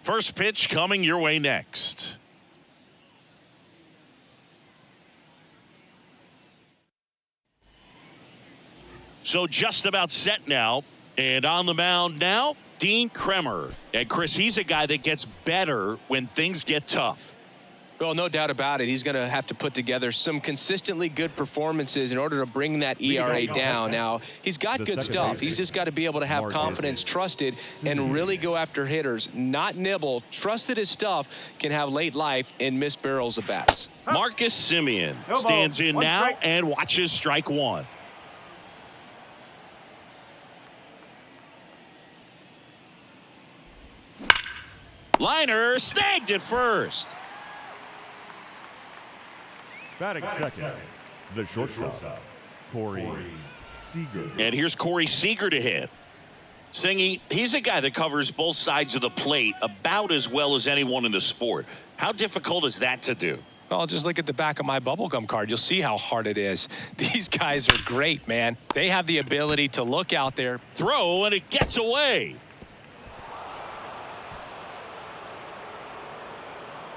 First pitch coming your way next. So just about set now. And on the mound now, Dean Kremer. And Chris, he's a guy that gets better when things get tough. Well, no doubt about it. He's going to have to put together some consistently good performances in order to bring that ERA down. Now, he's got good stuff. He's just got to be able to have confidence, trust it, and really go after hitters, not nibble. Trust that his stuff can have late life and miss barrels of bats. Marcus Semien stands in now and watches strike one. Liner snagged at first. Batting second, the shortstop, Corey Seager. And here's Corey Seager to hit. Singy, he's a guy that covers both sides of the plate about as well as anyone in the sport. How difficult is that to do? Well, just look at the back of my bubblegum card. You'll see how hard it is. These guys are great, man. They have the ability to look out there. Throw, and it gets away.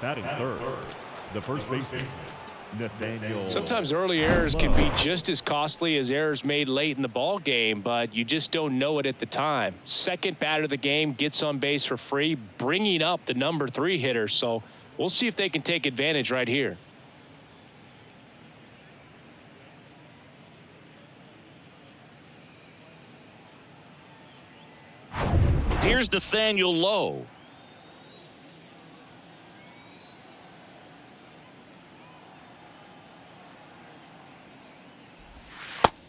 Batting third, the first baseman, Nathaniel. Sometimes early errors can be just as costly as errors made late in the ball game, but you just don't know it at the time. Second batter of the game gets on base for free, bringing up the number 3 hitter. So we'll see if they can take advantage right here. Here's Nathaniel Lowe.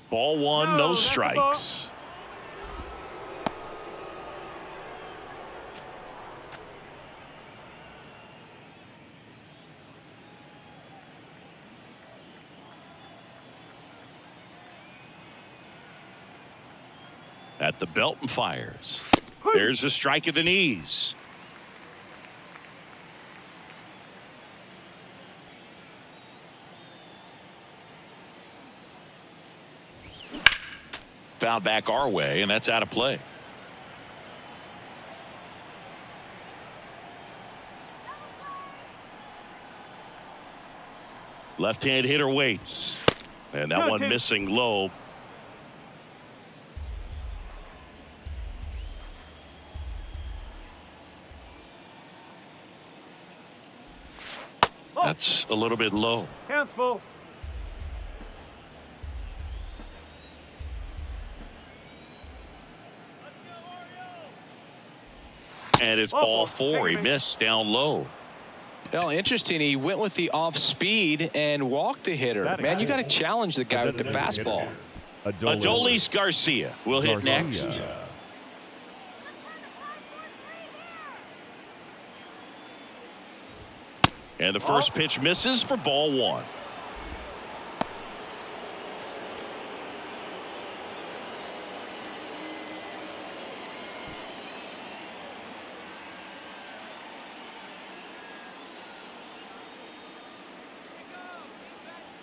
Ball one, no strikes. At the belt and fires. There's a strike of the knees. Foul back our way, and that's out of play. Left-hand hitter waits. And that one missing low. That's a little bit low. Cancel. And it's ball 4. He missed down low. Well, interesting. He went with the off speed and walked the hitter. Man, you got to challenge the guy with the fastball. Adolis Garcia will hit next. And the first pitch misses for ball 1.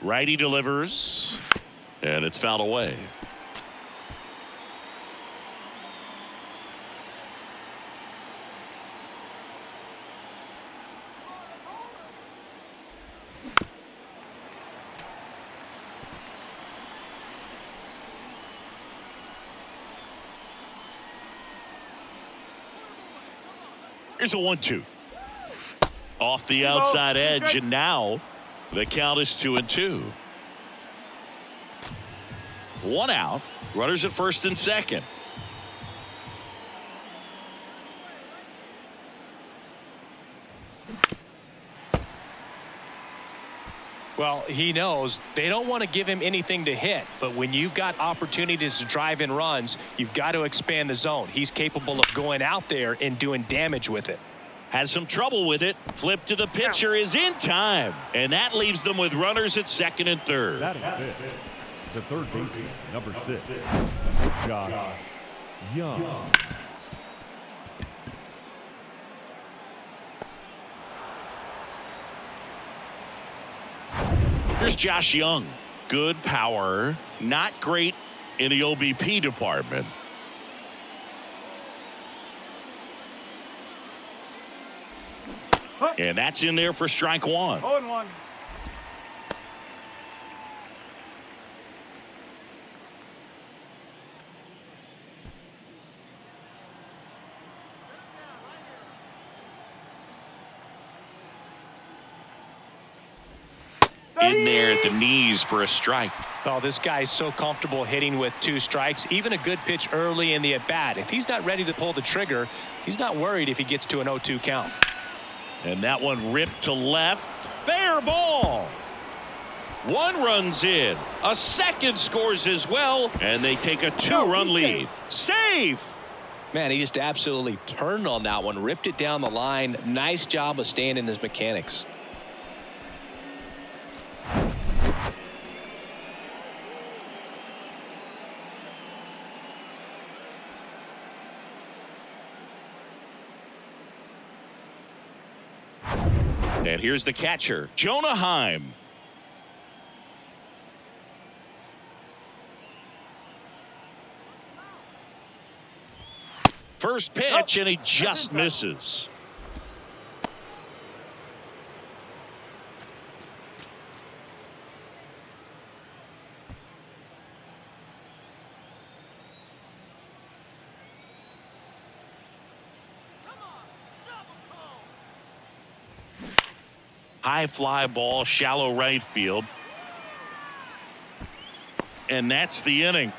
Righty delivers, and it's fouled away. Here's a 1-2. Off the outside edge, and now the count is 2-2. 1 out. Runners at first and second. Well, he knows they don't want to give him anything to hit, but when you've got opportunities to drive in runs, you've got to expand the zone. He's capable of going out there and doing damage with it. Has some trouble with it. Flip to the pitcher is in time. And that leaves them with runners at second and third. The third baseman, number 6, Josh Young. Here's Josh Young. Good power. Not great in the OBP department. And that's in there for strike one. 0-1. In there at the knees for a strike. Oh, this guy's so comfortable hitting with 2 strikes. Even a good pitch early in the at-bat. If he's not ready to pull the trigger, he's not worried if he gets to an 0-2 count. And that one ripped to left. Fair ball. 1 run's in. A second scores as well. And they take a 2-run lead. Safe. Man, he just absolutely turned on that one. Ripped it down the line. Nice job of staying in his mechanics. And here's the catcher, Jonah Heim. First pitch, and he just misses. High fly ball, shallow right field. And that's the inning.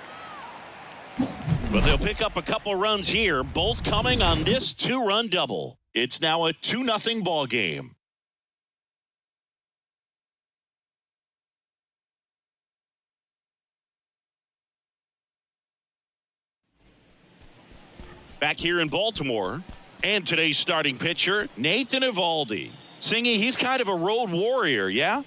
But they'll pick up a couple runs here, both coming on this 2-run double. It's now a 2-0 ball game. Back here in Baltimore, and today's starting pitcher, Nathan Eovaldi. Singy, he's kind of a road warrior, yeah?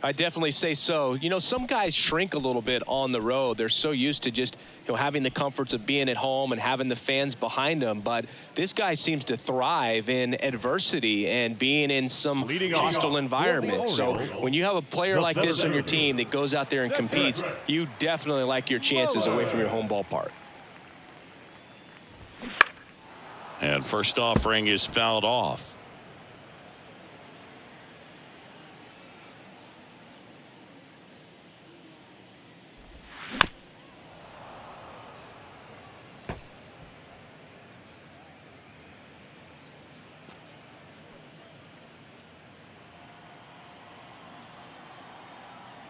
I definitely say so. You know, some guys shrink a little bit on the road. They're so used to just, having the comforts of being at home and having the fans behind them. But this guy seems to thrive in adversity and being in some hostile environment. So when you have a player like this on your team that goes out there and competes, you definitely like your chances away from your home ballpark. And first offering is fouled off.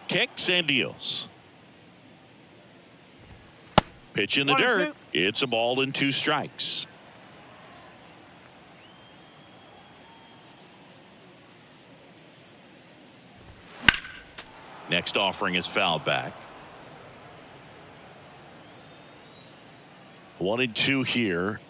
Kicks and deals. Pitch in the dirt. It's a ball and 2 strikes. Next offering is fouled back. 1-2 here.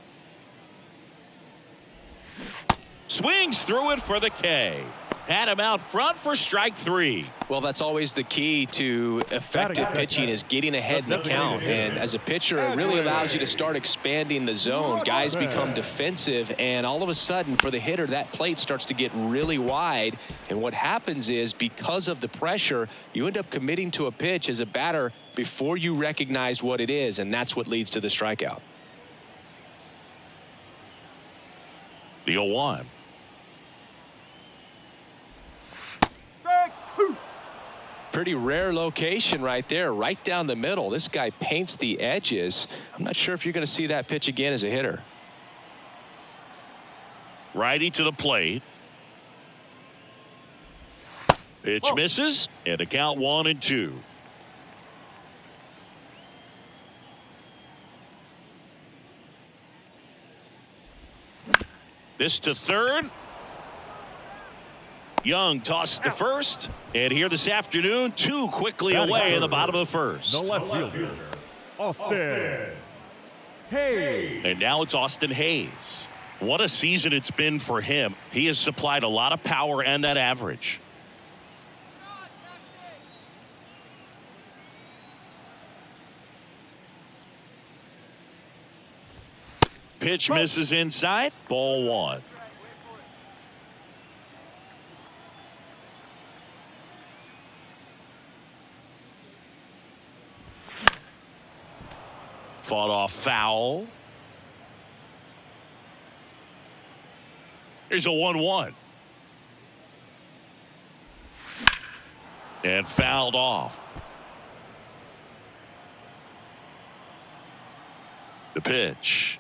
Swings through it for the K. Had him out front for strike 3. Well, that's always the key to effective pitching, is getting ahead in the count. And as a pitcher, it really allows you to start expanding the zone. Guys become defensive, and all of a sudden, for the hitter, that plate starts to get really wide. And what happens is, because of the pressure, you end up committing to a pitch as a batter before you recognize what it is, and that's what leads to the strikeout. The 0-1. Pretty rare location right there, right down the middle. This guy paints the edges. I'm not sure if you're going to see that pitch again as a hitter. Righty to the plate. Pitch misses, and a count 1-2. This to third. Young tosses to first, and here this afternoon, 2 quickly away in the bottom of the first. The left fielder, Austin Hayes. And now it's Austin Hayes. What a season it's been for him. He has supplied a lot of power and that average. Pitch misses inside, ball 1. Fought off foul. Here's a 1-1. And fouled off. The pitch.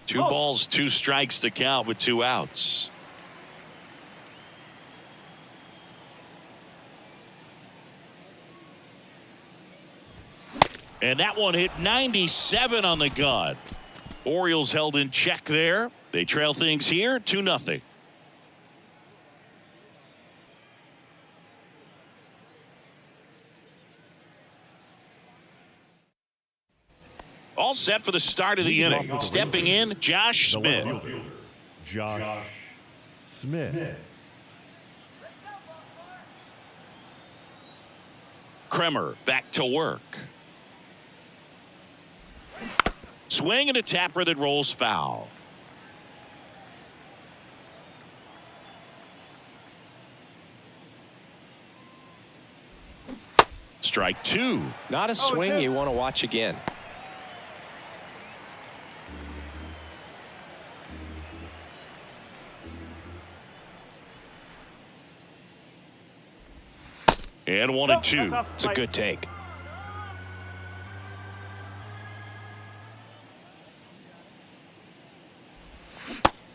2 balls, 2 strikes to count with 2 outs. And that one hit 97 on the gun. Orioles held in check there. They trail things here 2-0. All set for the start of the inning. Stepping in, Josh Smith. Josh Smith. Kremer back to work. Swing and a tapper that rolls foul. Strike 2. Not a swing you want to watch again. And 1-2. It's a good take.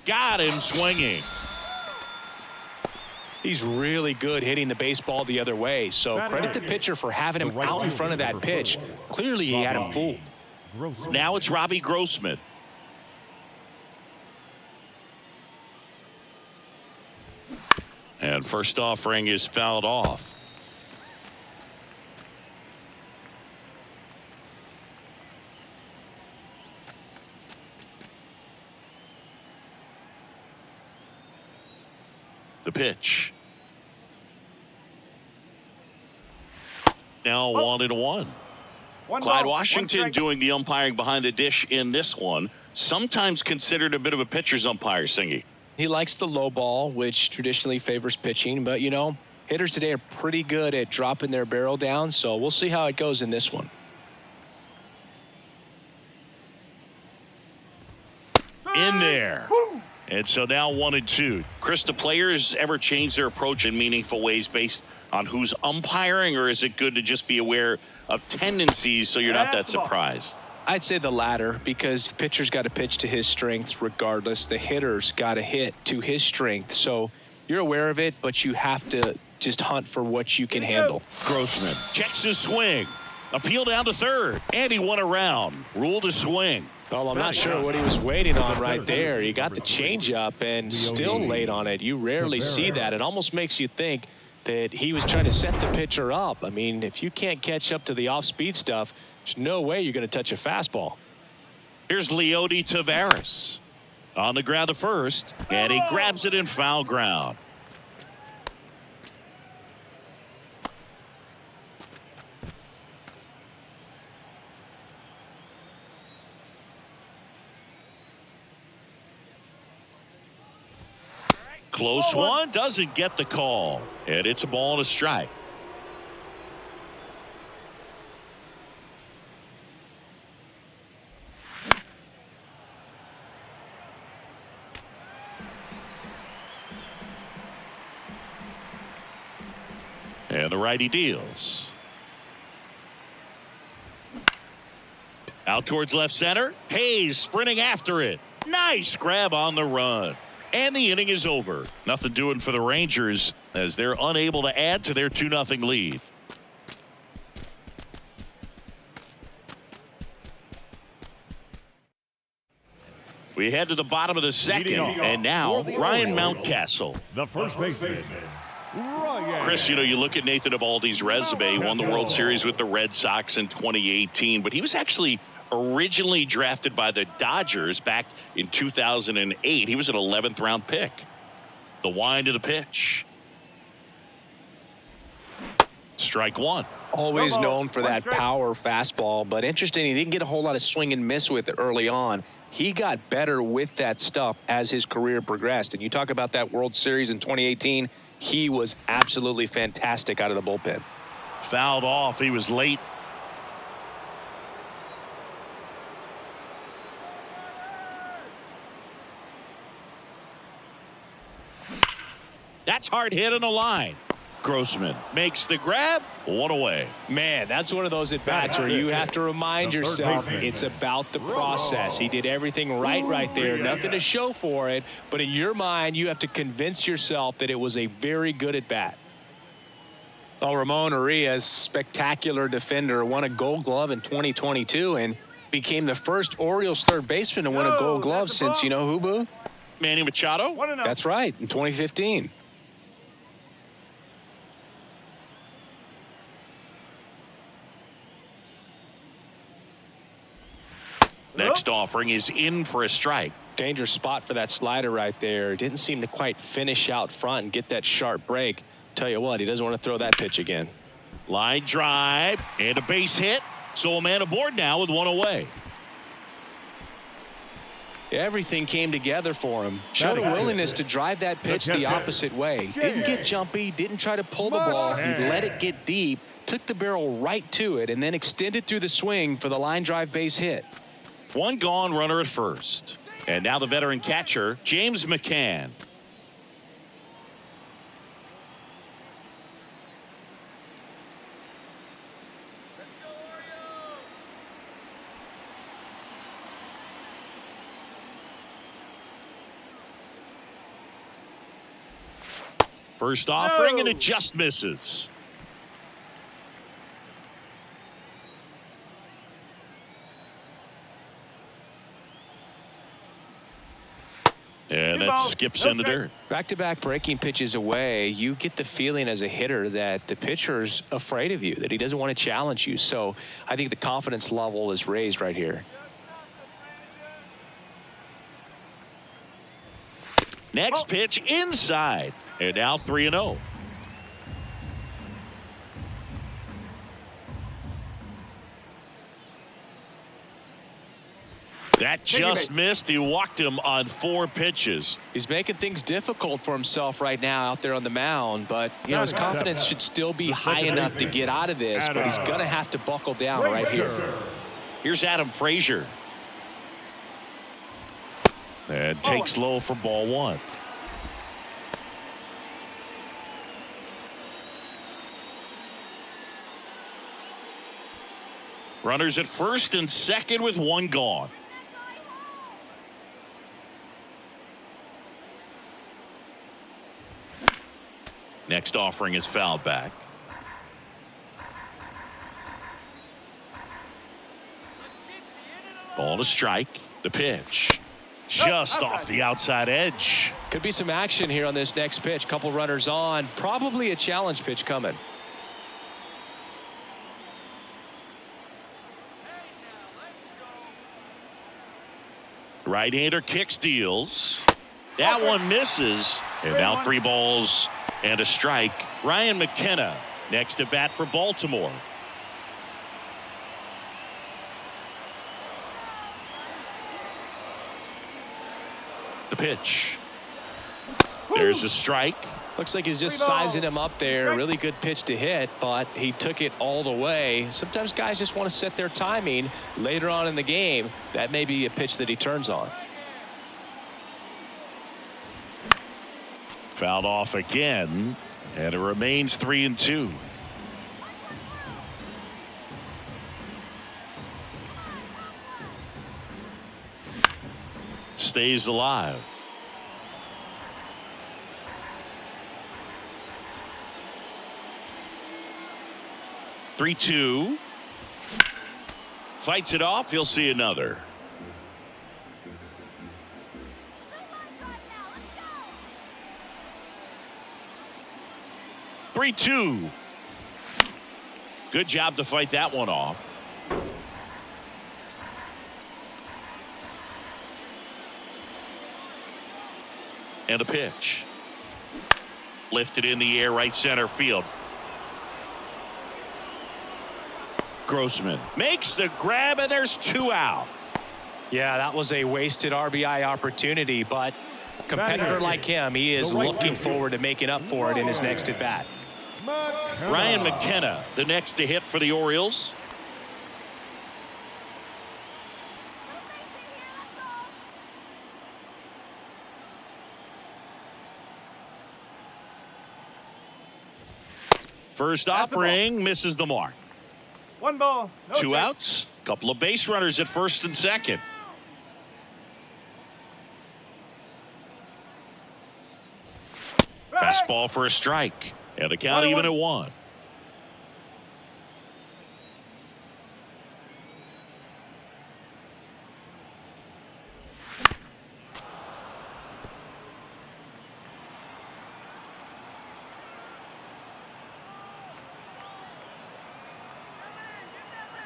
Got him swinging. He's really good hitting the baseball the other way, so credit the pitcher for having him out in front of that pitch. Clearly he had him fooled. Now it's Robbie Grossman. And first offering is fouled off. The pitch. Now 1-1. Clyde Washington doing the umpiring behind the dish in this one. Sometimes considered a bit of a pitcher's umpire, Singy. He likes the low ball, which traditionally favors pitching, but you know, hitters today are pretty good at dropping their barrel down, so we'll see how it goes in this one. In there. And so now 1-2. Chris, do players ever change their approach in meaningful ways based on who's umpiring, or is it good to just be aware of tendencies so you're not that surprised? I'd say the latter, because the pitcher's got to pitch to his strengths regardless. The hitter's got to hit to his strength. So you're aware of it, but you have to just hunt for what you can handle. Grossman checks his swing. Appeal down to third. And he won around. Ruled a swing. Well, I'm not sure what he was waiting on right there. He got the changeup and still late on it. You rarely see that. It almost makes you think that he was trying to set the pitcher up. I mean, if you can't catch up to the off-speed stuff, there's no way you're going to touch a fastball. Here's Leody Taveras on the ground to first, and he grabs it in foul ground. Close one, doesn't get the call, and it's a ball and a strike. And the righty deals. Out towards left center. Hayes sprinting after it. Nice grab on the run. And the inning is over. Nothing doing for the Rangers as they're unable to add to their 2-0 lead. We head to the bottom of the second, and now Ryan Mountcastle. The first baseman, Ryan. Chris, you know, you look at Nathan Eovaldi's resume. He won the World Series with the Red Sox in 2018, but he was actually originally drafted by the Dodgers back in 2008. He was an 11th round pick. The wind of the pitch. Strike one. Always known for that power fastball, but interesting, he didn't get a whole lot of swing and miss with it early on. He got better with that stuff as his career progressed. And you talk about that World Series in 2018, he was absolutely fantastic out of the bullpen. Fouled off. He was late. That's That's hard hit on the line. Grossman makes the grab. One away. Man, that's one of those at-bats where you have to remind yourself it's about the process. He did everything right there. Nothing to show for it. But in your mind, you have to convince yourself that it was a very good at-bat. Well, Ramon Urias, spectacular defender, won a Gold Glove in 2022 and became the first Orioles third baseman to win a Gold Glove since, you know who, Boo? Manny Machado. That's right, in 2015. Next offering is in for a strike. Dangerous spot for that slider right there. Didn't seem to quite finish out front and get that sharp break. Tell you what, he doesn't want to throw that pitch again. Line drive and a base hit. So a man aboard now with one away. Everything came together for him. Showed a willingness to drive that pitch the opposite way. Didn't get jumpy, didn't try to pull the ball. He let it get deep, took the barrel right to it, and then extended through the swing for the line drive base hit. One gone, runner at first. And now the veteran catcher, James McCann. First offering, and it just misses. And that skips in the dirt. Back-to-back breaking pitches away, you get the feeling as a hitter that the pitcher's afraid of you, that he doesn't want to challenge you. So I think the confidence level is raised right here. Next pitch inside. And now 3-0. That just missed. He walked him on 4 pitches. He's making things difficult for himself right now out there on the mound, but you know his confidence should still be high enough to get out of this, but he's going to have to buckle down right here. Here's Adam Frazier. And takes low for ball 1. Runners at first and second with 1 gone. Next offering is fouled back. Ball to strike. The pitch. Just off the outside edge. Could be some action here on this next pitch. Couple runners on. Probably a challenge pitch coming. Right-hander kicks, deals. That one misses. And now 3 balls and a strike. Ryan McKenna next at bat for Baltimore. The pitch. There's a strike. Looks like he's just sizing him up there. Really good pitch to hit, but he took it all the way. Sometimes guys just want to set their timing later on in the game. That may be a pitch that he turns on. Fouled off again, and it remains 3-2. Stays alive. Three-two. Fights it off. He'll see another. Three-two. Good job to fight that one off. And a pitch. Lifted in the air, right center field. Grossman makes the grab, and there's 2 out. Yeah, that was a wasted RBI opportunity, but a competitor like him, he is looking forward to making up for it in his next at bat. Ryan McKenna, the next to hit for the Orioles. First offering misses the mark. 1 ball. No 2 strikes. outs. Couple of base runners at first and second. Fastball for a strike. And the count even at 1.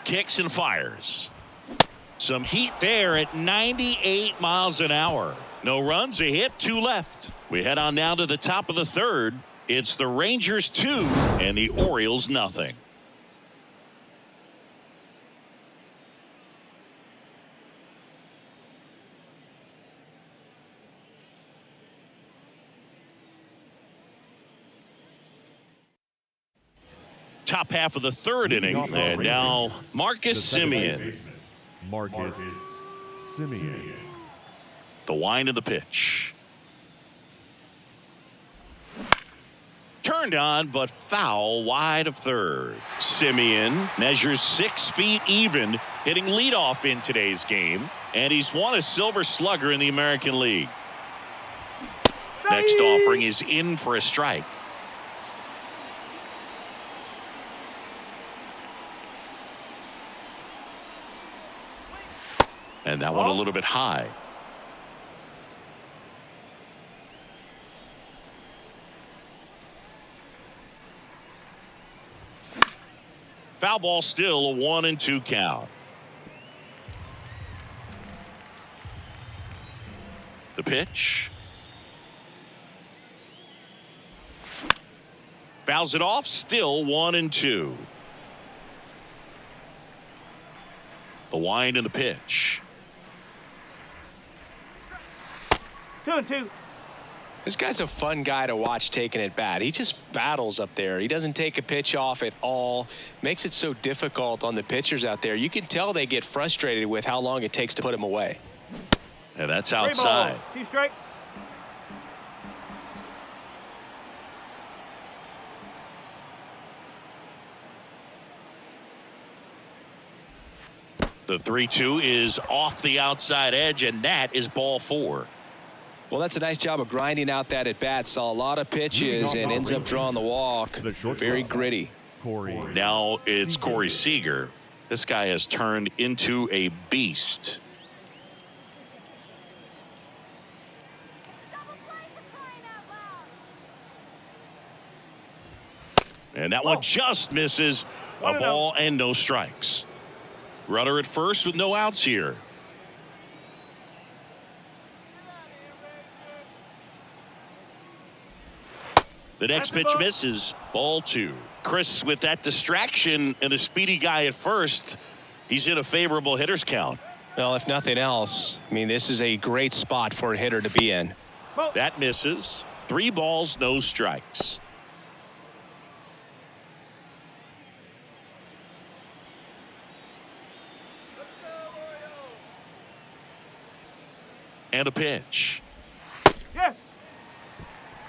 Kicks and fires. Some heat there at 98 miles an hour. No runs, a hit, 2 left. We head on now to the top of the third. It's the Rangers 2 and the Orioles nothing. Top half of the third inning, and now Marcus Semien. Marcus Semien. The wind of the pitch. Turned on, but foul wide of third. Semien measures 6 feet even, hitting leadoff in today's game, and he's won a Silver Slugger in the American League. Next offering is in for a strike. And that one a little bit high. Foul ball, still a 1-2 count. The pitch. Fouls it off, still 1-2. The wind and the pitch. 2-2. This guy's a fun guy to watch taking at bat. He just battles up there. He doesn't take a pitch off at all. Makes it so difficult on the pitchers out there. You can tell they get frustrated with how long it takes to put him away. And that's 3 outside. balls, 2 strikes. The 3-2 is off the outside edge, and that is ball 4. Well, that's a nice job of grinding out that at bat. Saw a lot of pitches and ends up drawing the walk. Very gritty. Now it's Corey Seager. This guy has turned into a beast. And that one just misses. A ball and no strikes. Runner at first with no outs here. The next pitch misses. Ball 2. Chris, with that distraction and the speedy guy at first, he's in a favorable hitter's count. Well, if nothing else, I mean, this is a great spot for a hitter to be in. That misses. 3 balls, no strikes. And a pitch. Yes.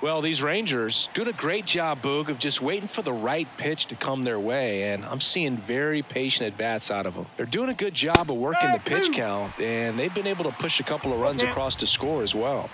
Well, these Rangers doing a great job, Boog, of just waiting for the right pitch to come their way, and I'm seeing very patient at-bats out of them. They're doing a good job of working the pitch count, and they've been able to push a couple of runs across to score as well.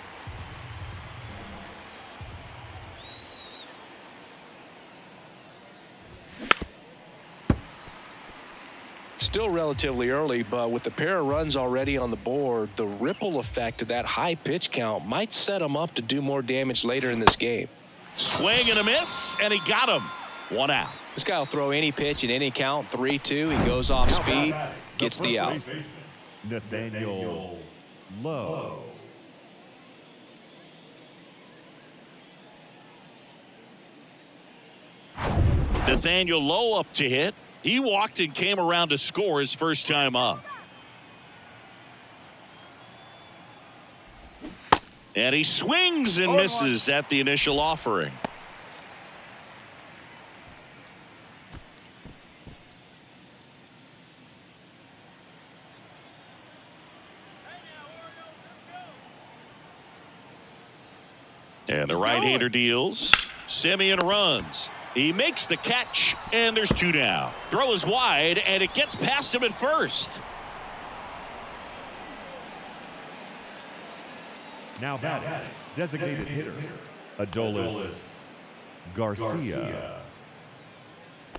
Still relatively early, but with the pair of runs already on the board, the ripple effect of that high pitch count might set them up to do more damage later in this game. Swing and a miss, and he got him. 1 out. This guy will throw any pitch in any count. 3-2. He goes off speed, gets the out. Nathaniel Lowe. Nathaniel Lowe up to hit. He walked and came around to score his first time up. And he swings and misses at the initial offering. And the right-hander deals. Semien runs. He makes the catch, and there's 2 down. Throw is wide, and it gets past him at first. Now batting, designated hitter, Adolis Garcia.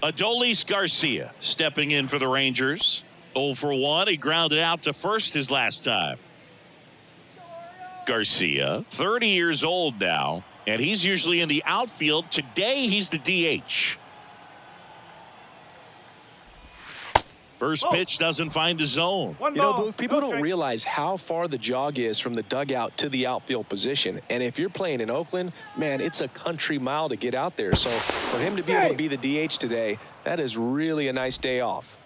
Adolis Garcia stepping in for the Rangers. 0 for 1. He grounded out to first his last time. Garcia, 30 years old now, and he's usually in the outfield. Today, he's the DH. First pitch doesn't find the zone. One You know, ball. Blue, people No don't strike. realize how far the jog is from the dugout to the outfield position. And if you're playing in Oakland, man, it's a country mile to get out there. So for him to be able to be the DH today, that is really a nice day off.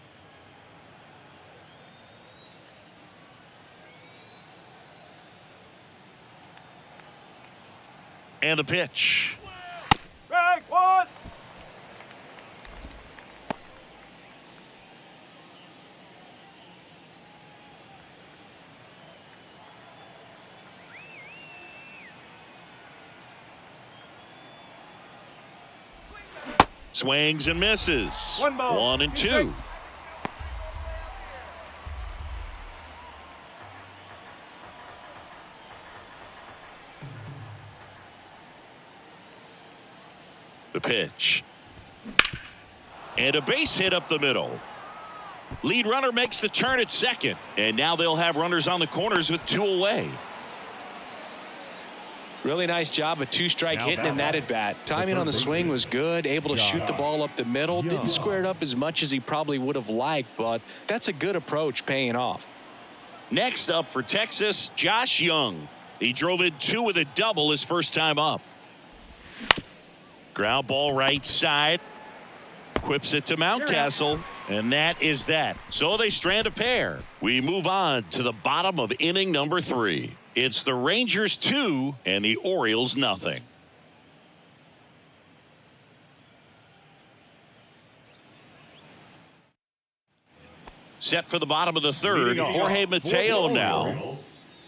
And the pitch. Strike one. Swings and misses. 1 ball. 1 and 2. Strike. The pitch. And a base hit up the middle. Lead runner makes the turn at second. And now they'll have runners on the corners with 2 away. Really nice job of 2-strike hitting in that at bat. Timing on the swing was good, able to shoot the ball up the middle. Didn't square it up as much as he probably would have liked, but that's a good approach paying off. Next up for Texas, Josh Young. He drove in 2 with a double his first time up. Ground ball right side. Whips it to Mountcastle. And that is that. So they strand a pair. We move on to the bottom of inning number 3. It's the Rangers 2 and the Orioles nothing. Set for the bottom of the 3rd. Jorge Mateo now.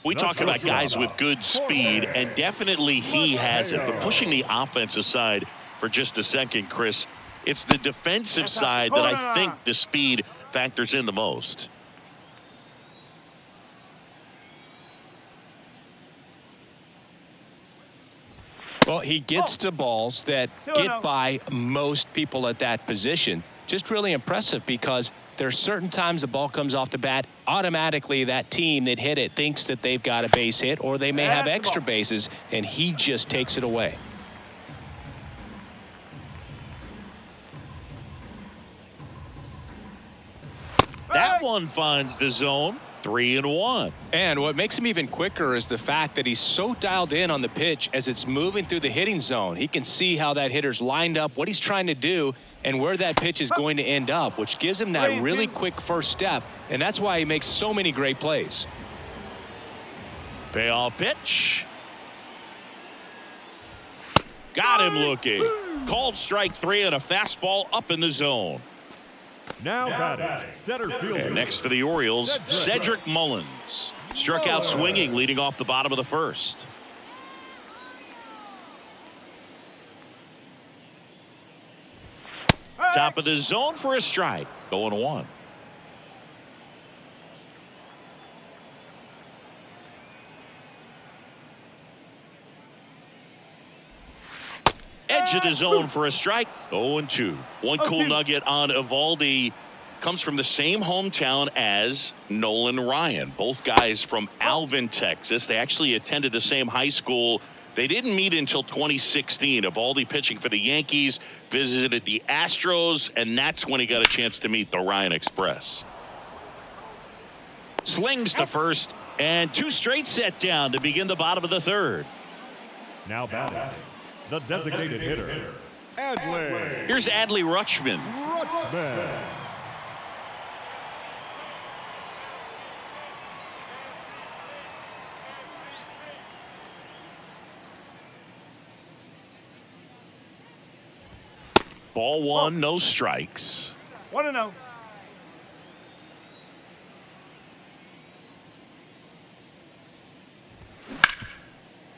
We talk about guys with good speed, and definitely he has it. But pushing the offense aside for just a second, Chris, it's the defensive side that I think the speed factors in the most. Well, he gets to balls that get by most people at that position. Just really impressive because there's certain times the ball comes off the bat, automatically that team that hit it thinks that they've got a base hit or they may have extra bases, and he just takes it away. That one finds the zone. 3 and 1. And what makes him even quicker is the fact that he's so dialed in on the pitch as it's moving through the hitting zone. He can see how that hitter's lined up, what he's trying to do, and where that pitch is going to end up, which gives him that really quick first step, and that's why he makes so many great plays. Payoff pitch. Got him looking. Called strike 3 and a fastball up in the zone. Now batting, center fielder. And next for the Orioles, Cedric Mullins. Struck out swinging leading off the bottom of the 1st. Top of the zone for a strike. 0-1. Edge of the zone for a strike. 0-2. One cool nugget on Evaldi comes from the same hometown as Nolan Ryan. Both guys from Alvin, Texas. They actually attended the same high school. They didn't meet until 2016. Evaldi pitching for the Yankees, visited the Astros, and that's when he got a chance to meet the Ryan Express. Slings to first, and 2 straight set down to begin the bottom of the 3rd. Now batting, the designated hitter, Adley Here's Adley Rutschman. Rutschman. Ball 1, no strikes. 1-0.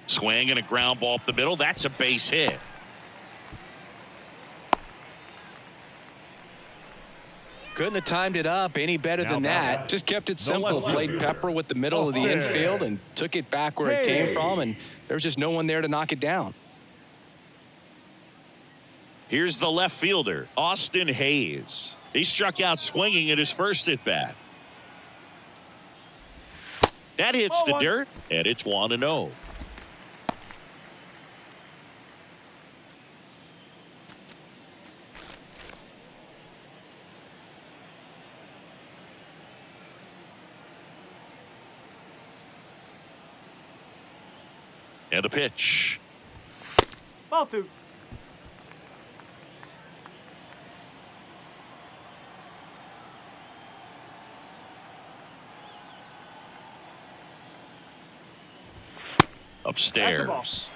Swing and a ground ball up the middle. That's a base hit. Couldn't have timed it up any better than that. Just kept it simple. Played pepper with the middle of the infield and took it back where it came from, and there was just no one there to knock it down. Here's the left fielder, Austin Hayes. He struck out swinging at his first at-bat. That hits the dirt, and it's 1-0. And a pitch. Ball 2. Upstairs.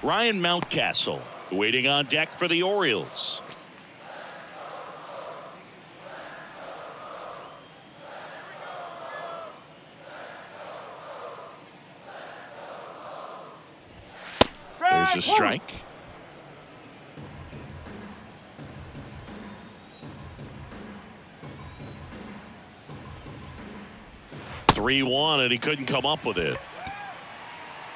Ryan Mountcastle waiting on deck for the Orioles. There's a strike. (3-1), and he couldn't come up with it.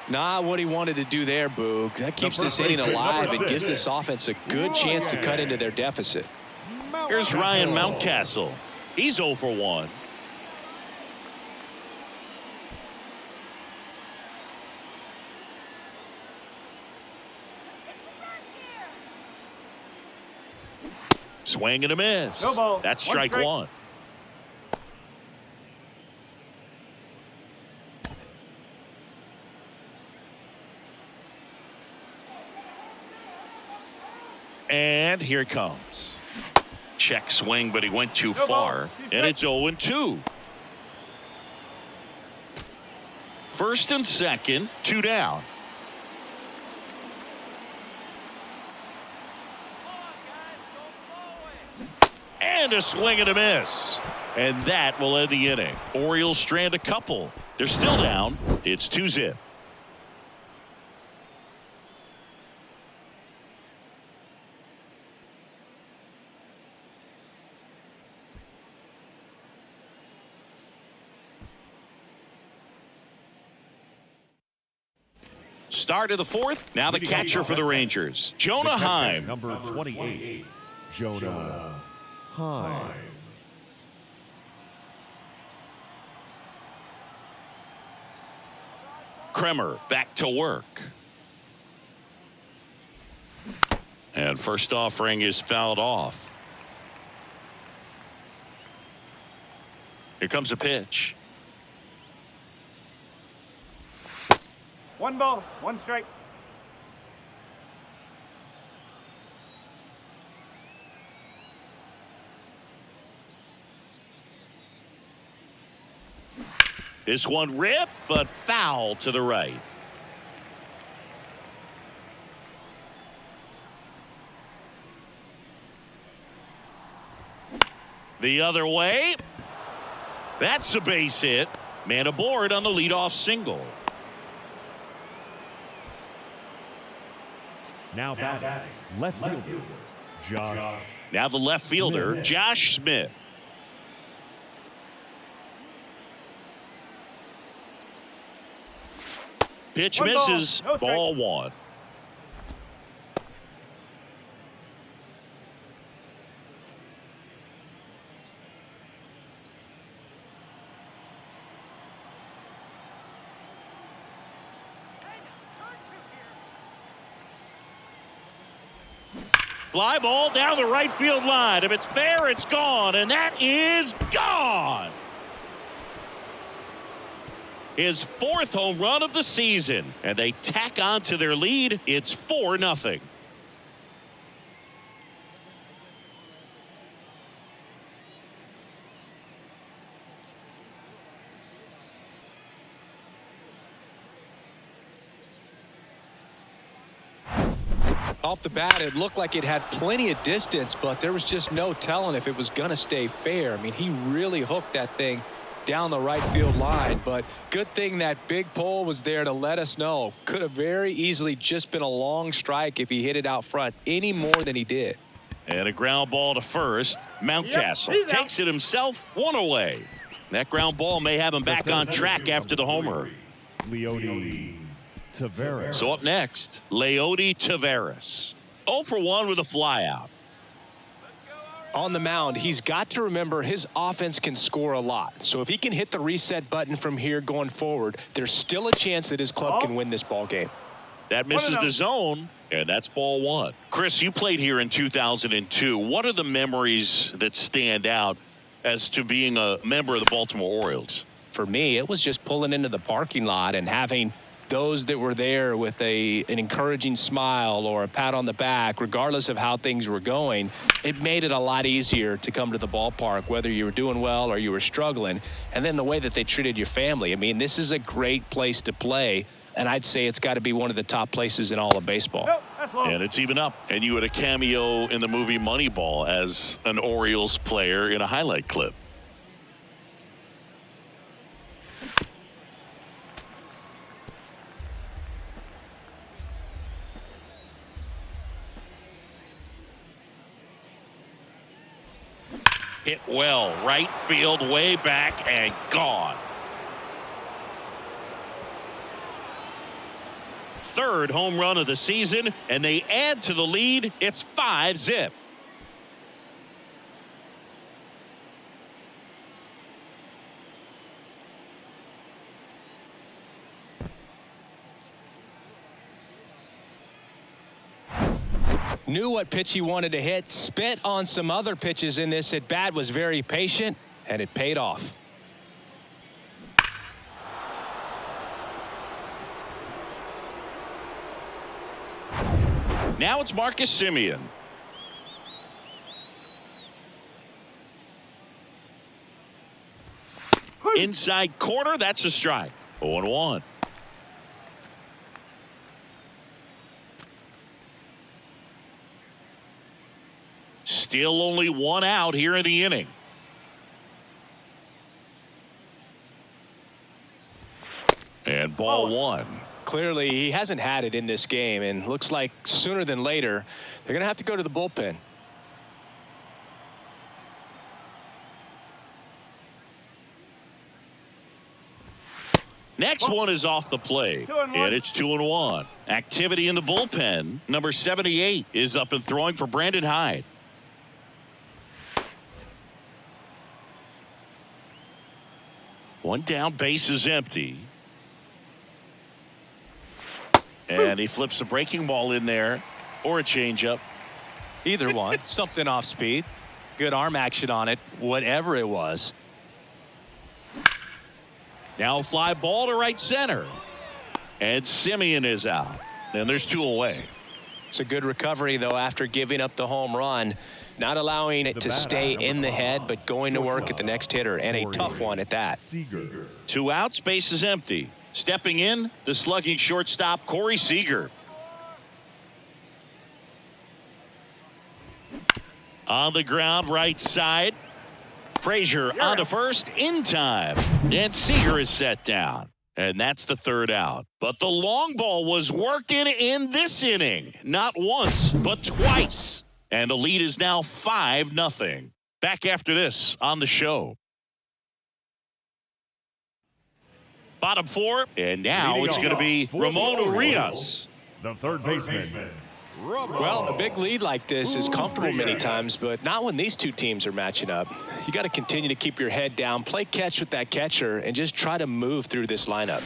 Not what he wanted to do there, Boog. That keeps this inning alive and gives this offense a good chance to cut into their deficit. Here's Ryan Mountcastle. He's 0 for 1. Swing and a miss. No ball. That's strike 1. And here it comes. Check swing, but he went too far. And it's 0-2. First and second, 2 down. And a swing and a miss. And that will end the inning. Orioles strand a couple. They're still down. It's 2-0. Start of the 4th. Now the catcher for the Rangers, Jonah Heim. Number 28, Jonah Heim. Kremer back to work. And first offering is fouled off. Here comes a pitch. 1 ball, 1 strike. This one ripped, but foul to the right. The other way. That's a base hit. Man aboard on the leadoff single. Now batting, left fielder, Josh. Now the left fielder, Josh Smith. Pitch misses, ball 1. Fly ball down the right field line. If it's fair, it's gone, and that is gone. His 4th home run of the season, and they tack on to their lead. It's 4-0. Off the bat, it looked like it had plenty of distance, but there was just no telling if it was going to stay fair. I mean, he really hooked that thing down the right field line, but good thing that big pole was there to let us know. Could have very easily just been a long strike if he hit it out front any more than he did. And a ground ball to first. Mountcastle takes it himself, 1 away. That ground ball may have him back on track after the homer. Leody Taveras. So up next, Leody Taveras. 0 for 1 with a flyout. On the mound, he's got to remember his offense can score a lot. So if he can hit the reset button from here going forward, there's still a chance that his club can win this ball game. That misses the zone, and that's ball 1. Chris, you played here in 2002. What are the memories that stand out as to being a member of the Baltimore Orioles? For me, it was just pulling into the parking lot and having those that were there with an encouraging smile or a pat on the back, regardless of how things were going. It made it a lot easier to come to the ballpark, whether you were doing well or you were struggling. And then the way that they treated your family. I mean, this is a great place to play, and I'd say it's got to be one of the top places in all of baseball. And it's even up. And you had a cameo in the movie Moneyball as an Orioles player in a highlight clip. Hit well, right field, way back, and gone. Third home run of the season, and they add to the lead. It's 5-zip. Knew what pitch he wanted to hit, spit on some other pitches in this at bat, was very patient, and it paid off. Now it's Marcus Semien. Inside corner, that's a strike. 0-1. Still only 1 out here in the inning. And ball 1. Clearly, he hasn't had it in this game, and looks like sooner than later, they're going to have to go to the bullpen. Next one is off the plate, and it's 2-1. Activity in the bullpen. Number 78 is up and throwing for Brandon Hyde. One down, base is empty. And he flips a breaking ball in there, or a changeup. Either one. Something off speed. Good arm action on it, whatever it was. Now a fly ball to right center. And Semien is out. And there's 2 away. It's a good recovery, though, after giving up the home run. Not allowing it to stay in the head, but going to work at the next hitter, and a tough one at that. 2 outs, base is empty. Stepping in, the slugging shortstop, Corey Seager. On the ground, right side. Frazier on to first, in time. And Seager is set down. And that's the 3rd out. But the long ball was working in this inning. Not once, but twice. And the lead is now 5-0. Back after this on the show. Bottom 4, and now it's going to be Ramon Urias. The third baseman. Well, a big lead like this is comfortable many times, but not when these two teams are matching up. You got to continue to keep your head down, play catch with that catcher, and just try to move through this lineup.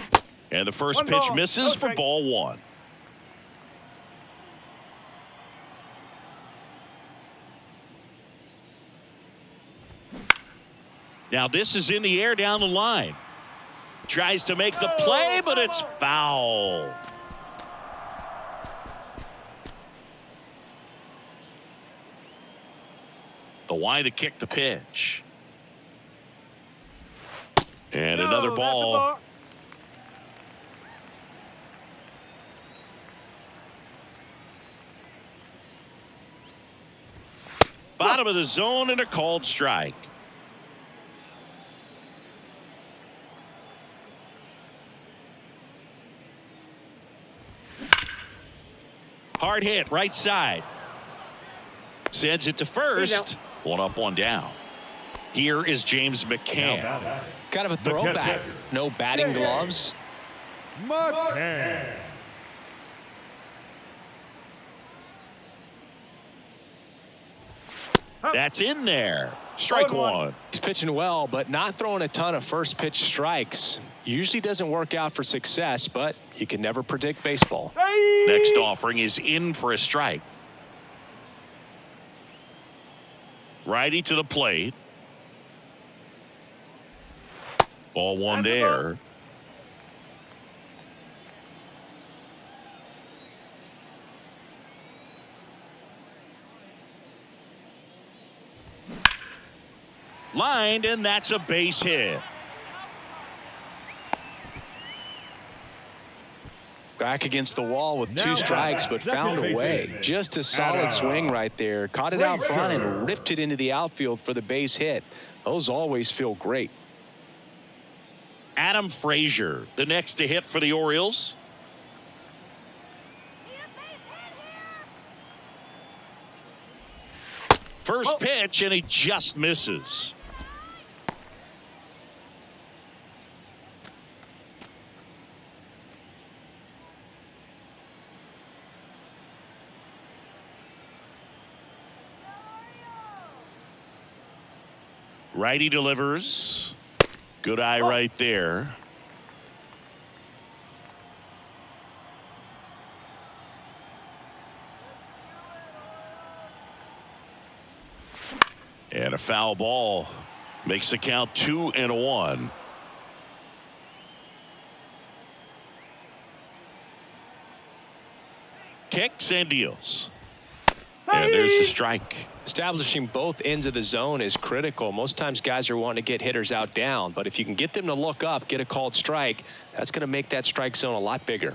And the first pitch misses for ball 1. Now this is in the air down the line. Tries to make the play, but it's foul. The line to kick the pitch. And another ball. Bottom of the zone and a called strike. Hard hit, right side. Sends it to first. One up, one down. Here is James McCann. Kind of a throwback. No batting gloves. McCann. That's in there. Strike one. He's pitching well, but not throwing a ton of first pitch strikes. Usually doesn't work out for success, but you can never predict baseball. Next offering is in for a strike. Righty to the plate. Ball one there. Lined, and that's a base hit. Back against the wall with two strikes, but found a way. Just a solid swing right there. Caught it out front and ripped it into the outfield for the base hit. Those always feel great. Adam Frazier, the next to hit for the Orioles. First pitch, and he just misses. Righty delivers. Good eye right there. And a foul ball makes the count 2-1. Kicks and deals. And there's the strike. Establishing both ends of the zone is critical. Most times guys are wanting to get hitters out down, but if you can get them to look up, get a called strike, that's going to make that strike zone a lot bigger.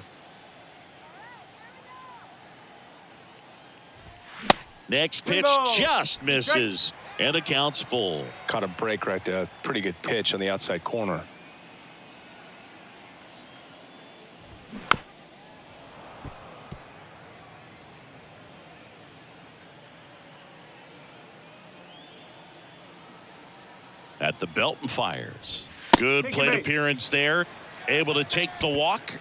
Next pitch just misses, and the count's full. Caught a break right there. Pretty good pitch on the outside corner. At the belt and fires. Good plate appearance there. Able to take the walk.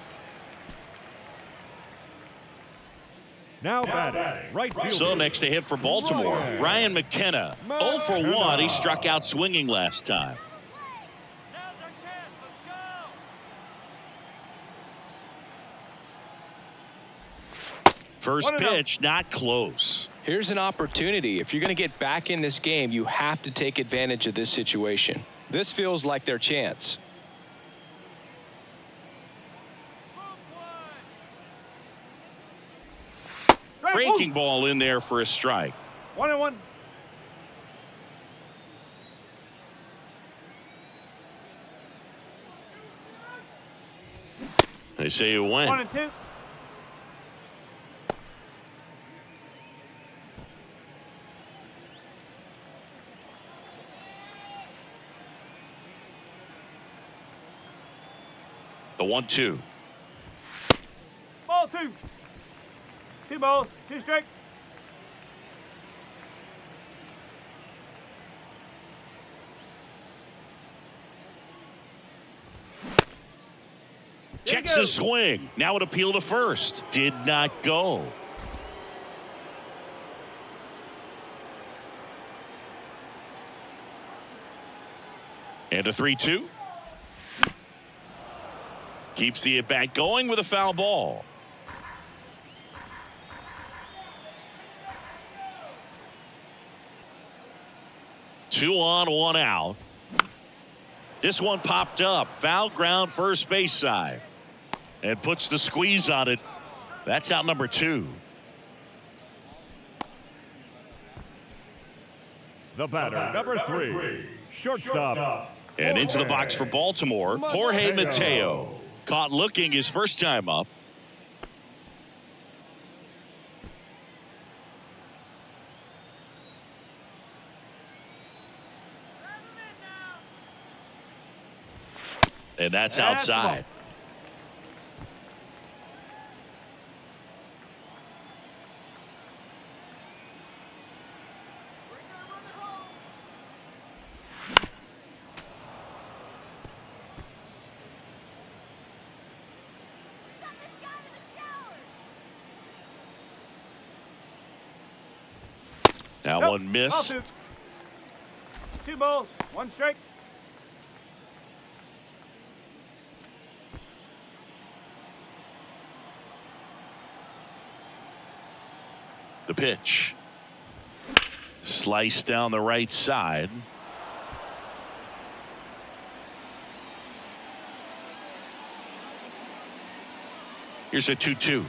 Now batting, right fielder. So next to hit for Baltimore, Ryan McKenna. 0 for 1. He struck out swinging last time. First pitch, not close. Here's an opportunity. If you're going to get back in this game, you have to take advantage of this situation. This feels like their chance. Breaking ball in there for a strike. 1-1. They say you win. 1-2. The 1-2. Ball 2. 2 balls, 2 strikes. Checks his swing. Now an appeal to first. Did not go. And a 3-2. Keeps the at-bat going with a foul ball. Two on, one out. This one popped up. Foul ground first base side. And puts the squeeze on it. That's out number 2. The batter, number 3, shortstop. And into the box for Baltimore, Jorge Mateo. Caught looking his first time up. And that's outside. That Nope. one missed. Ball 2. 2 balls, 1 strike. The pitch. Sliced down the right side. Here's a 2-2.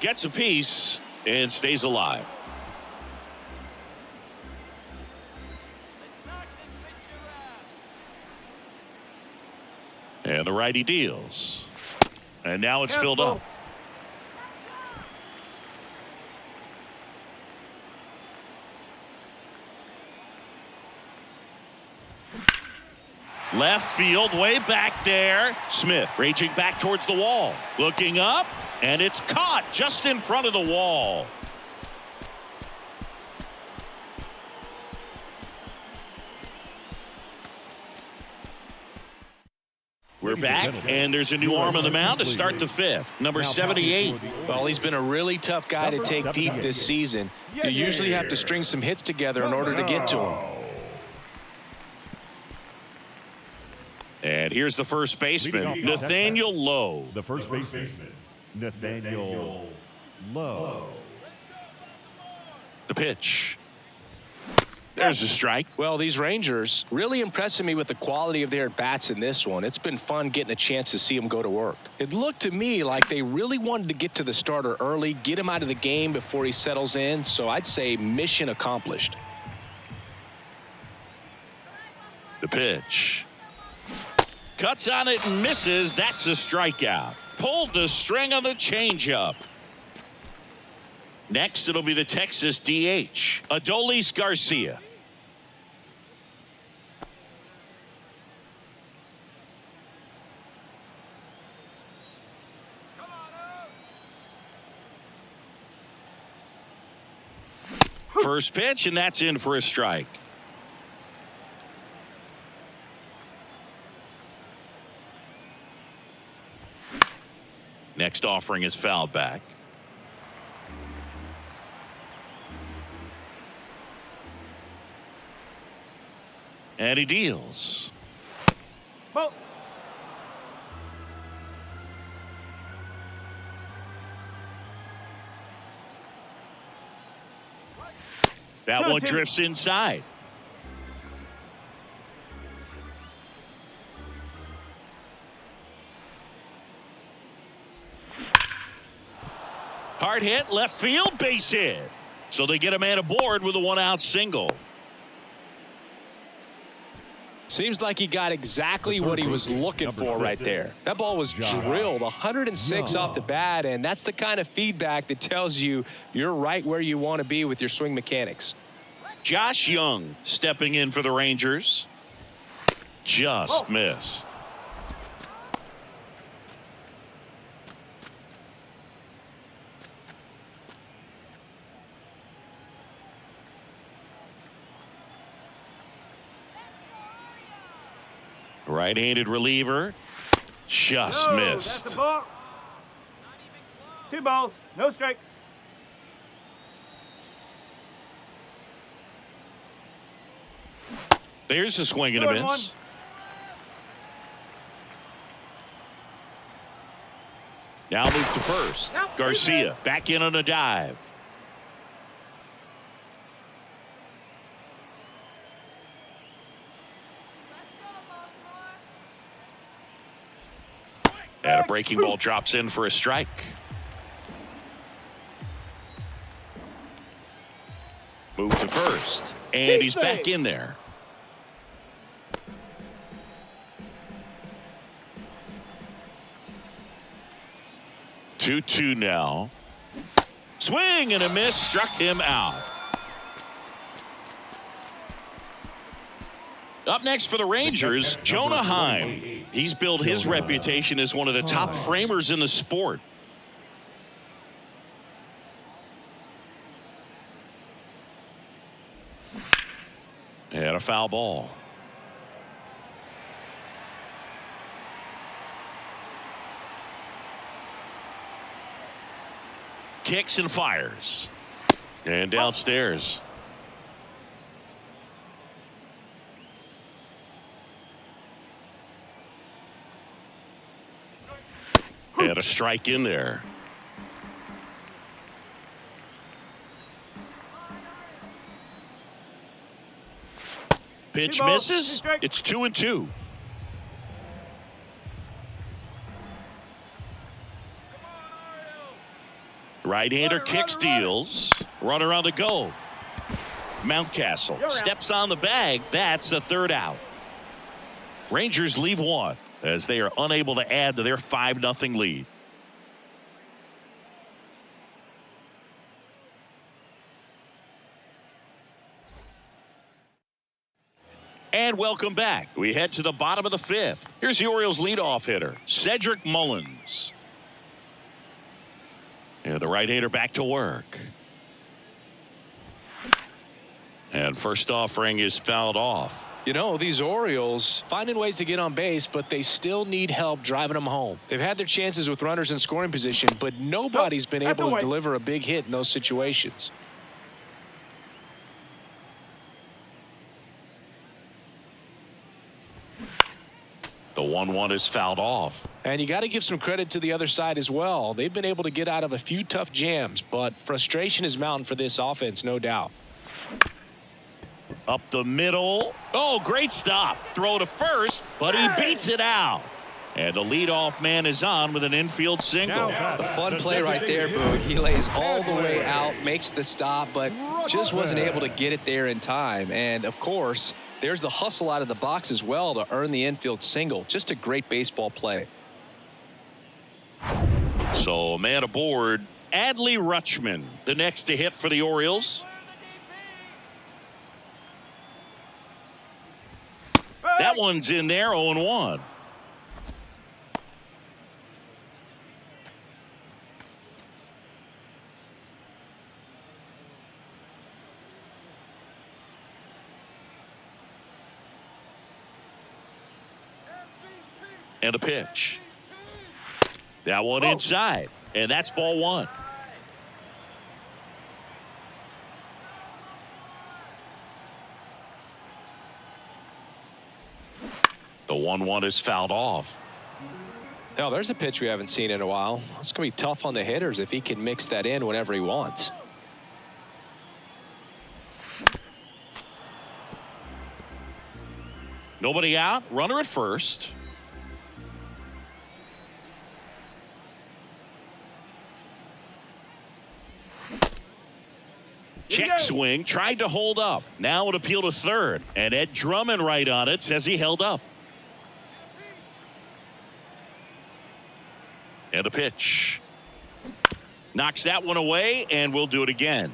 Gets a piece and stays alive. And the righty deals. And now it's filled up. Left field, way back there. Smith raging back towards the wall. Looking up, and it's caught just in front of the wall. We're back, and there's a new arm on the mound to start the 5th. Number 78. Well, he's been a really tough guy to take deep this season. You usually have to string some hits together in order to get to him. And here's the first baseman, Nathaniel Lowe. The first baseman, Nathaniel Lowe. The pitch. There's a strike. Well, these Rangers really impressing me with the quality of their bats in this one. It's been fun getting a chance to see them go to work. It looked to me like they really wanted to get to the starter early, get him out of the game before he settles in. So I'd say mission accomplished. The pitch. Cuts on it and misses. That's a strikeout. Pulled the string on the changeup. Next, it'll be the Texas DH, Adolis Garcia. First pitch, and that's in for a strike. Next offering is fouled back. And he deals. Ball. That one drifts inside. Hard hit, left field, base hit. So they get a man aboard with a 1-out single. Seems like he got exactly what he was looking for right there. That ball was drilled 106 off the bat, and that's the kind of feedback that tells you you're right where you want to be with your swing mechanics. Josh Young stepping in for the Rangers. Just missed. Right-handed reliever. Just missed. That's the ball. 2 balls, no strikes. There's a swing and a miss. Now move to first. Garcia back in on a dive. And a breaking ball drops in for a strike. Move to first. And he's back in there. Two now. Swing and a miss, struck him out. Up next for the Rangers, Jonah Heim. He's built his reputation as one of the top framers in the sport. And a foul ball. Kicks and fires. And downstairs. And a strike in there. Pitch misses. It's 2-2. Right-hander kick steals. Runner on the go. Mountcastle steps on the bag. That's the third out. Rangers leave one as they are unable to add to their 5-0 lead. And welcome back. We head to the bottom of the fifth. Here's the Orioles leadoff hitter, Cedric Mullins. And the right-hander back to work. And first offering is fouled off. You know, these Orioles finding ways to get on base, but they still need help driving them home. They've had their chances with runners in scoring position, but nobody's been able to deliver a big hit in those situations. The 1-1 is fouled off. And you got to give some credit to the other side as well. They've been able to get out of a few tough jams, but frustration is mounting for this offense, no doubt. Up the middle. Oh, great stop. Throw to first, but he beats it out. And the leadoff man is on with an infield single. The fun play right there, Boog. He lays all the way out, makes the stop, but just wasn't able to get it there in time. And, of course, there's the hustle out of the box as well to earn the infield single. Just a great baseball play. So, man aboard, Adley Rutschman, the next to hit for the Orioles. That one's in there, 0-1. And a pitch. That one inside. And that's ball one. The 1-1 is fouled off. Now, there's a pitch we haven't seen in a while. It's going to be tough on the hitters if he can mix that in whenever he wants. Nobody out. Runner at first. Check swing. Tried to hold up. Now an appeal to third. And Ed Drummond right on it says he held up. And a pitch. Knocks that one away, and we'll do it again.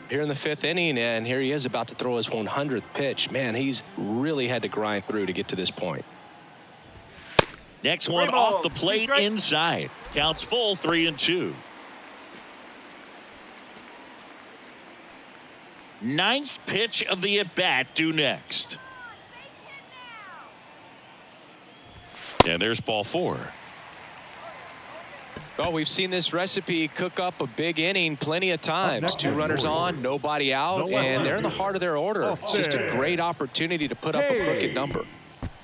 Here in the fifth inning, and here he is about to throw his 100th pitch. Man, he's really had to grind through to get to this point. Next one off the plate inside. Counts full, 3-2. Ninth pitch of the at-bat due next. And there's ball four. Well, we've seen this recipe cook up a big inning plenty of times. Two runners on, nobody out, and they're in the heart of their order. It's just a great opportunity to put up a crooked number.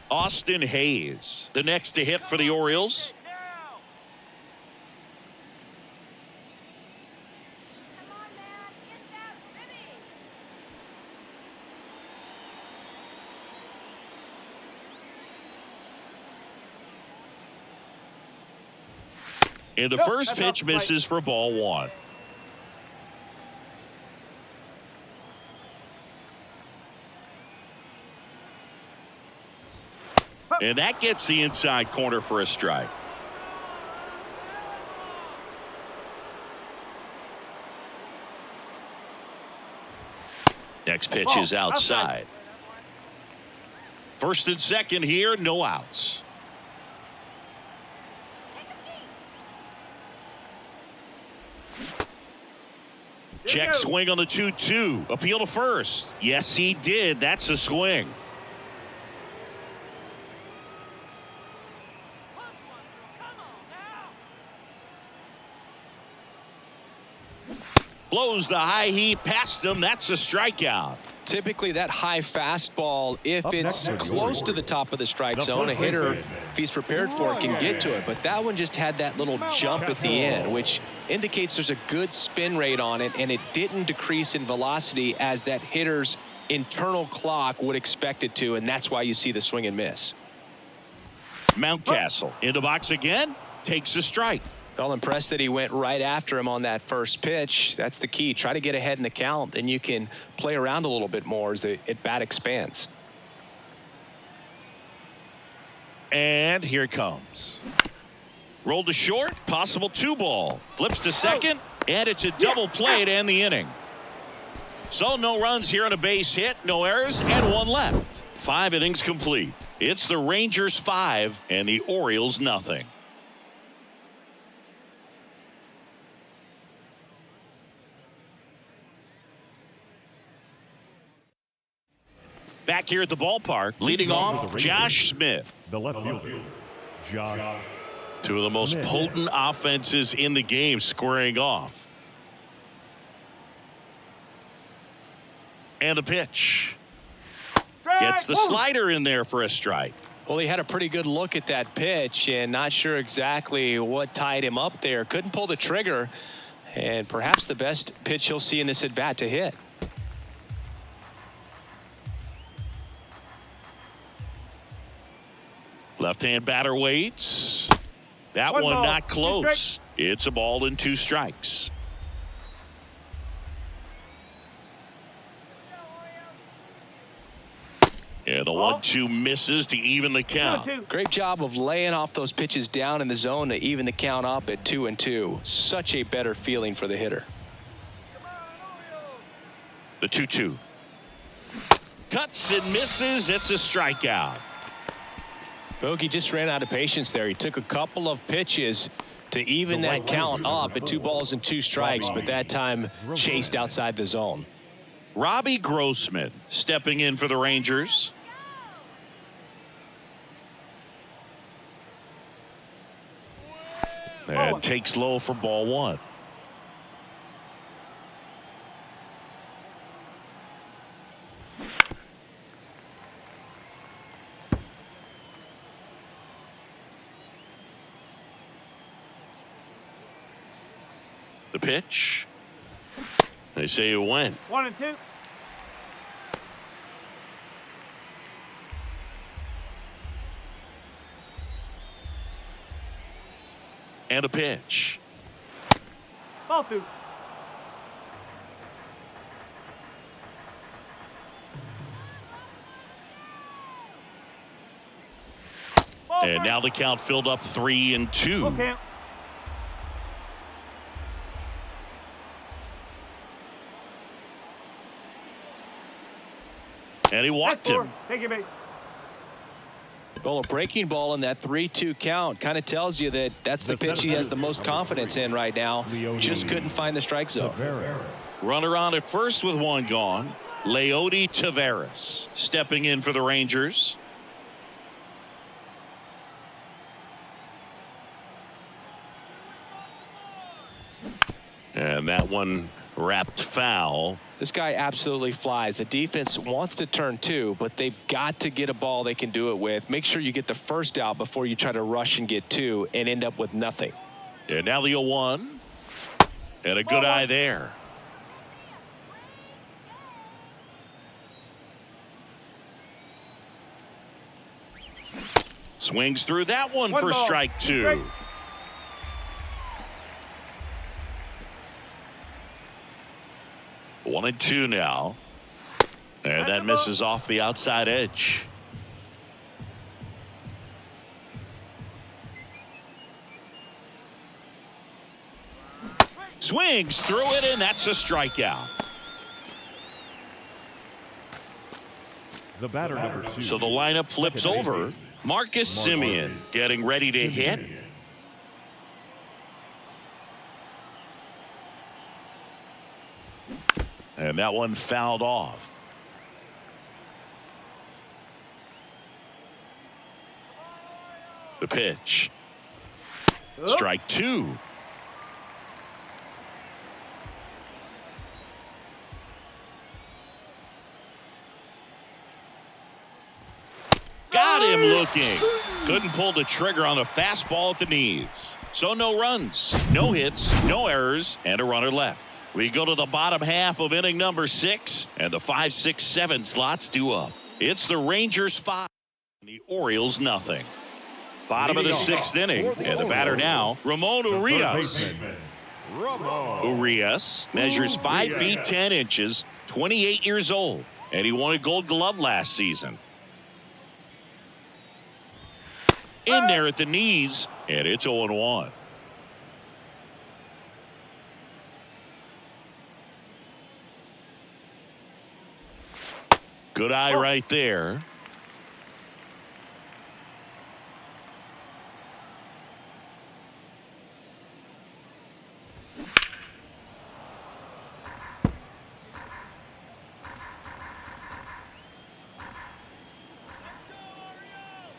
Austin Hayes, the next to hit for the Orioles. And the first pitch misses for ball one. And that gets the inside corner for a strike. Next pitch is outside. First and second here, no outs. Check swing on the 2-2. Appeal to first. Yes, he did. That's a swing. Blows the high heat past him. That's a strikeout. Typically, that high fastball, if it's close to the top of the strike zone, a hitter, if he's prepared for it, can get to it. But that one just had that little jump at the end, which indicates there's a good spin rate on it, and it didn't decrease in velocity as that hitter's internal clock would expect it to, and that's why you see the swing and miss. Mountcastle in the box again, takes a strike. Well, impressed that he went right after him on that first pitch. That's the key. Try to get ahead in the count, then you can play around a little bit more as the at-bat expands. And here it comes. Rolled to short, possible 2-ball. Flips to second, and it's a double play to end the inning. So no runs here on a base hit, no errors, and 1 left. 5 innings complete. It's the Rangers 5 and the Orioles nothing. Back here at the ballpark, leading off, Josh Smith. The left fielder, Josh. 2 of the most potent offenses in the game squaring off. And the pitch. Gets the slider in there for a strike. Well, he had a pretty good look at that pitch and not sure exactly what tied him up there. Couldn't pull the trigger, and perhaps the best pitch he'll see in this at-bat to hit. Left-hand batter waits. That one not close. It's a ball and 2 strikes. Yeah, the 1-2 misses to even the count. Great job of laying off those pitches down in the zone to even the count up at 2-2. Such a better feeling for the hitter. The 2-2. Cuts and misses. It's a strikeout. Bogey just ran out of patience there. He took a couple of pitches to even that count up at 2 balls and 2 strikes, but that time chased outside the zone. Robbie Grossman stepping in for the Rangers. And takes low for ball 1. The pitch. They say it went. 1-2. And a pitch. Ball 2. And now the count filled up 3-2. Okay. And he walked him. Take your base. Well, a breaking ball in that 3-2 count kind of tells you that that's the pitch he has the most confidence in right now. Just couldn't find the strike zone. Runner on at first with 1 gone. Leody Taveras stepping in for the Rangers. And that one wrapped foul. This guy absolutely flies. The defense wants to turn 2, but they've got to get a ball they can do it with. Make sure you get the first out before you try to rush and get 2 and end up with nothing. And now the 0-1. And a good eye there. Swings through that one for strike 2. One and 2 now. And that misses off the outside edge. Swings through it, and that's a strikeout. The batter number 2. So the lineup flips over. Marcus Semien getting ready to hit. And that one fouled off. The pitch. Strike 2. Got him looking. Couldn't pull the trigger on the fastball at the knees. So no runs, no hits, no errors, and a runner left. We go to the bottom half of inning number 6, and the 5, 6, 7 slots due up. It's the Rangers 5, and the Orioles nothing. Bottom of the 6th inning, and the batter now, Ramon Urias. Urias measures 5 feet 10 inches, 28 years old, and he won a Gold Glove last season. In there at the knees, and it's 0-1. Good eye right there.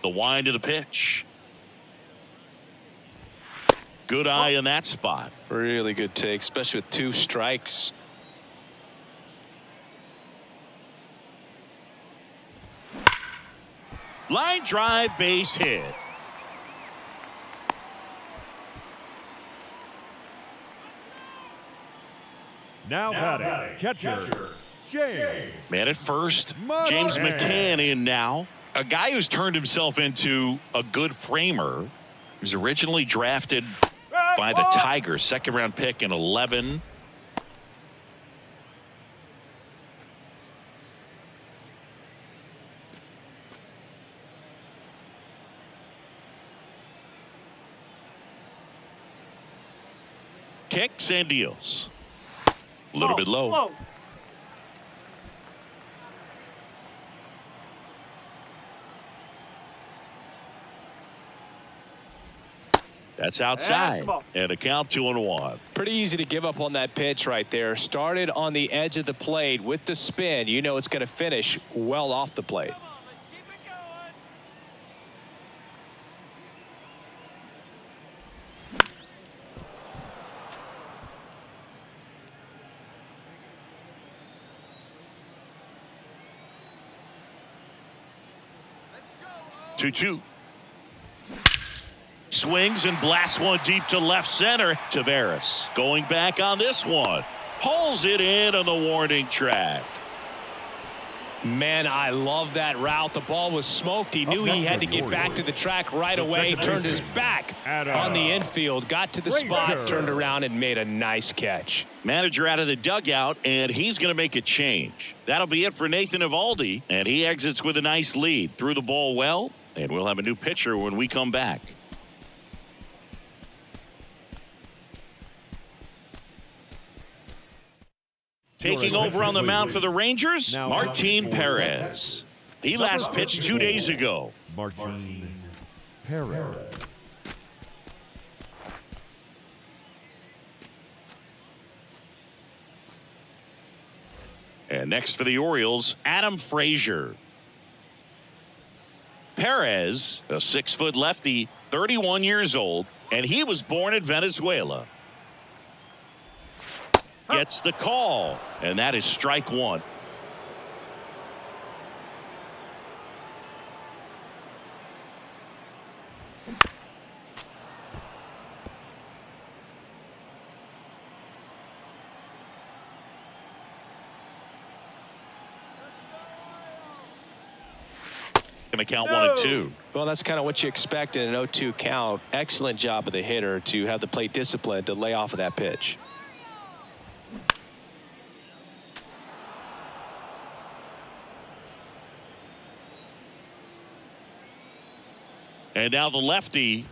The wind of the pitch. Good eye in that spot. Really good take, especially with 2 strikes. Line drive, base hit. Now batting, catcher, James. Man at first, James McCann in now. A guy who's turned himself into a good framer. He was originally drafted by the Tigers, 2nd round pick in 11. Kicks and deals. A little bit low. That's outside. And a count 2-1. Pretty easy to give up on that pitch right there. Started on the edge of the plate with the spin. You know it's going to finish well off the plate. 2-2. Swings and blasts one deep to left center. Tavares going back on this one. Pulls it in on the warning track. Man, I love that route. The ball was smoked. He knew he had to get back to the track right away. Turned his back on the infield. Got to the spot, turned around, and made a nice catch. Manager out of the dugout, and he's going to make a change. That'll be it for Nathan Eovaldi, and he exits with a nice lead. Threw the ball well, and we'll have a new pitcher when we come back. Taking over on the mound for the Rangers, Martin Perez. He last pitched 2 days ago. Martin Perez. And next for the Orioles, Adam Frazier. Perez, a 6-foot lefty, 31 years old, and he was born in Venezuela. Gets the call, and that is strike one. Going to count 1-2. Well, that's kind of what you expect in an 0-2 count. Excellent job of the hitter to have the plate discipline to lay off of that pitch. And now the lefty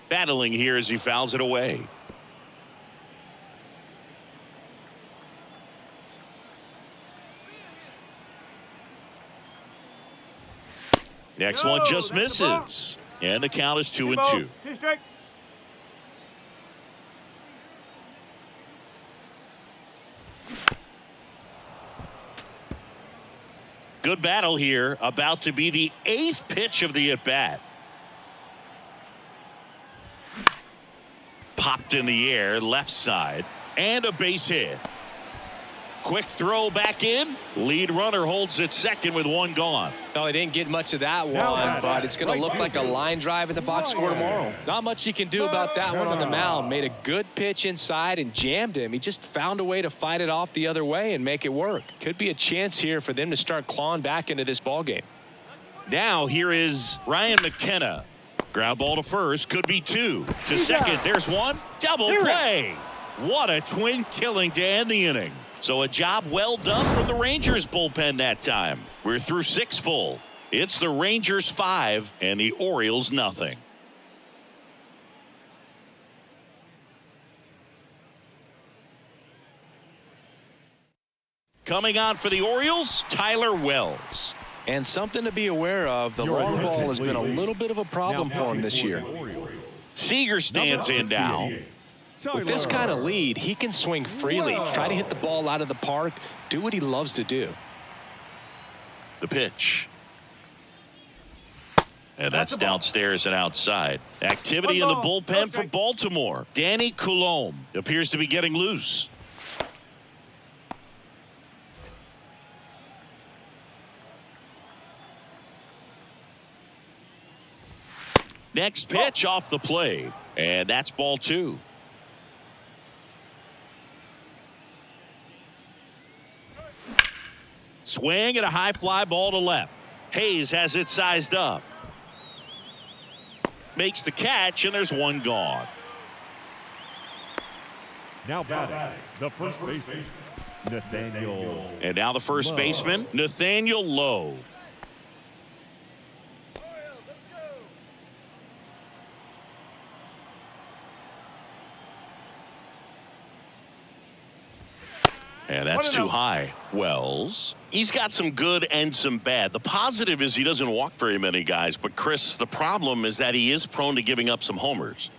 battling here as he fouls it away. Next one just misses. And the count is 2-2. 2 strikes. Good battle here. About to be the 8th pitch of the at-bat. Popped in the air, left side, and a base hit. Quick throw back in. Lead runner holds at second with one gone. No, he didn't get much of that one, but it's going to look like a line drive in the box score tomorrow. Not much he can do about that one on the mound. Made a good pitch inside and jammed him. He just found a way to fight it off the other way and make it work. Could be a chance here for them to start clawing back into this ball game. Now here is Ryan McKenna. Ground ball to first, could be two. To second, there's one. Double play. What a twin killing to end the inning. So a job well done from the Rangers bullpen that time. We're through 6 full. It's the Rangers 5 and the Orioles nothing. Coming on for the Orioles, Tyler Wells. And something to be aware of, the long ball has been a little bit of a problem for him this year. Seager stands in now. With this kind of lead, he can swing freely, try to hit the ball out of the park, do what he loves to do. The pitch. And that's downstairs and outside. Activity in the bullpen for Baltimore. Danny Coulombe appears to be getting loose. Next pitch off the plate, and that's ball 2. Swing and a high fly ball to left. Hayes has it sized up. Makes the catch, and there's one gone. Now batting, the first baseman, Nathaniel. And now the first baseman, Nathaniel Lowe. And that's too high. Wells. He's got some good and some bad. The positive is he doesn't walk very many guys. But, Chris, the problem is that he is prone to giving up some homers.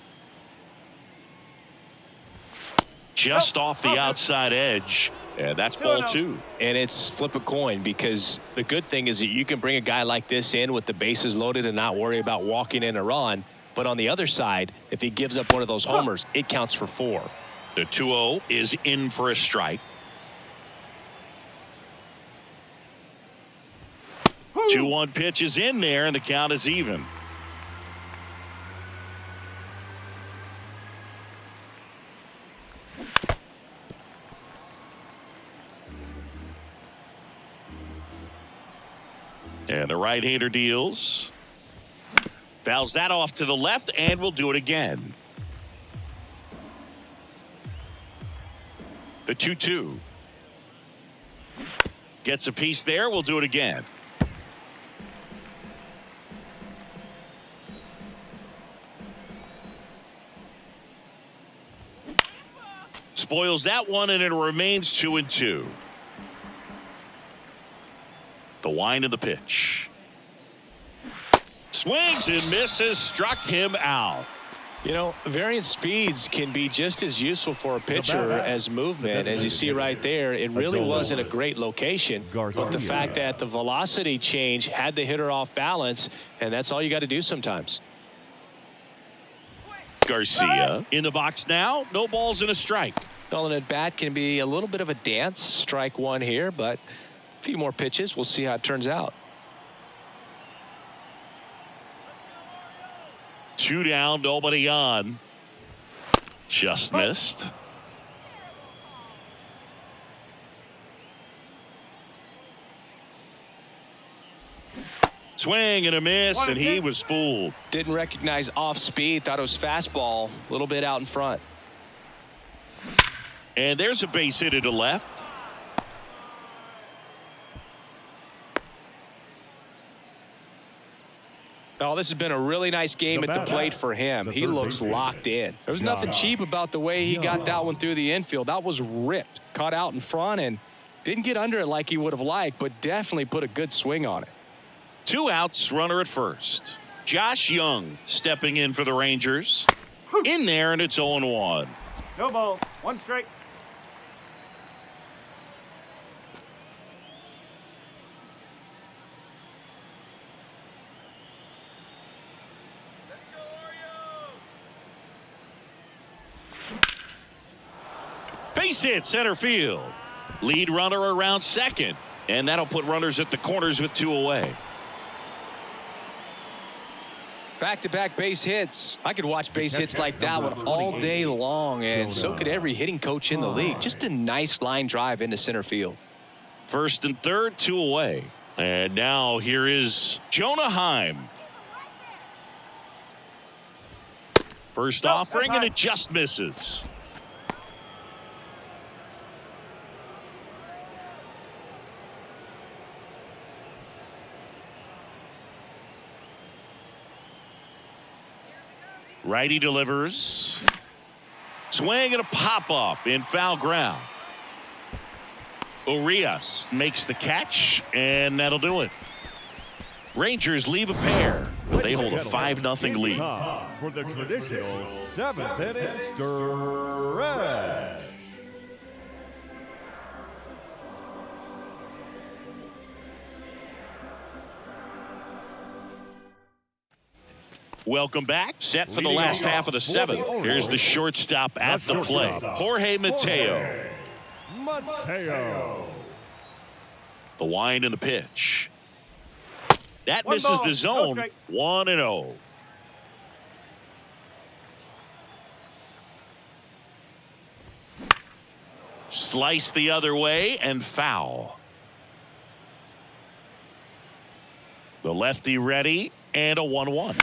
Just off the outside edge. And that's ball 2. And it's flip a coin, because the good thing is that you can bring a guy like this in with the bases loaded and not worry about walking in a run. But on the other side, if he gives up one of those homers, it counts for 4. The 2-0 is in for a strike. 2-1 pitch is in there, and the count is even. And the right-hander deals. Fouls that off to the left, and we'll do it again. The 2-2. Gets a piece there. We'll do it again. Spoils that one, and it remains 2-2. The wind of the pitch. Swings and misses, struck him out. You know, varying speeds can be just as useful for a pitcher as movement. As you see right there, it really wasn't a great location. But the fact that the velocity change had the hitter off balance, and that's all you got to do sometimes. Garcia in the box now. No balls and a strike. Well, an at bat can be a little bit of a dance. Strike 1 here, but a few more pitches. We'll see how it turns out. 2 down, nobody on. Just missed. Swing and a miss, and he was fooled. Didn't recognize off speed. Thought it was fastball. A little bit out in front. And there's a base hit to left. Oh, this has been a really nice game at the plate for him. He looks locked in. There was nothing cheap about the way he got that one through the infield. That was ripped. Caught out in front and didn't get under it like he would have liked, but definitely put a good swing on it. 2 outs, runner at first. Josh Young stepping in for the Rangers. In there, and it's 0-1. No ball. 1 strike. Base hit center field. Lead runner around second. And that'll put runners at the corners with 2 away. Back-to-back base hits. I could watch base hits like that one all day long, and so could every hitting coach in the league. Just a nice line drive into center field. First and third, 2 away. And now here is Jonah Heim. First offering, and it just misses. Righty delivers. Swing and a pop-up in foul ground. Urias makes the catch, and that'll do it. Rangers leave a pair. They hold a 5-0 lead. Time for the traditional 7th inning stretch. Welcome back. Set for the last half of the 7th. Here's the shortstop at the plate, Jorge Mateo. The wind and the pitch. That misses the zone. 1-0. Slice the other way and foul. The lefty ready and a 1-1.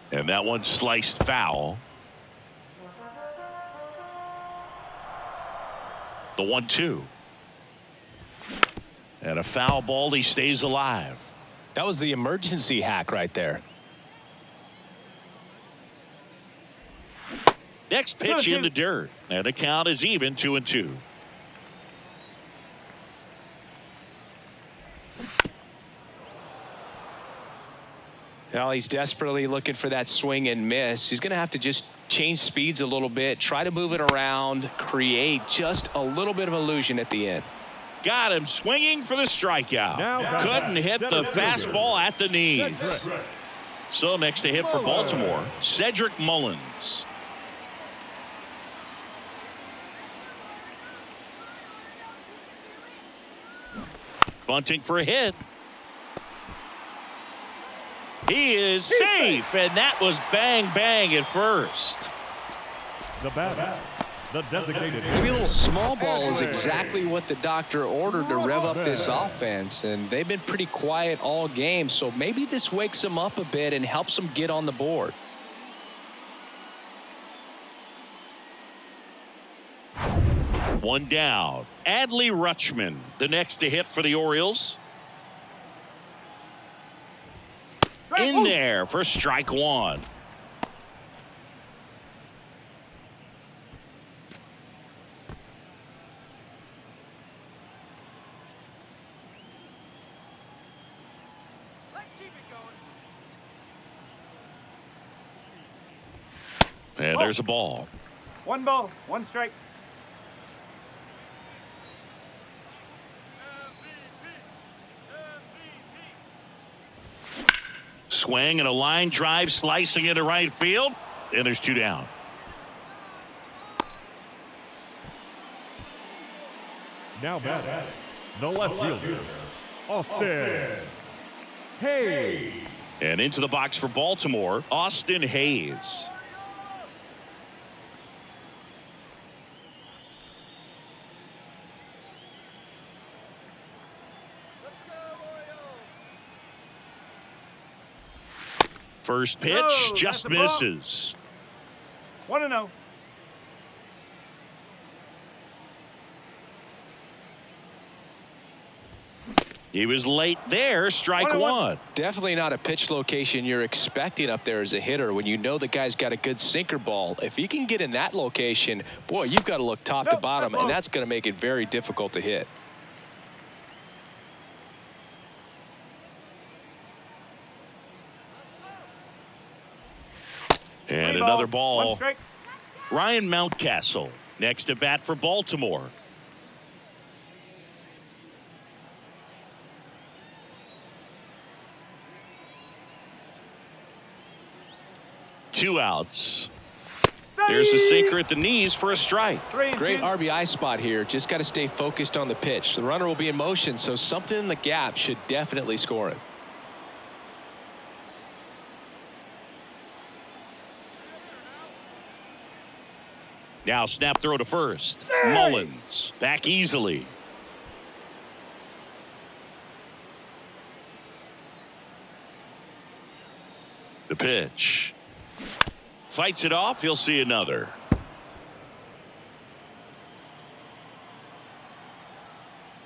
And that one sliced foul. The 1-2. And a foul ball. He stays alive. That was the emergency hack right there. Next pitch in the dirt. And the count is even, 2-2. Well, he's desperately looking for that swing and miss. He's going to have to just change speeds a little bit, try to move it around, create just a little bit of illusion at the end. Got him swinging for the strikeout. Couldn't hit the fastball at the knees. So next to hit for Baltimore, Cedric Mullins. Bunting for a hit. He is safe, and that was bang bang at first. The batter, the designated. Maybe a little small ball is exactly what the doctor ordered to rev up this offense, and they've been pretty quiet all game, so maybe this wakes them up a bit and helps them get on the board. One down. Adley Rutschman, the next to hit for the Orioles. In there for strike one. Let's keep it going. And there's a ball. 1 ball, 1 strike. Swing and a line drive slicing into right field. And there's 2 down. Now batting, the left fielder, Austin Hayes. And into the box for Baltimore, Austin Hayes. First pitch just misses. 1-0. He was late there. Strike one. Definitely not a pitch location you're expecting up there as a hitter when you know the guy's got a good sinker ball. If he can get in that location, boy, you've got to look top to bottom, and that's going to make it very difficult to hit. And another ball. 1 strike. Ryan Mountcastle next to bat for Baltimore. Two outs. There's a sinker at the knees for a strike. Great RBI spot here. Just got to stay focused on the pitch. The runner will be in motion, so something in the gap should definitely score it. Now snap throw to first. Mullins back easily. The pitch. Fights it off. He'll see another.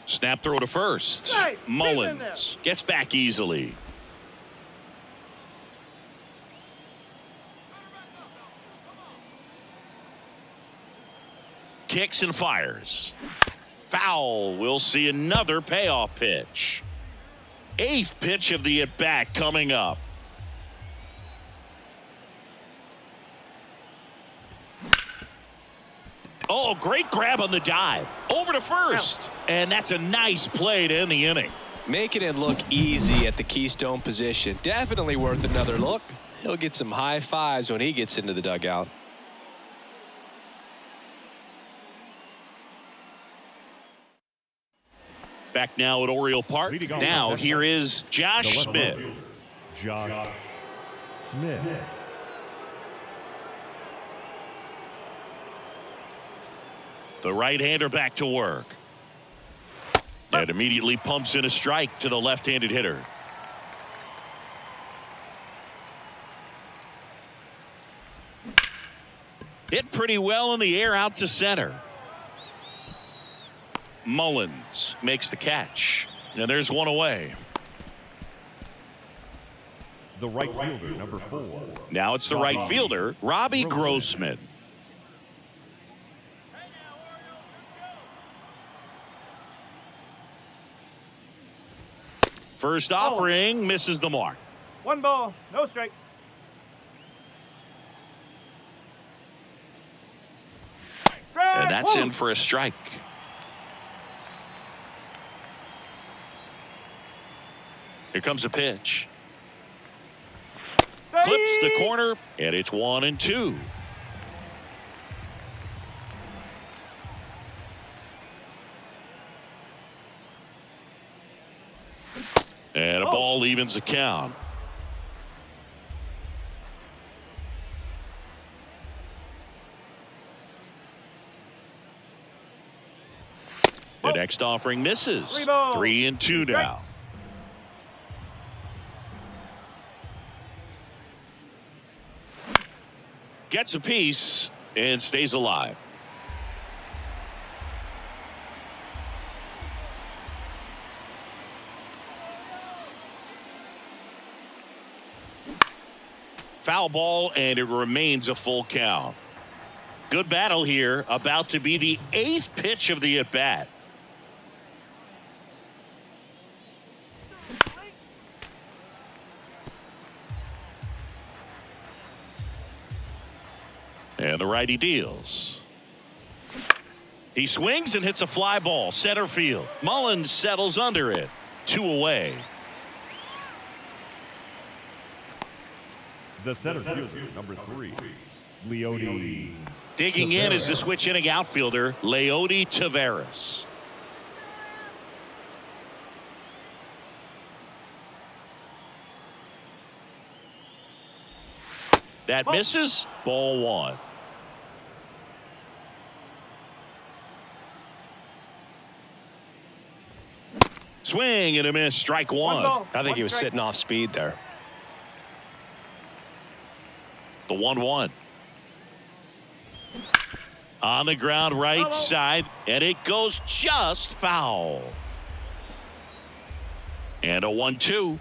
Snap throw to first. Mullins gets back easily. Kicks and fires. Foul. We'll see another payoff pitch. 8th pitch of the at-bat coming up. Oh, great grab on the dive. Over to first. And that's a nice play to end the inning. Making it look easy at the keystone position. Definitely worth another look. He'll get some high fives when he gets into the dugout. Back now at Oriole Park. Now here is Josh Smith. Josh Smith. The right-hander back to work. And immediately pumps in a strike to the left-handed hitter. Hit pretty well in the air out to center. Mullins makes the catch. And there's one away. The right fielder, number 4. Now it's the right fielder, Robbie Grossman. First offering misses the mark. 1 ball, no strike. And that's in for a strike. Here comes a pitch. Clips the corner, and it's 1-2. And a ball evens the count. The next offering misses. 3-2 now. Gets a piece and stays alive. Foul ball, and it remains a full count. Good battle here. About to be the 8th pitch of the at-bat. And the righty deals. He swings and hits a fly ball center field. Mullins settles under it. 2 away. The center fielder, number 3, Leody. Digging in is the switch inning outfielder, Leody Taveras. That misses. Ball 1. Swing and a miss. Strike 1. I think he was sitting off speed there. The 1-1. On the ground right side, and it goes just foul. And a 1-2.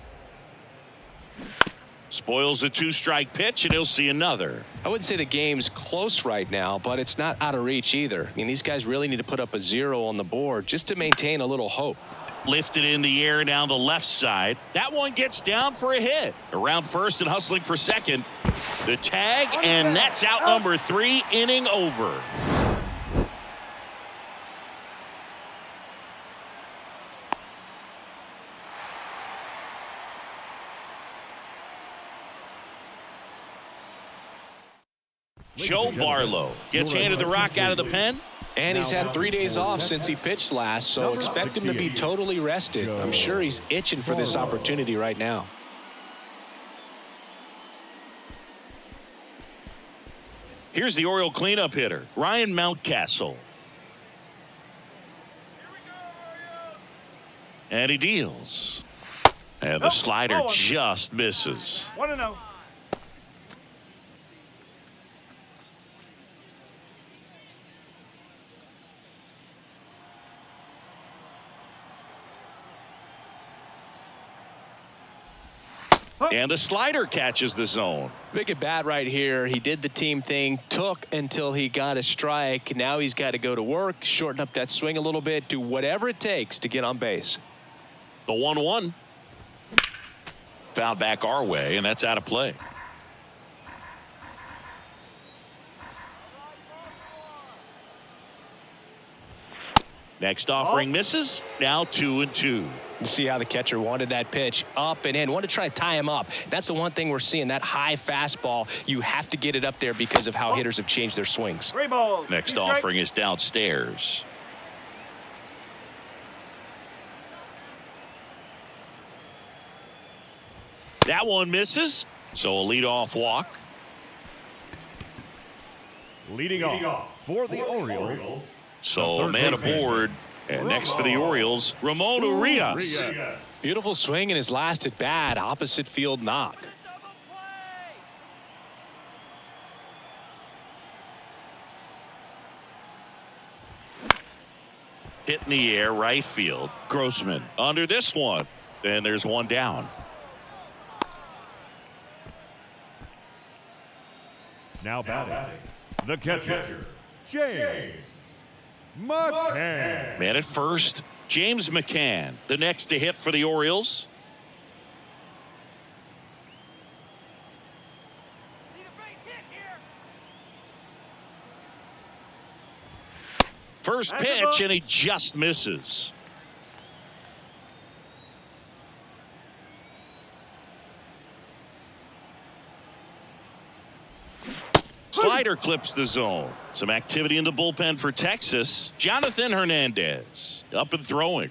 Spoils the 2-strike pitch, and he'll see another. I wouldn't say the game's close right now, but it's not out of reach either. I mean, these guys really need to put up a 0 on the board just to maintain a little hope. Lifted in the air down the left side. That one gets down for a hit. Around first and hustling for second. The tag, and that's out number 3, inning over. Joe Barlow gets handed the rock out of the pen. And he's had 3 days off since he pitched last, so expect him to be totally rested. I'm sure he's itching for this opportunity right now. Here's the Oriole cleanup hitter, Ryan Mountcastle. And he deals. And the slider just misses. 1-0. And the slider catches the zone. Big at bat right here. He did the team thing, took until he got a strike. Now he's got to go to work, shorten up that swing a little bit, do whatever it takes to get on base. The 1-1. Fouled back our way, and that's out of play. Next offering misses. Now 2-2. You see how the catcher wanted that pitch up and in. Wanted to try to tie him up. That's the one thing we're seeing, that high fastball. You have to get it up there because of how hitters have changed their swings. 3 balls. Next offering is downstairs. That one misses. So a leadoff walk. Leading off for the Orioles. So a man aboard. And next for the Orioles, Ramon Urias. Beautiful swing in his last at bat. Opposite field knock. Hit in the air, right field. Grossman under this one. And there's one down. Now batting, the catcher, James McCann. Man at first, James McCann, the next to hit for the Orioles. First pitch, and he just misses. Slider clips the zone. Some activity in the bullpen for Texas. Jonathan Hernandez up and throwing.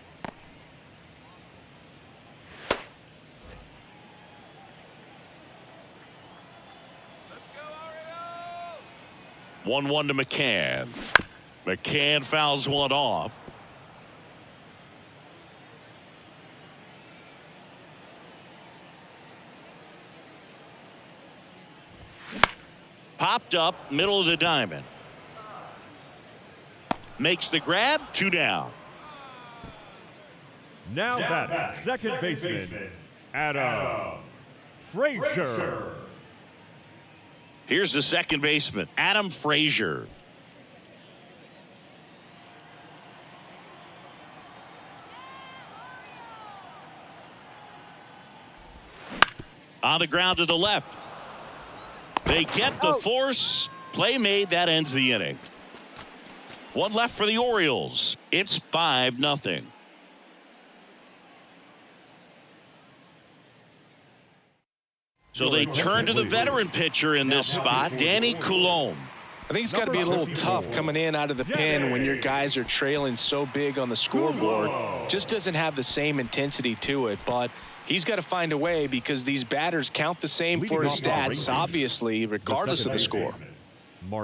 Let's go, 1-1 to McCann. McCann fouls one off. Popped up, middle of the diamond. Makes the grab, 2 down. Now batting, second baseman, Adam Frazier. Here's the second baseman, Adam Frazier. On the ground to the left. They get the force. Play made. That ends the inning. One left for the Orioles. It's 5-0. So they turn to the veteran pitcher in this spot, Danny Coulombe. I think it's got to be a little tough coming in out of the pen when your guys are trailing so big on the scoreboard. Just doesn't have the same intensity to it, but he's got to find a way because these batters count the same for his stats, obviously, regardless of the score.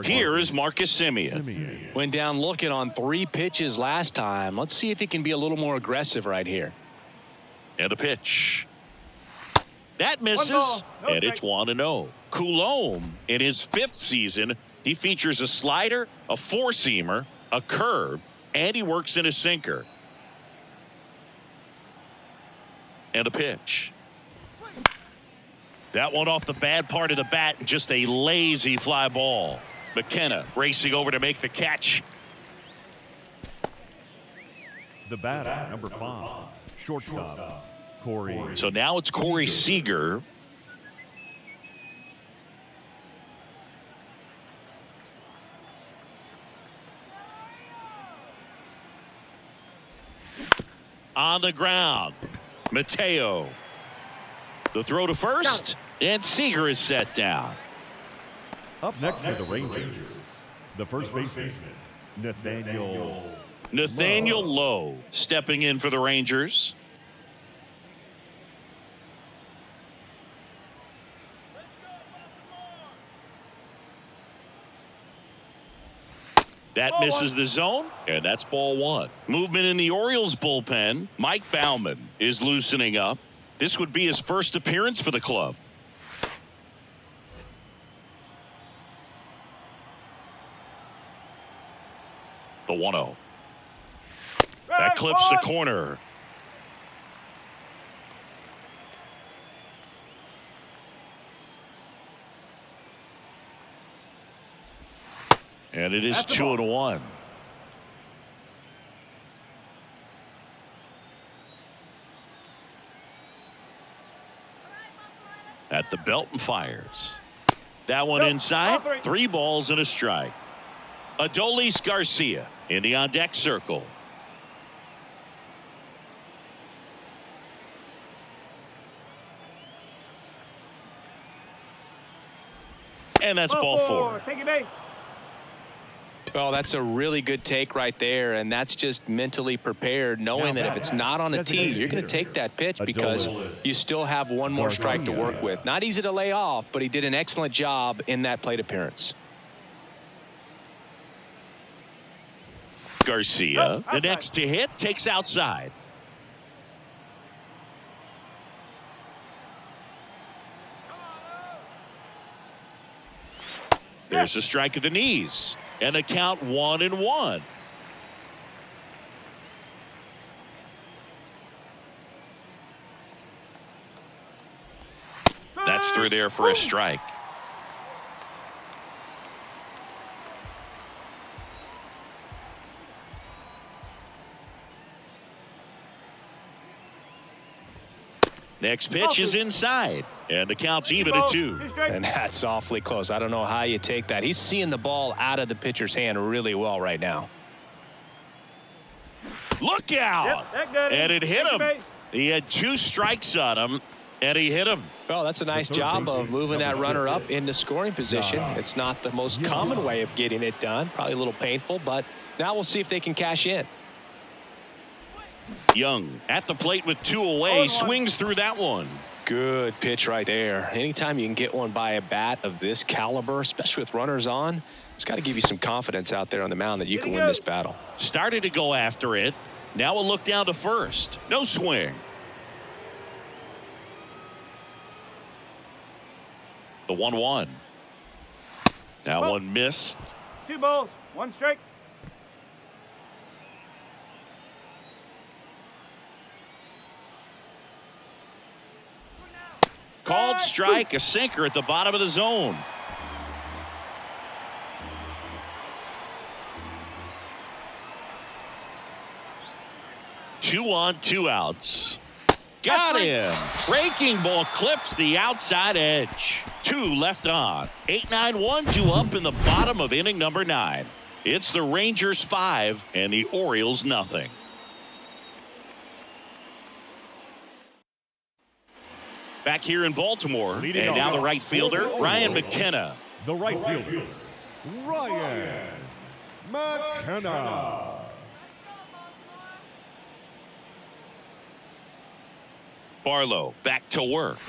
Here is Marcus Semien. Went down looking on 3 pitches last time. Let's see if he can be a little more aggressive right here. And a pitch. That misses, and it's 1-0. Coulombe, in his 5th season, he features a slider, a four-seamer, a curve, and he works in a sinker. And a pitch. That one off the bad part of the bat, just a lazy fly ball. McKenna racing over to make the catch. The batter, number 5, shortstop, Corey. So now it's Corey Seager. On the ground, Mateo. The throw to first, and Seager is set down. Up next for the Rangers, the first baseman, Nathaniel Lowe stepping in for the Rangers. That misses the zone, and that's ball one. Movement in the Orioles bullpen. Mike Baumann is loosening up. This would be his first appearance for the club. The 1-0. That clips the corner. And it is 2-1. At the belt and fires. That one inside. 3 balls and a strike. Adolis Garcia in the on-deck circle. And that's ball 4. Take your base. Well, that's a really good take right there, and that's just mentally prepared, knowing that if it's not on a tee, you're going to take that pitch because you still have one more strike to work with. Not easy to lay off, but he did an excellent job in that plate appearance. Garcia, the next to hit, takes outside. There's a strike at the knees. And the count 1-1. That's through there for a strike. Next pitch is inside. And the count's even at 2. And that's awfully close. I don't know how you take that. He's seeing the ball out of the pitcher's hand really well right now. Look out. And it hit him. He had 2 strikes on him, and he hit him. Well, that's a nice job of moving that runner up into scoring position. It's not the most common way of getting it done. Probably a little painful, but now we'll see if they can cash in. Young at the plate with 2 away, swings through that one. Good pitch right there. Anytime you can get one by a bat of this caliber, especially with runners on, it's got to give you some confidence out there on the mound that you can win this battle. Started to go after it. Now a look down to first. No swing. The 1-1. That one missed. 2 balls, 1 strike. Called strike, a sinker at the bottom of the zone. Two on, 2 outs. Got him. Breaking ball clips the outside edge. 2 left on. 8-9, 1-2 up in the bottom of inning number 9. It's the Rangers 5 and the Orioles nothing. Back here in Baltimore, and now the right fielder, Ryan McKenna. the right fielder, Ryan McKenna. Barlow back to work.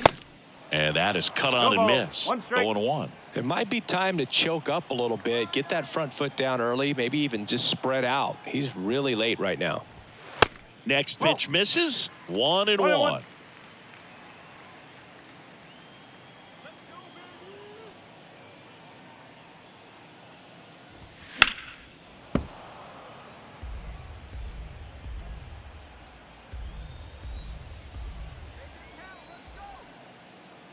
And that is cut on and missed. 0-1. It might be time to choke up a little bit, get that front foot down early, maybe even just spread out. He's really late right now. Next pitch misses. 1-1.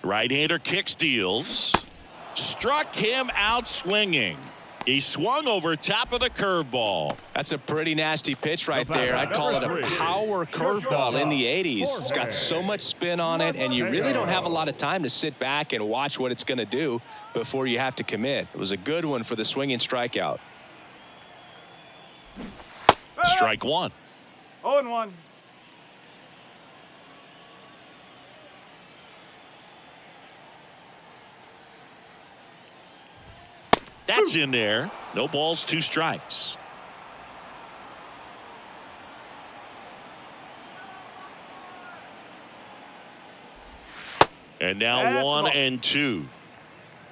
Right-hander kick steals. Struck him out swinging. He swung over top of the curveball. That's a pretty nasty pitch right there. I'd call it a power curveball in the 80s. It's got so much spin on it, and you really don't have a lot of time to sit back and watch what it's going to do before you have to commit. It was a good one for the swinging strikeout. Strike one. 0-1. That's in there. No balls, 2 strikes. And now That's 1 ball. and 2.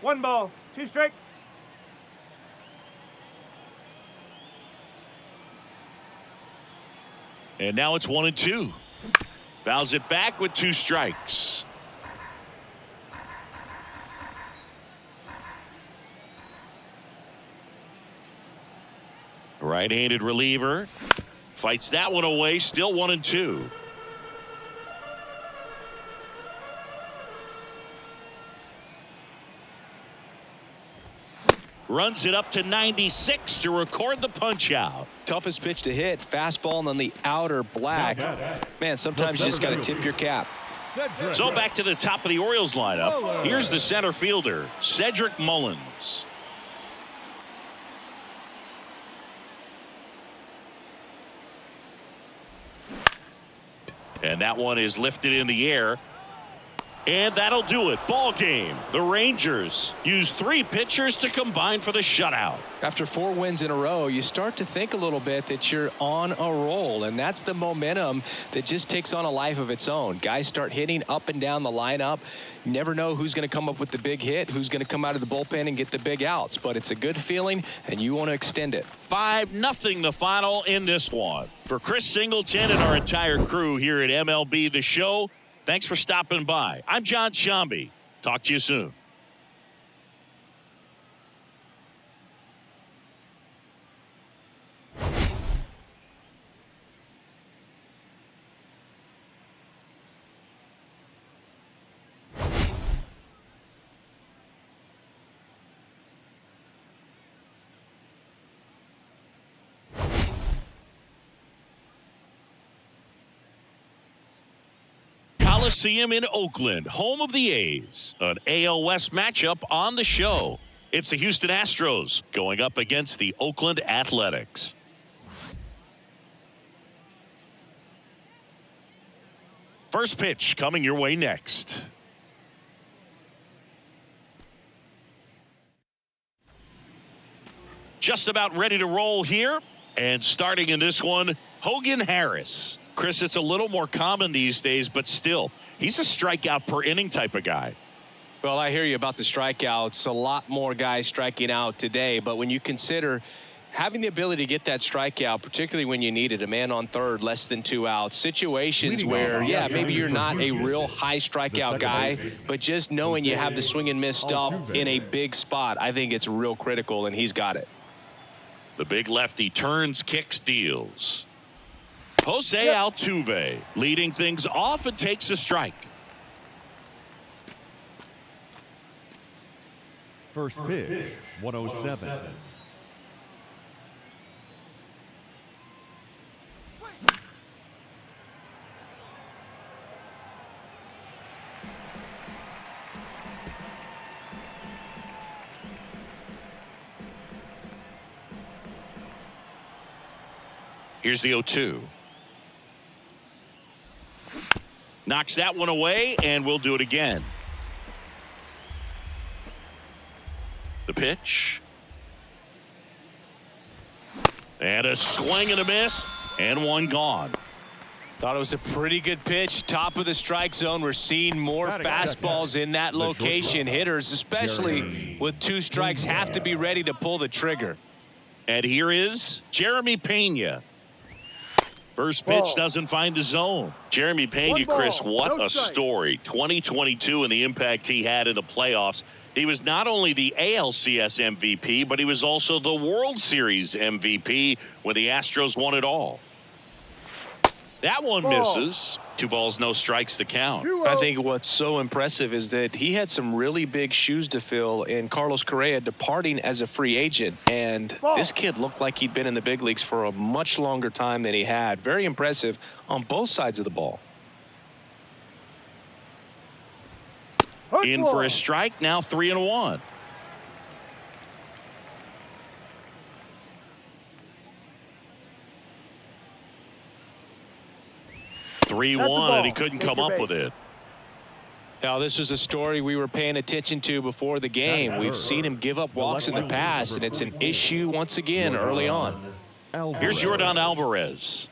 1 ball, 2 strikes. And now it's 1 and 2. Fouls it back with 2 strikes. Right-handed reliever fights that one away. Still 1 and 2. Runs it up to 96 to record the punch out. Toughest pitch to hit. Fastball on the outer black. Man, sometimes you just got to tip your cap. So back to the top of the Orioles lineup. Here's the center fielder, Cedric Mullins. And that one is lifted in the air. And that'll do it. Ball game. The Rangers use 3 pitchers to combine for the shutout. After 4 wins in a row, you start to think a little bit that you're on a roll, and that's the momentum that just takes on a life of its own. Guys start hitting up and down the lineup. You never know who's going to come up with the big hit, who's going to come out of the bullpen and get the big outs, but it's a good feeling, and you want to extend it. 5-0 the final in this one. For Chris Singleton and our entire crew here at MLB The Show, thanks for stopping by. I'm John Shambi. Talk to you soon. Coliseum in Oakland, home of the A's. An AL West matchup on the show. It's the Houston Astros going up against the Oakland Athletics. First pitch coming your way next. Just about ready to roll here. And starting in this one, Hogan Harris. Chris, it's a little more common these days, but still, he's a strikeout per inning type of guy. Well, I hear you about the strikeouts. A lot more guys striking out today, but when you consider having the ability to get that strikeout, particularly when you need it, a man on third, less than 2 outs, situations where, yeah, maybe you're not a real high strikeout guy, but just knowing you have the swing and miss stuff in a big spot, I think it's real critical, and he's got it. The big lefty turns, kicks, deals. Jose Altuve leading things off and takes a strike. First pitch, 107. Here's the 0-2. Knocks that one away, and we'll do it again. The pitch. And a swing and a miss, and one gone. Thought it was a pretty good pitch. Top of the strike zone. We're seeing more fastballs in that location. Hitters, especially with 2 strikes, have to be ready to pull the trigger. And here is Jeremy Pena. First pitch doesn't find the zone. Jeremy Pena, Chris, what a story. 2022 and the impact he had in the playoffs. He was not only the ALCS MVP, but he was also the World Series MVP when the Astros won it all. That one misses. 2 balls, no strikes to count. I think what's so impressive is that he had some really big shoes to fill in Carlos Correa departing as a free agent. And this kid looked like he'd been in the big leagues for a much longer time than he had. Very impressive on both sides of the ball. In for a strike, now 3-1. 3-1, and he couldn't come up with it. Now, this was a story we were paying attention to before the game. We've seen him give up walks in the past, and it's an issue once again early on. Here's Jordan Alvarez.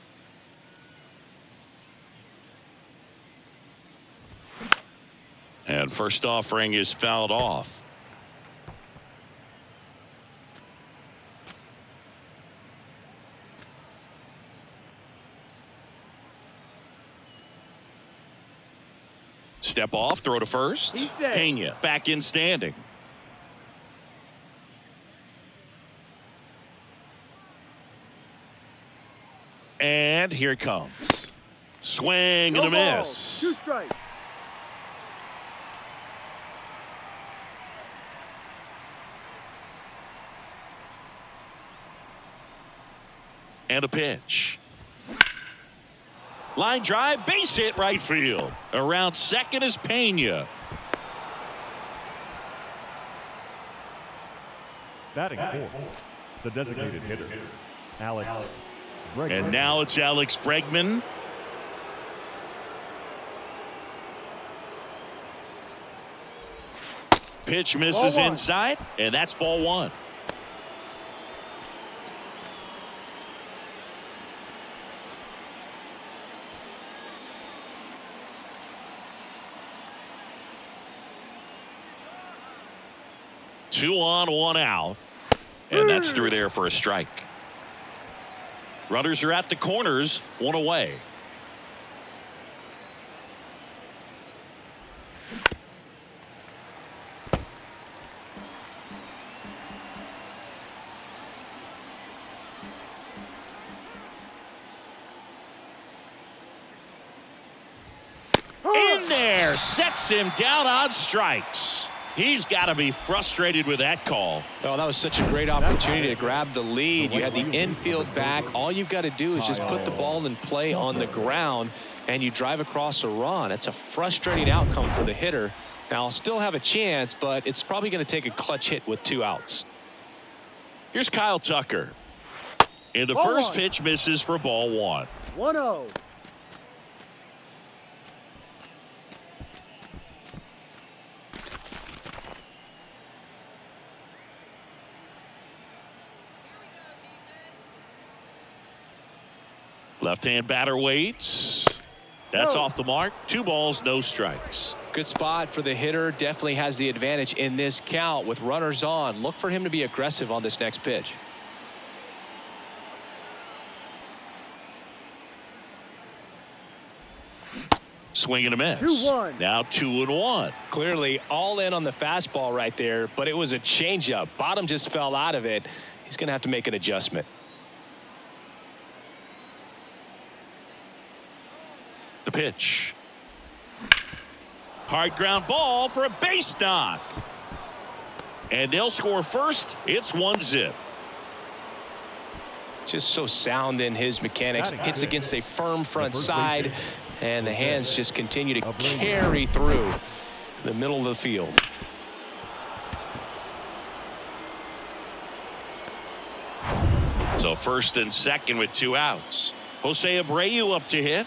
And first offering is fouled off. Step off, throw to first. Pena back in standing. And here it comes. Swing and a miss. 2 strikes. And a pitch. Line drive, base hit, right field. Around second is Pena. Batting fourth, the designated hitter, Alex Bregman. And now it's Alex Bregman. Pitch misses inside, and that's ball 1. Two on, 1 out. And that's through there for a strike. Runners are at the corners, 1 away. In there, sets him down on strikes. He's got to be frustrated with that call. Oh, that was such a great opportunity to grab the lead. You had the infield back. All you've got to do is just put the ball in play on the ground, and you drive across a run. It's a frustrating outcome for the hitter. Now, I'll still have a chance, but it's probably going to take a clutch hit with 2 outs. Here's Kyle Tucker. And the first pitch misses for ball 1. 1-0. Left-hand batter waits. That's off the mark. 2 balls, no strikes. Good spot for the hitter. Definitely has the advantage in this count with runners on. Look for him to be aggressive on this next pitch. Swing and a miss. 2-1. Now 2-1. Clearly all in on the fastball right there, but it was a changeup. Bottom just fell out of it. He's going to have to make an adjustment. The pitch. Hard ground ball for a base knock. And they'll score first. It's 1-0. Just so sound in his mechanics. Hits against a firm front side, and the hands just continue to carry through the middle of the field. So first and second with 2 outs. Jose Abreu up to hit.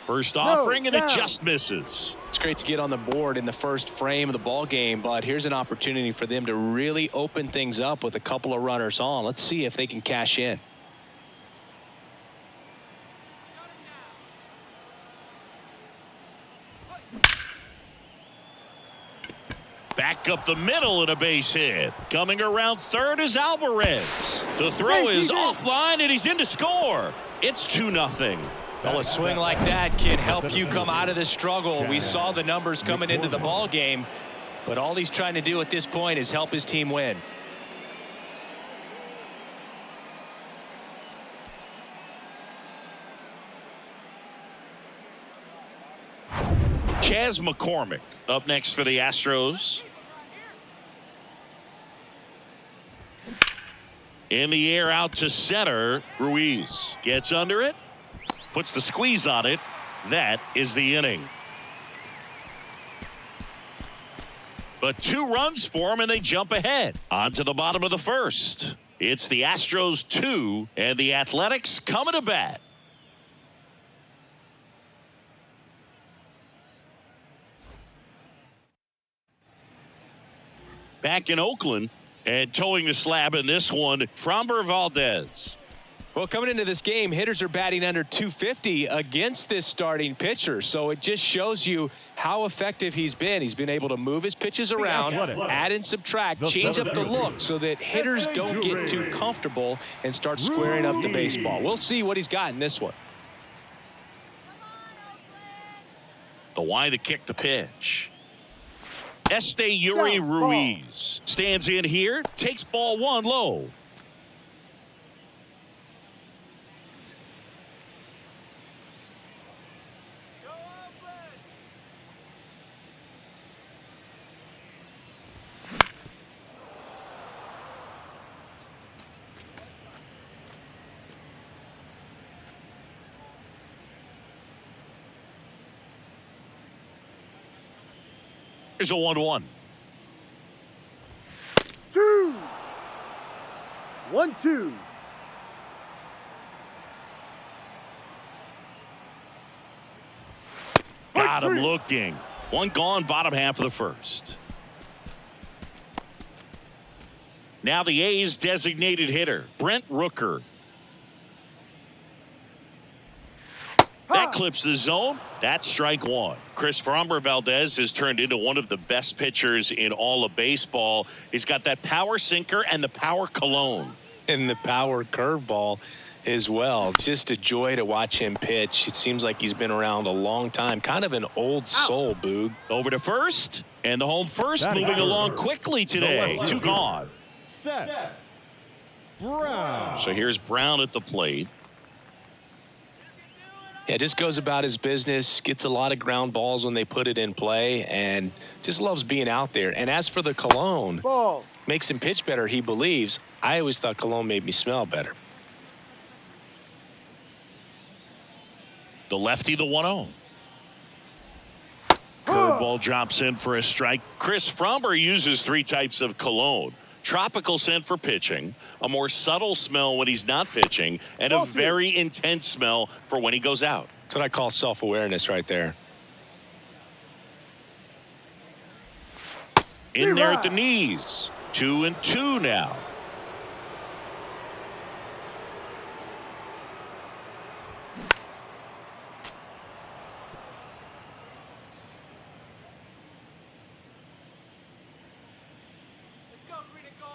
First offering, and it just misses. It's great to get on the board in the first frame of the ball game, but here's an opportunity for them to really open things up with a couple of runners on. Let's see if they can cash in. Back up the middle and a base hit. Coming around third is Alvarez. The throw is offline, and he's in to score. It's 2-0. Well, a swing like that can help you come out of this struggle. We saw the numbers coming into the ball game, but all he's trying to do at this point is help his team win. Chas McCormick up next for the Astros. In the air out to center. Ruiz gets under it. Puts the squeeze on it. That is the inning. But 2 runs for him, and they jump ahead. On to the bottom of the first. It's the Astros 2, and the Athletics coming to bat. back in Oakland. And towing the slab in this one, Framber Valdez. Well, coming into this game, hitters are batting under 250 against this starting pitcher. So it just shows you how effective he's been. He's been able to move his pitches around, add and subtract, change up the look so that hitters don't get too comfortable and start squaring up the baseball. We'll see what he's got in this one. The Y to kick the pitch. Yuri Ruiz stands in here, takes ball one low. Here's a 1-1. 1-2. Got him looking. One gone, bottom half of the first. Now the A's designated hitter, Brent Rooker. That clips the zone. That's strike one. Chris Framber Valdez has turned into one of the best pitchers in all of baseball. He's got that power sinker and the power cologne. And the power curveball as well. Just a joy to watch him pitch. It seems like he's been around a long time. Kind of an old soul, Boog. Over to first. And the home first moving along quickly today. Two gone. Seth Brown. So here's Brown at the plate. Yeah, just goes about his business, gets a lot of ground balls when they put it in play, and just loves being out there. And as for the cologne, makes him pitch better, he believes. I always thought cologne made me smell better. The lefty, the 1-0. Curveball drops in for a strike. Chris Framber uses three types of cologne. Tropical scent for pitching, a more subtle smell when he's not pitching, and a very intense smell for when he goes out. That's what I call self-awareness right there. In there at the knees. 2-2 now.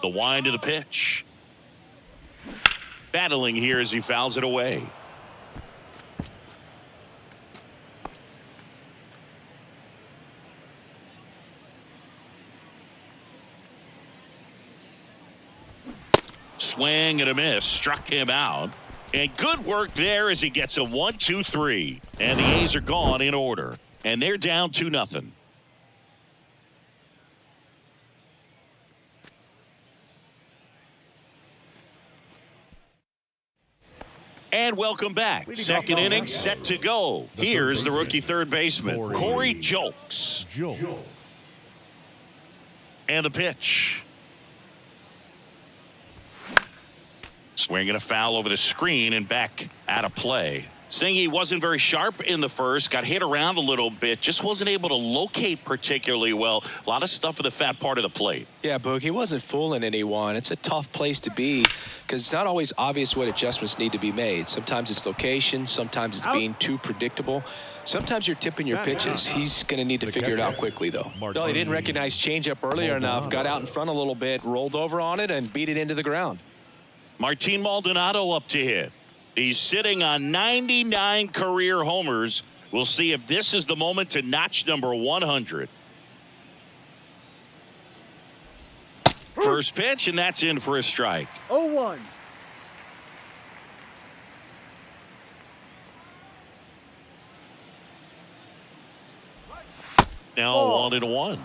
The wind of the pitch. Battling here as he fouls it away. Swing and a miss. Struck him out. And good work there as he gets a 1-2-3. And the A's are gone in order. And they're down 2-0. And welcome back. Second inning set to go. Here's the rookie third baseman, Corey Julks. And the pitch. Swinging a foul over the screen and back out of play. Saying he wasn't very sharp in the first, got hit around a little bit, just wasn't able to locate particularly well. A lot of stuff at the fat part of the plate. Yeah, Boog, he wasn't fooling anyone. It's a tough place to be because it's not always obvious what adjustments need to be made. Sometimes it's location, sometimes it's being too predictable. Sometimes you're tipping your pitches. He's going to need to figure it out quickly, though. Well, he didn't recognize changeup earlier enough, got out in front a little bit, rolled over on it, and beat it into the ground. Martin Maldonado up to hit. He's sitting on 99 career homers. We'll see if this is the moment to notch number 100. First pitch, and that's in for a strike. 0-1. Now 1-1.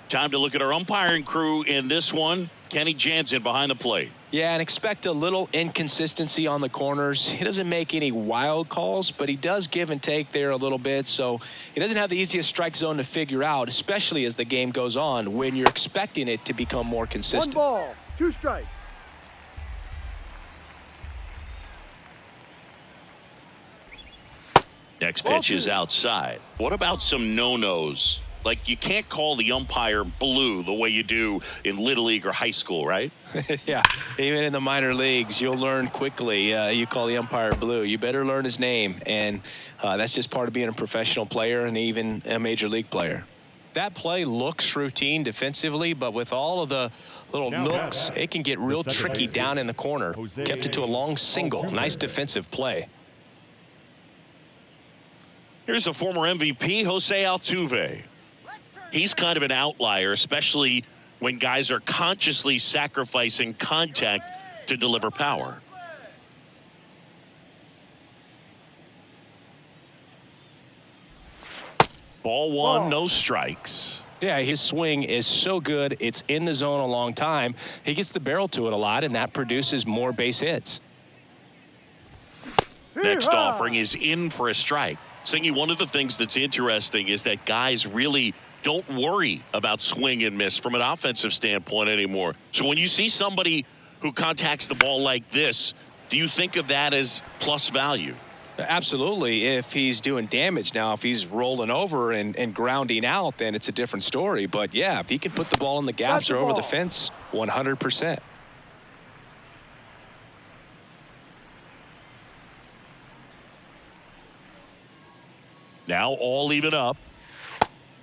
Time to look at our umpiring crew in this one. Kenny Jansen behind the plate. Yeah, and expect a little inconsistency on the corners. He doesn't make any wild calls, but he does give and take there a little bit. So he doesn't have the easiest strike zone to figure out, especially as the game goes on when you're expecting it to become more consistent. 1 ball, 2 strikes. Next pitch is outside. What about some no-nos Like, you can't call the umpire blue the way you do in Little League or high school, right? Yeah, even in the minor leagues, you'll learn quickly. You call the umpire blue. You better learn his name, and that's just part of being a professional player and even a major league player. That play looks routine defensively, but with all of the little nooks, it can get real tricky down in the corner. Kept it to a long single. Nice defensive play. Here's the former MVP, Jose Altuve. He's kind of an outlier, especially when guys are consciously sacrificing contact to deliver power. Ball one, no strikes. Yeah, his swing is so good. It's in the zone a long time. He gets the barrel to it a lot, and that produces more base hits. Next offering is in for a strike. Singy, one of the things that's interesting is that guys really don't worry about swing and miss from an offensive standpoint anymore. So when you see somebody who contacts the ball like this, do you think of that as plus value? Absolutely. If he's doing damage now, if he's rolling over and grounding out, then it's a different story. But yeah, if he can put the ball in the gaps or over the fence, 100%. Now all even up.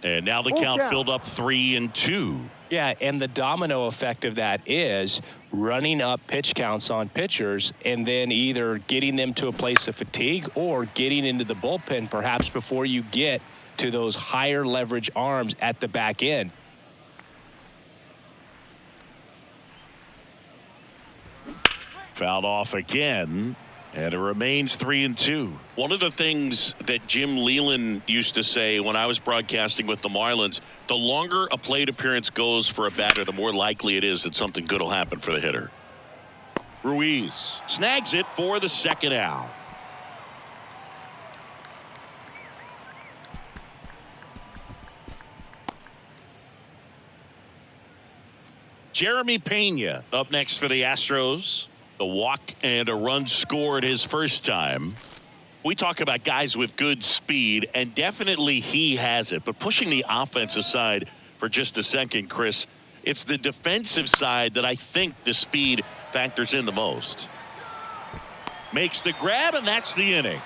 And now the count filled up 3-2. Yeah, and the domino effect of that is running up pitch counts on pitchers and then either getting them to a place of fatigue or getting into the bullpen perhaps before you get to those higher leverage arms at the back end. Fouled off again. And it remains 3-2. One of the things that Jim Leland used to say when I was broadcasting with the Marlins, the longer a plate appearance goes for a batter, the more likely it is that something good will happen for the hitter. Ruiz snags it for the second out. Jeremy Pena up next for the Astros. The walk and a run scored his first time. We talk about guys with good speed, and definitely he has it. But pushing the offense aside for just a second, Chris, it's the defensive side that I think the speed factors in the most. Makes the grab, and that's the inning.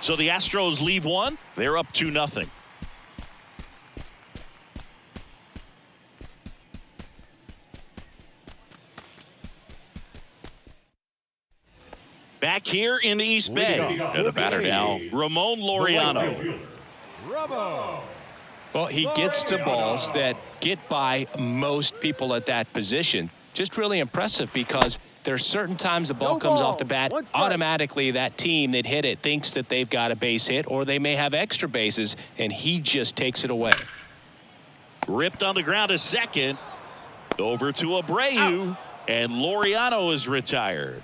So the Astros leave one. They're up 2-0. Back here in the East Bay. And the batter now, Ramon Laureano. Well, he gets to balls that get by most people at that position. Just really impressive because there are certain times the ball comes off the bat, automatically that team that hit it thinks that they've got a base hit or they may have extra bases, and he just takes it away. Ripped on the ground a second. Over to Abreu, and Laureano is retired.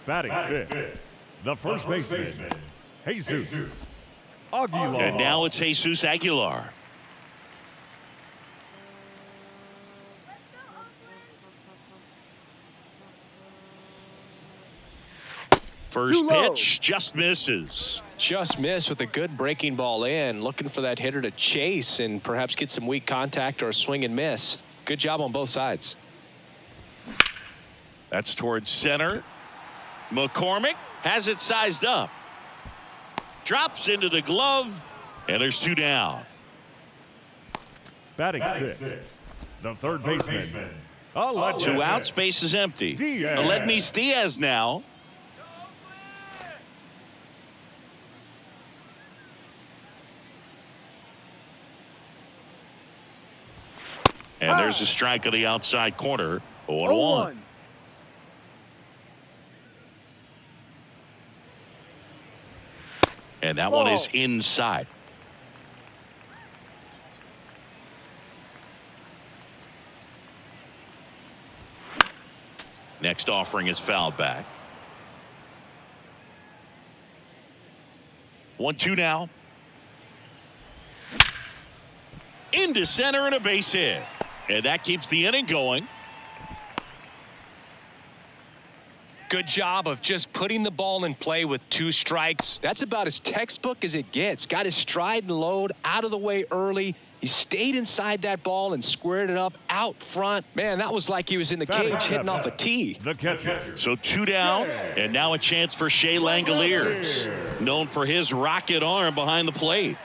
Batting fifth, the first baseman, Jesus Aguilar. And now it's Jesus Aguilar. First pitch just misses. Just missed with a good breaking ball in, looking for that hitter to chase and perhaps get some weak contact or a swing and miss. Good job on both sides. That's towards center. McCormick has it sized up. Drops into the glove, and there's two down. Batting sixth, the third baseman. Two outs, base is empty. Aledmys Diaz now. And there's a strike on the outside corner. 0-1. And that one is inside. Next offering is fouled back. 1-2 now. Into center and a base hit. And that keeps the inning going. Good job of just putting the ball in play with 2 strikes. That's about as textbook as it gets. Got his stride and load out of the way early, He stayed inside that ball and squared it up out front. Man, that was like he was in the cage hitting off a tee. The catcher. So 2 down, and now a chance for Shea Langoliers, known for his rocket arm behind the plate.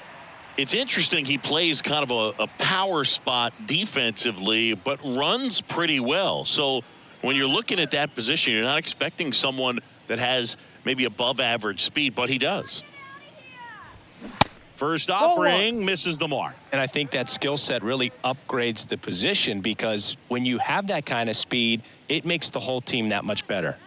It's interesting he plays kind of a power spot defensively, but runs pretty well. So when you're looking at that position, you're not expecting someone that has maybe above average speed, but he does. First offering misses the mark. And I think that skill set really upgrades the position, because when you have that kind of speed, it makes the whole team that much better.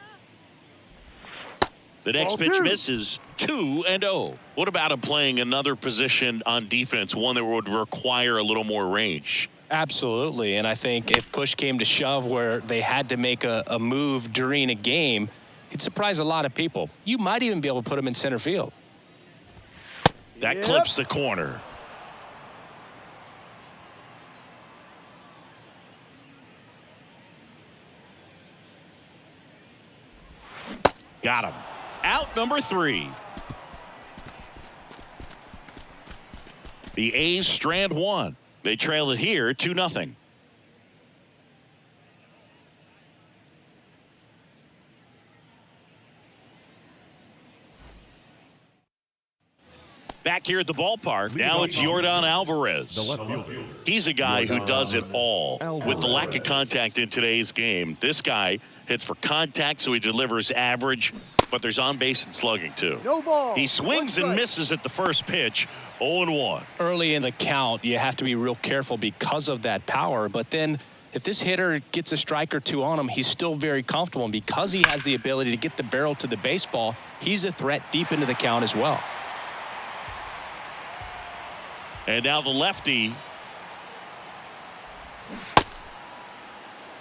The next pitch misses. 2-0. What about him playing another position on defense, one that would require a little more range? Absolutely. And I think if push came to shove where they had to make a move during a game, it'd surprise a lot of people. You might even be able to put him in center field. That clips the corner. Got him. Out number 3. The A's strand 1. They trail it here 2-0. Back here at the ballpark, now it's Yordan Alvarez. He's a guy who does it all. With the lack of contact in today's game, this guy hits for contact, so he delivers average, but there's on base and slugging too. He swings and misses at the first pitch. 0-1. Early in the count, you have to be real careful because of that power, but then if this hitter gets a strike or two on him, he's still very comfortable, and because he has the ability to get the barrel to the baseball, he's a threat deep into the count as well. And now the lefty,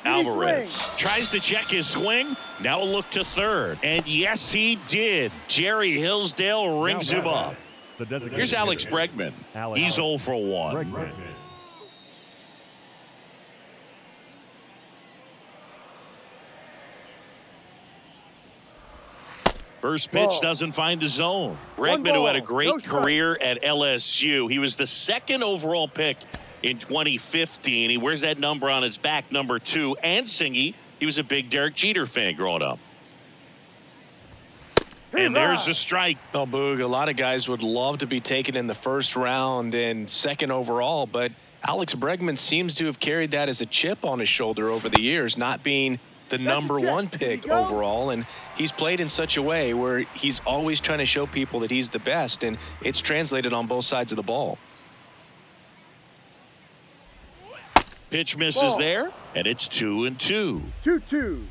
Alvarez, tries to check his swing. Now a look to third. And yes, he did. Jerry Hillsdale rings him up. Here's Alex Bregman. He's 0 for 1. First pitch doesn't find the zone. Bregman, who had a great career at LSU. He was the 2nd overall pick in 2015. He wears that number on his back, number 2. And Singy, he was a big Derek Jeter fan growing up. And there's the strike. Oh, Boog, a lot of guys would love to be taken in the first round and 2nd overall, but Alex Bregman seems to have carried that as a chip on his shoulder over the years, not being the number 1 pick overall, and he's played in such a way where he's always trying to show people that he's the best, and it's translated on both sides of the ball. Pitch misses there, and it's 2-2. 2-2.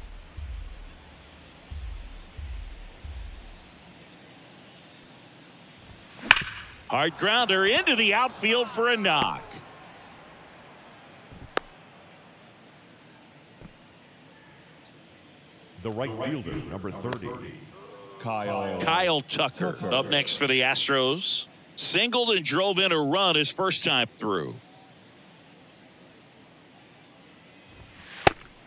Hard grounder into the outfield for a knock. The right fielder, number 30, Kyle Tucker. Up next for the Astros. Singled and drove in a run his first time through.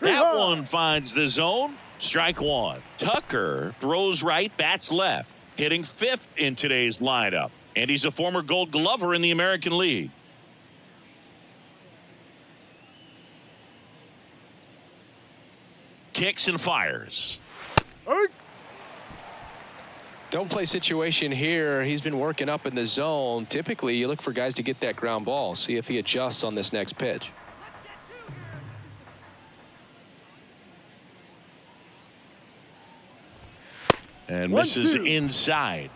That one finds the zone. Strike 1. Tucker throws right, bats left. Hitting 5th in today's lineup. And he's a former Gold Glover in the American League. Kicks and fires. Don't play situation here. He's been working up in the zone. Typically, you look for guys to get that ground ball. See if he adjusts on this next pitch. And misses inside.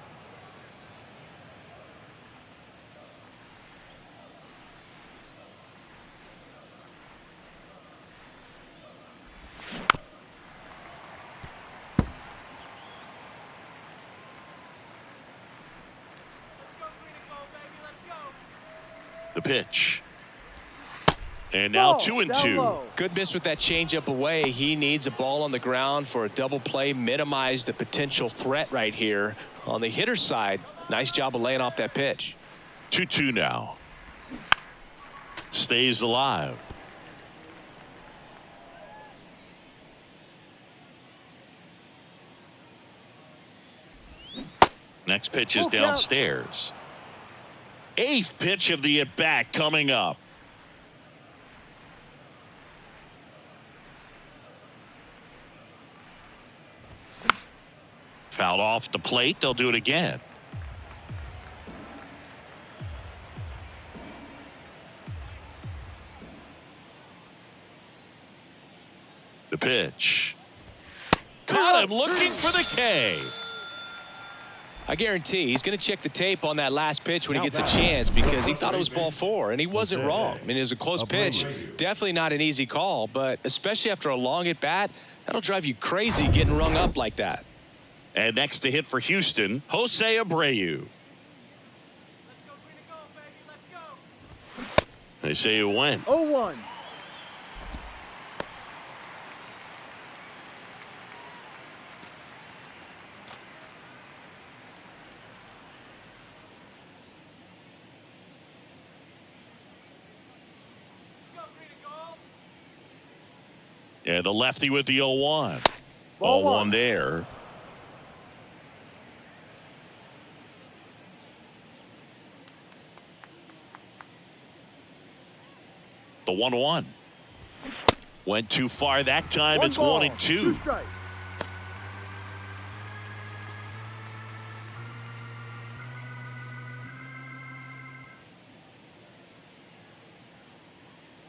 The pitch. And now 2-2. Good miss with that changeup away. He needs a ball on the ground for a double play, minimize the potential threat right here. On the hitter's side, nice job of laying off that pitch. 2-2 now. Stays alive. Next pitch is downstairs. Eighth pitch of the at-bat coming up. Fouled off the plate. They'll do it again. The pitch. Caught him looking for the K. I guarantee he's going to check the tape on that last pitch when he gets a chance because he thought it was ball 4, and he wasn't wrong. I mean, it was a close pitch. Definitely not an easy call, but especially after a long at-bat, that'll drive you crazy getting rung up like that. And next to hit for Houston, Jose Abreu. They say it went. 0-1. Yeah, the lefty with the 0-1. Ball 0-1 one. there. The 1-1. Went too far that time. One It's ball, 1-2. two strikes.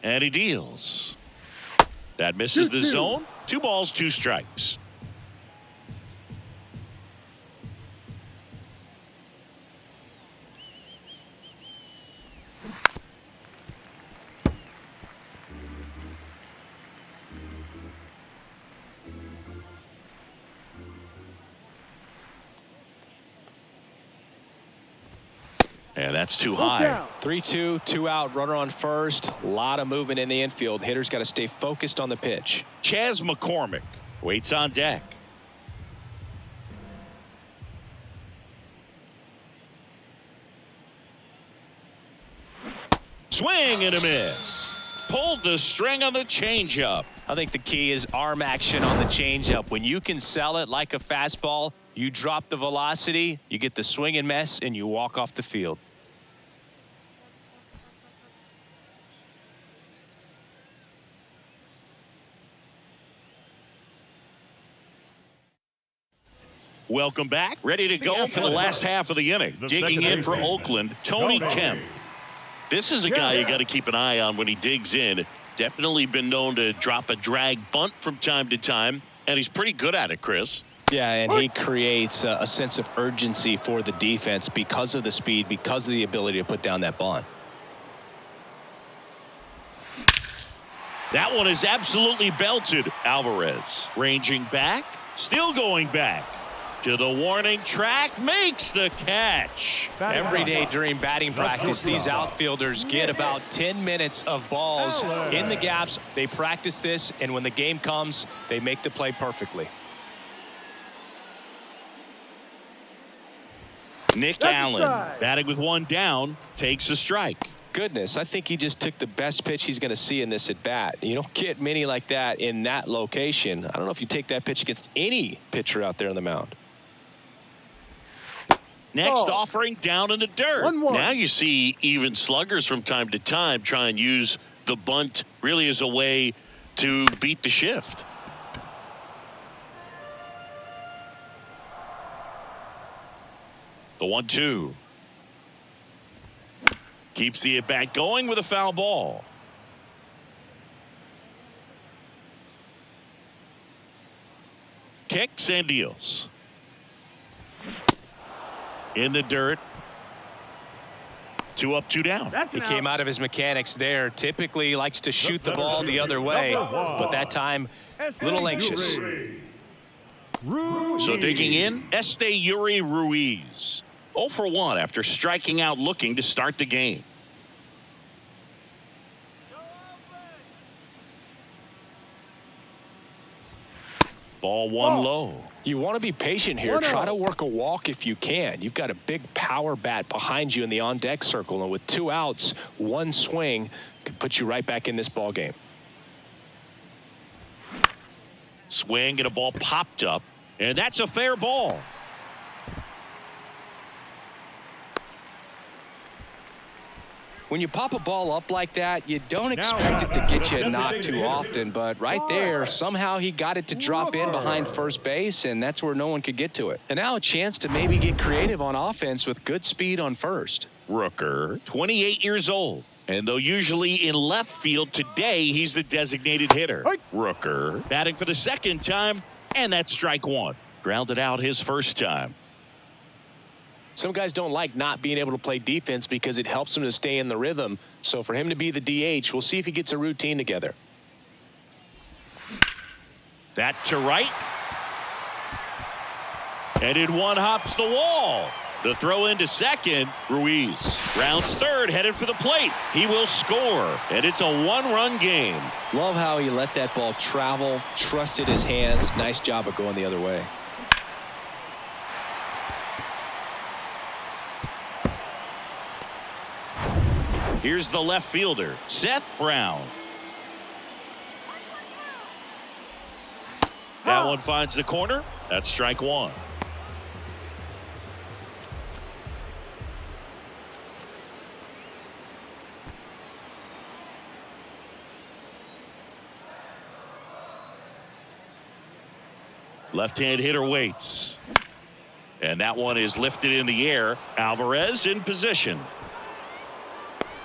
And he deals. That misses the 2-2. zone. 2 balls, 2 strikes. And that's too high. 3-2, 2 out, runner on first. A lot of movement in the infield. Hitter's got to stay focused on the pitch. Chas McCormick waits on deck. Swing and a miss. Pulled the string on the changeup. I think the key is arm action on the changeup. When you can sell it like a fastball, you drop the velocity, you get the swing and miss, and you walk off the field. Welcome back. Ready to go for the last half of the inning. Digging in for Oakland, Tony Kemp. This is a guy you got to keep an eye on when he digs in. Definitely been known to drop a drag bunt from time to time, and he's pretty good at it, Chris. Yeah, and he creates a sense of urgency for the defense because of the speed, because of the ability to put down that bunt. That one is absolutely belted. Alvarez ranging back, still going back to the warning track, makes the catch. Every day during batting practice, these outfielders get about 10 minutes of balls in the gaps. They practice this, and when the game comes, they make the play perfectly. Nick Allen batting with 1 down, takes a strike. Goodness, I think he just took the best pitch he's going to see in this at bat. You don't get many like that in that location. I don't know if you take that pitch against any pitcher out there on the mound. Next offering down in the dirt. 1-1. Now you see even sluggers from time to time try and use the bunt really as a way to beat the shift. The 1-2. Keeps the at bat going with a foul ball. Kicks and deals. In the dirt. 2 up, 2 down. He came out of his mechanics there. Typically he likes to shoot the ball the other way, but that time a little anxious. So digging in, Yuri Ruiz. 0 for 1 after striking out looking to start the game. Ball 1 low. You want to be patient here. Try to work a walk if you can. You've got a big power bat behind you in the on-deck circle, and with 2 outs, 1 swing could put you right back in this ball game. Swing and a ball popped up, and that's a fair ball. When you pop a ball up like that, you don't expect it to get you a knock too often, but right there, somehow he got it to drop in behind first base, and that's where no one could get to it. And now a chance to maybe get creative on offense with good speed on first. Rooker, 28 years old. And though usually in left field, today he's the designated hitter. Rooker batting for the second time, and that's strike one. Grounded out his first time. Some guys don't like not being able to play defense because it helps them to stay in the rhythm. So for him to be the DH, we'll see if he gets a routine together. That to right. And in one hops the wall. The throw into second, Ruiz. Rounds third, headed for the plate. He will score, and it's a one-run game. Love how he let that ball travel, trusted his hands. Nice job of going the other way. Here's the left fielder, Seth Brown. That one finds the corner. That's strike one. Left-hand hitter waits. And that one is lifted in the air. Alvarez in position.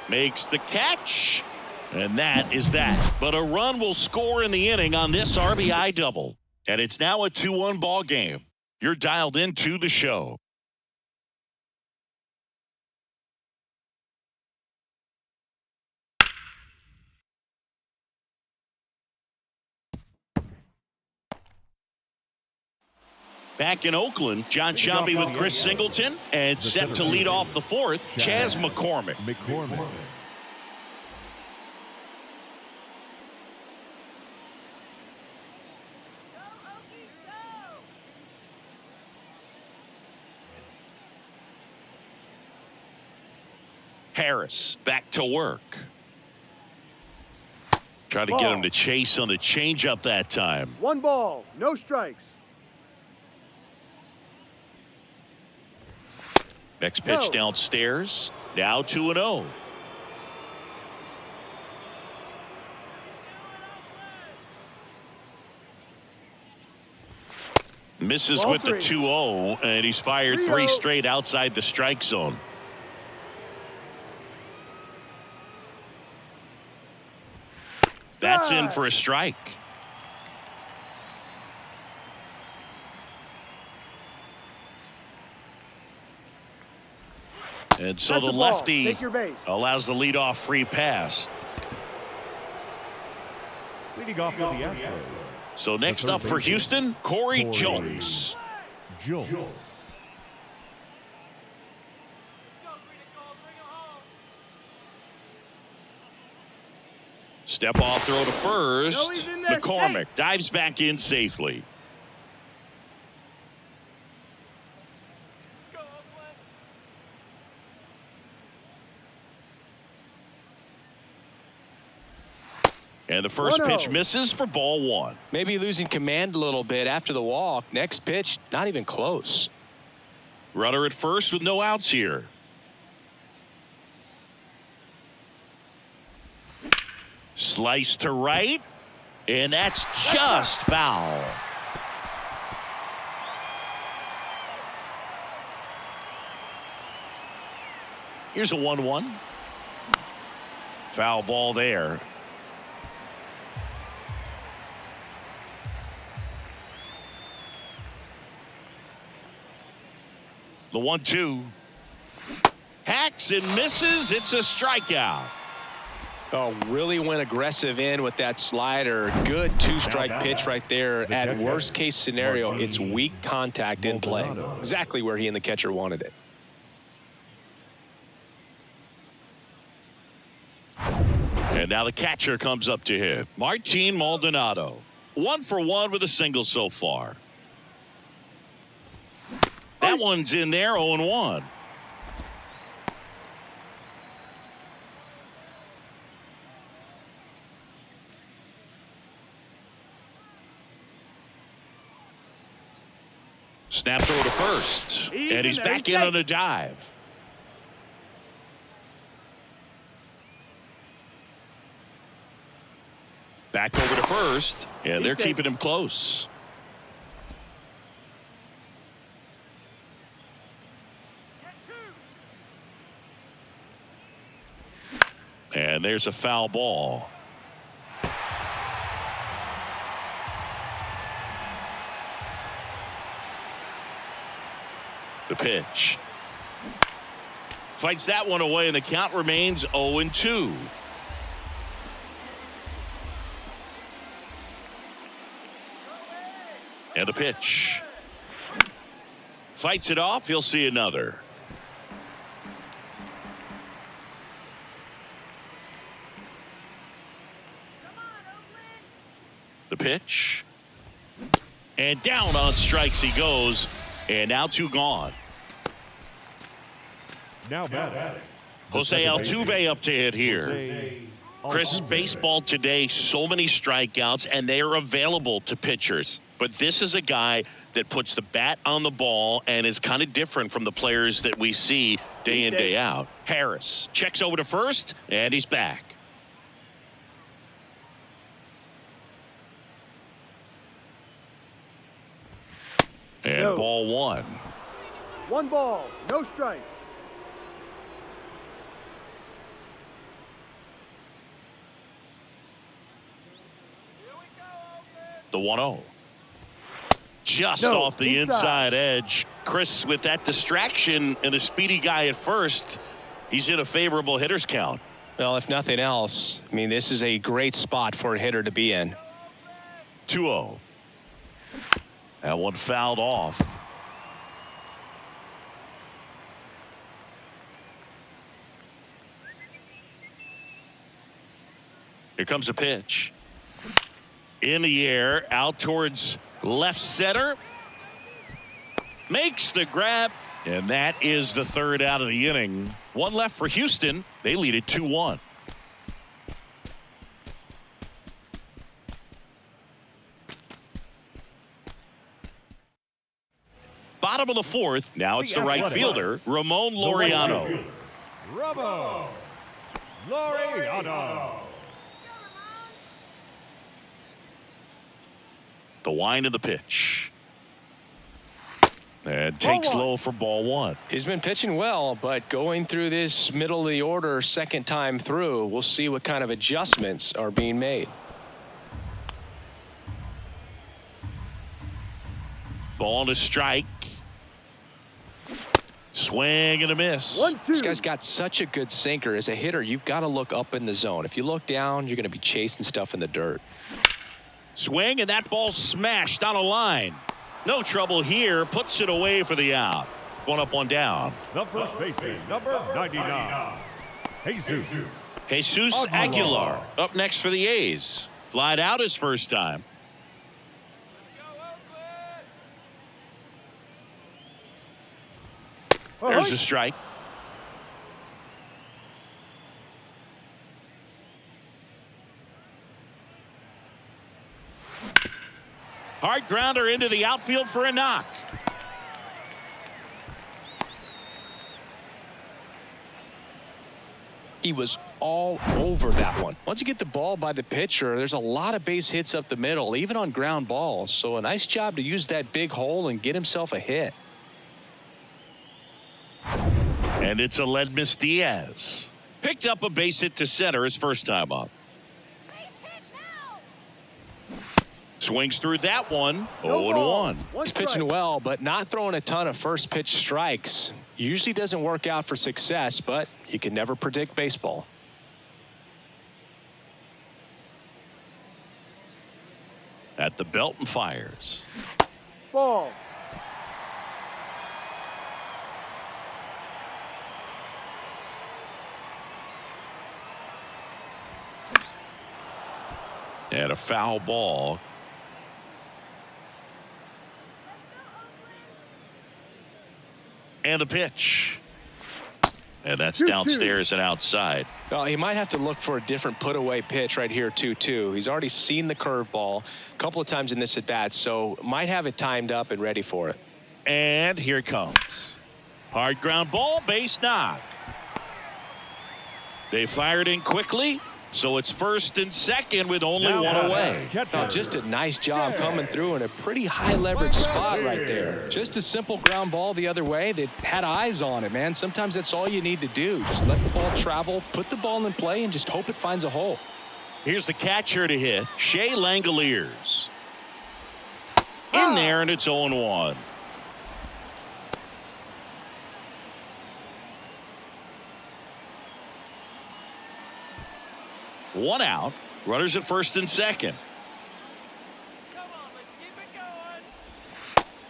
Makes the catch. And that is that. But a run will score in the inning on this RBI double. And it's now a 2-1 ball game. You're dialed into the show. Back in Oakland, John Shelby with Chris Singleton, and set to lead off the fourth, Chas McCormick. Harris back to work. Try to get him to chase on the changeup that time. 1 ball, no strikes. Next pitch downstairs. Now 2-0. Misses with the 2-0, and he's fired 3 straight outside the strike zone. That's in for a strike. And so the lefty allows the leadoff free pass. Leading off with the Astros. So next up for Houston, Corey Julks. Step off throw to first. McCormick dives back in safely. And the first pitch misses for ball one. Maybe losing command a little bit after the walk. Next pitch, not even close. Runner at first with no outs here. Slice to right. And that's just foul. Here's a 1-1. Foul ball there. The 1-2. Hacks and misses. It's a strikeout. Oh, really went aggressive in with that slider. Good 2-strike pitch right there. At worst case scenario, it's weak contact in play. Exactly where he and the catcher wanted it. And now the catcher comes up to him. Martin Maldonado. 1 for 1 with a single so far. That one's in there, 0-1. Snap throw to first. And he's back in on a dive. Back over to first, and they're keeping him close. And there's a foul ball. The pitch. Fights that one away, and the count remains 0-2. And the pitch. Fights it off. He'll see another. The pitch. And down on strikes he goes. And now 2 gone. Now batting. Jose Altuve up to hit here. Chris, baseball today, so many strikeouts, and they are available to pitchers. But this is a guy that puts the bat on the ball and is kind of different from the players that we see day in, day out. Harris checks over to first, and he's back. And ball 1. 1 ball, no strikes. The 1-0. Just off the inside edge. Chris, with that distraction and a speedy guy at first, he's in a favorable hitter's count. Well, if nothing else, I mean, this is a great spot for a hitter to be in. 2-0. That one fouled off. Here comes a pitch. In the air, out towards left center. Makes the grab, and that is the 3rd out of the inning. 1 left for Houston. They lead it 2-1. Bottom of the 4th. Now it's the right fielder, Ramon Laureano. Ramon Laureano. The wind of the pitch. And takes low for ball 1. He's been pitching well, but going through this middle of the order second time through, we'll see what kind of adjustments are being made. Ball to strike. Swing and a miss. 1-2. This guy's got such a good sinker. As a hitter, you've got to look up in the zone. If you look down, you're going to be chasing stuff in the dirt. Swing, and that ball smashed on a line. No trouble here. Puts it away for the out. 1 up, 1 down. The first baseman, number 99, Jesus Aguilar up next for the A's. Flied out his first time. There's a strike. Hard grounder into the outfield for a knock. He was all over that one. Once you get the ball by the pitcher, there's a lot of base hits up the middle, even on ground balls. So a nice job to use that big hole and get himself a hit. And it's Aledmys Diaz. Picked up a base hit to center his first time up. Swings through that one. 0-1. He's pitching well, but not throwing a ton of first pitch strikes. Usually doesn't work out for success, but you can never predict baseball. At the belt and fires. Ball. And a foul ball. And the pitch. And that's downstairs and outside. Well, he might have to look for a different put-away pitch right here, 2-2. He's already seen the curveball a couple of times in this at-bat, so might have it timed up and ready for it. And here it comes. Hard ground ball, base knock. They fired in quickly, So it's first and second with only Now one away. catcher. Oh, just a nice job coming through in a pretty high leverage spot right there. Just a simple ground ball the other way. They had eyes on it, man. Sometimes that's all you need to do. Just let the ball travel, put the ball in play, and just hope it finds a hole. Here's the catcher to hit, Shea Langoliers. In there, and it's 0-1. One out. Runners at first and second.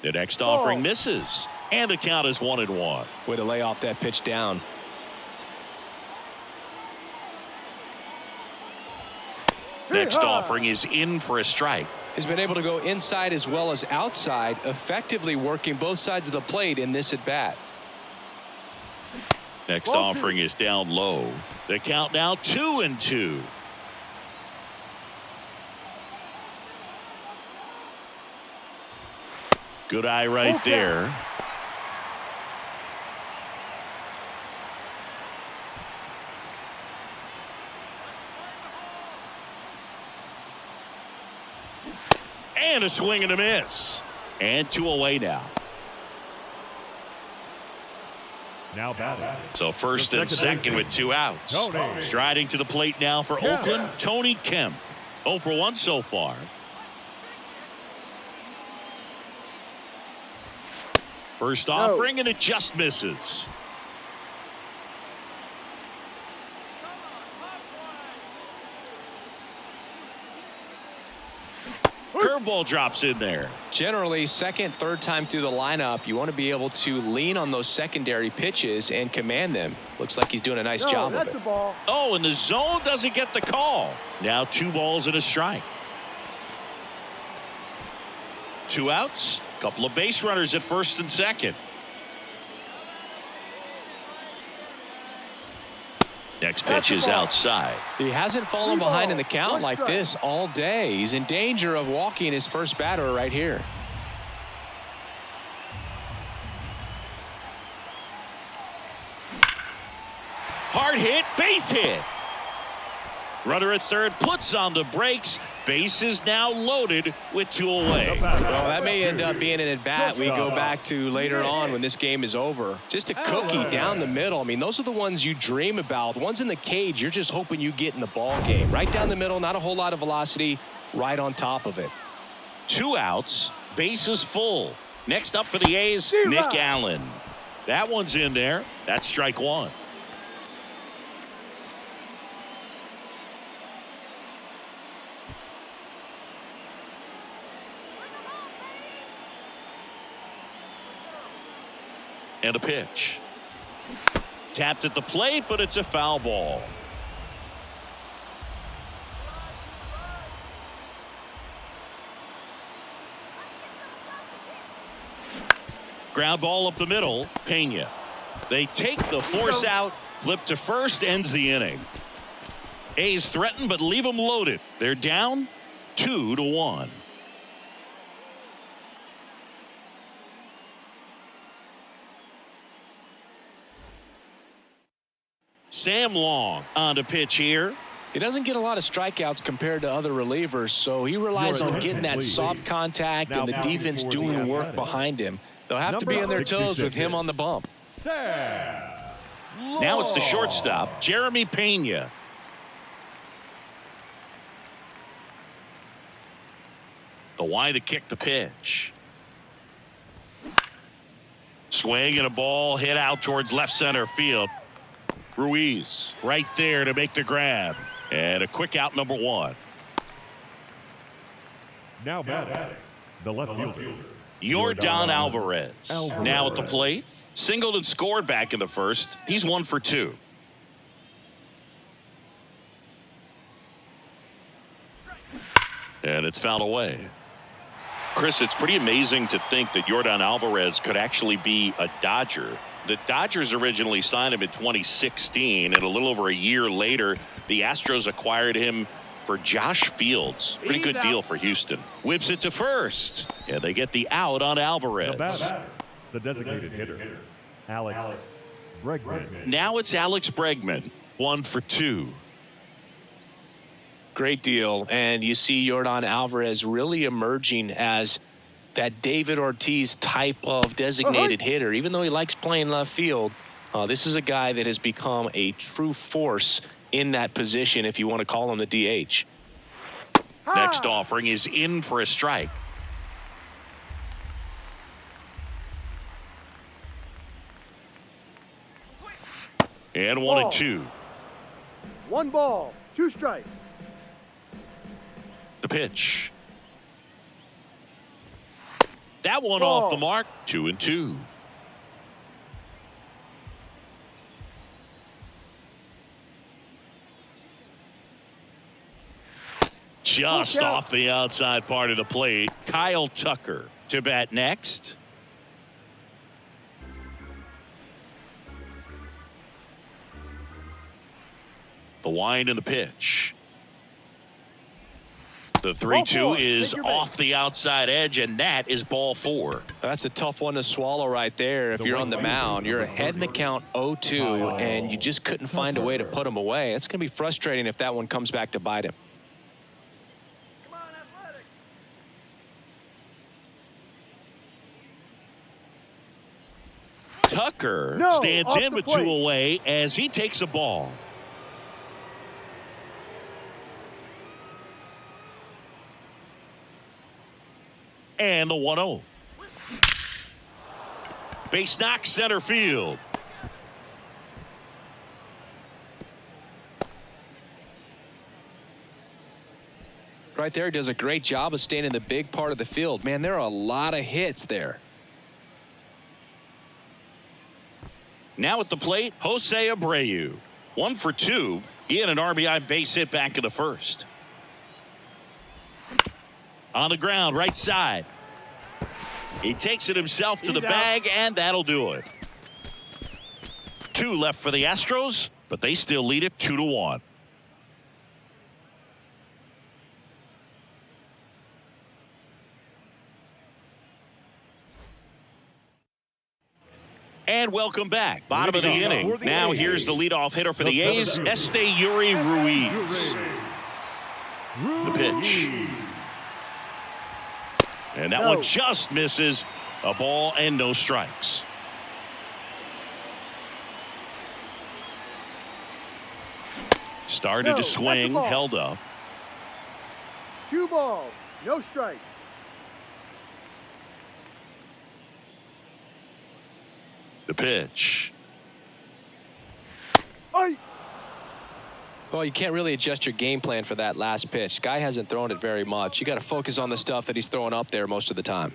The next offering misses. And the count is 1-1. Way to lay off that pitch down. Next offering is in for a strike. He's been able to go inside as well as outside, effectively working both sides of the plate in this at bat. Next offering is down low. The count now 2-2. Good eye right there. And a swing and a miss. And 2 away now. Now batting. So first and second with 2 outs. Tony. Striding to the plate now for Oakland, Tony Kemp. 0 for 1 so far. First offering, and it just misses. Curveball drops in there. Generally, second, third time through the lineup, you want to be able to lean on those secondary pitches and command them. Looks like he's doing a nice job of it. Oh, and the zone doesn't get the call. Now 2 balls and a strike. 2 outs. Couple of base runners at first and second. Next pitch is outside. He hasn't fallen behind in the count like this all day. He's in danger of walking his first batter right here. Hard hit, base hit. Runner at third puts on the brakes. Base is now loaded with 2 away. Well, that may end up being an at-bat we go back to later on when this game is over. Just a cookie down the middle. I mean, those are the ones you dream about. The ones in the cage, you're just hoping you get in the ball game. Right down the middle, not a whole lot of velocity, right on top of it. 2 outs, base is full. Next up for the A's, Nick Allen. That one's in there. That's strike 1. And a pitch. Tapped at the plate, but it's a foul ball. Ground ball up the middle. Pena. They take the force out. Flip to first. Ends the inning. A's threaten, but leave them loaded. They're down 2-1. Sam Long on to pitch here. He doesn't get a lot of strikeouts compared to other relievers, so he relies on getting that soft contact and the defense doing the work behind him. They'll have to be on their toes with him on the bump. Now it's the shortstop, Jeremy Pena. The wide to kick the pitch. Swing and a ball hit out towards left center field. Ruiz right there to make the grab. And a quick out, number 1. Now batting. The left fielder. Yordan Alvarez. Now at the plate. Singled and scored back in the first. He's 1 for 2. And it's fouled away. Chris, it's pretty amazing to think that Yordan Alvarez could actually be a Dodger. The Dodgers originally signed him in 2016, and a little over a year later, the Astros acquired him for Josh Fields. Pretty good deal for Houston. Whips it to first, and they get the out on Alvarez. The designated hitter, Alex Bregman. Now it's Alex Bregman, 1 for 2. Great deal. And you see Yordan Alvarez really emerging as that David Ortiz type of designated hitter. Even though he likes playing left field, this is a guy that has become a true force in that position, if you want to call him the DH. Next offering is in for a strike. And 1-2. 1 ball, 2 strikes. The pitch. That one off the mark. 2-2. Just off the outside part of the plate. Kyle Tucker to bat next. The wind and the pitch. The 3-2 is off the outside edge, and that is ball 4. That's a tough one to swallow right there. If you're on the mound, you're ahead in the count 0-2, and you just couldn't find a way to put him away. It's going to be frustrating if that one comes back to bite him. Tucker stands in with 2 away as he takes a ball. And the 1-0. Base knock center field. Right there, does a great job of staying in the big part of the field. Man, there are a lot of hits there. Now at the plate, Jose Abreu. 1 for 2. He had an RBI base hit back in the first. On the ground, right side. He takes it himself to the bag, and that'll do it. 2 left for the Astros, but they still lead it 2-1. And welcome back. Bottom of the inning. Now here's the leadoff hitter for the A's, Esteury Ruiz. The pitch. And that one just misses. A ball and no strikes. Started to swing, held up. 2 balls, no strikes. The pitch. Well, you can't really adjust your game plan for that last pitch. Guy hasn't thrown it very much. You got to focus on the stuff that he's throwing up there most of the time.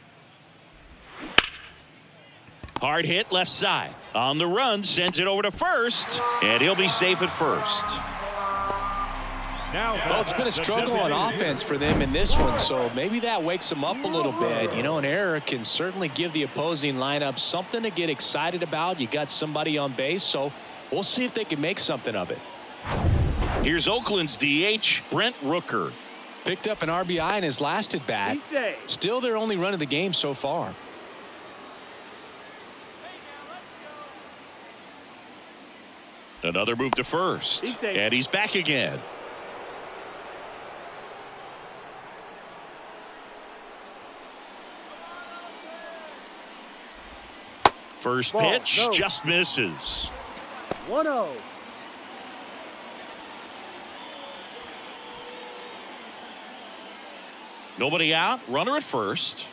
Hard hit left side. On the run, sends it over to first, and he'll be safe at first. Well, it's been a struggle on offense for them in this one, so maybe that wakes them up a little bit. You know, an error can certainly give the opposing lineup something to get excited about. You got somebody on base, so we'll see if they can make something of it. Here's Oakland's DH, Brent Rooker. Picked up an RBI in his last at bat. Still their only run of the game so far. Another move to first, and he's back again. First pitch just misses. 1-0. Nobody out. Runner at first.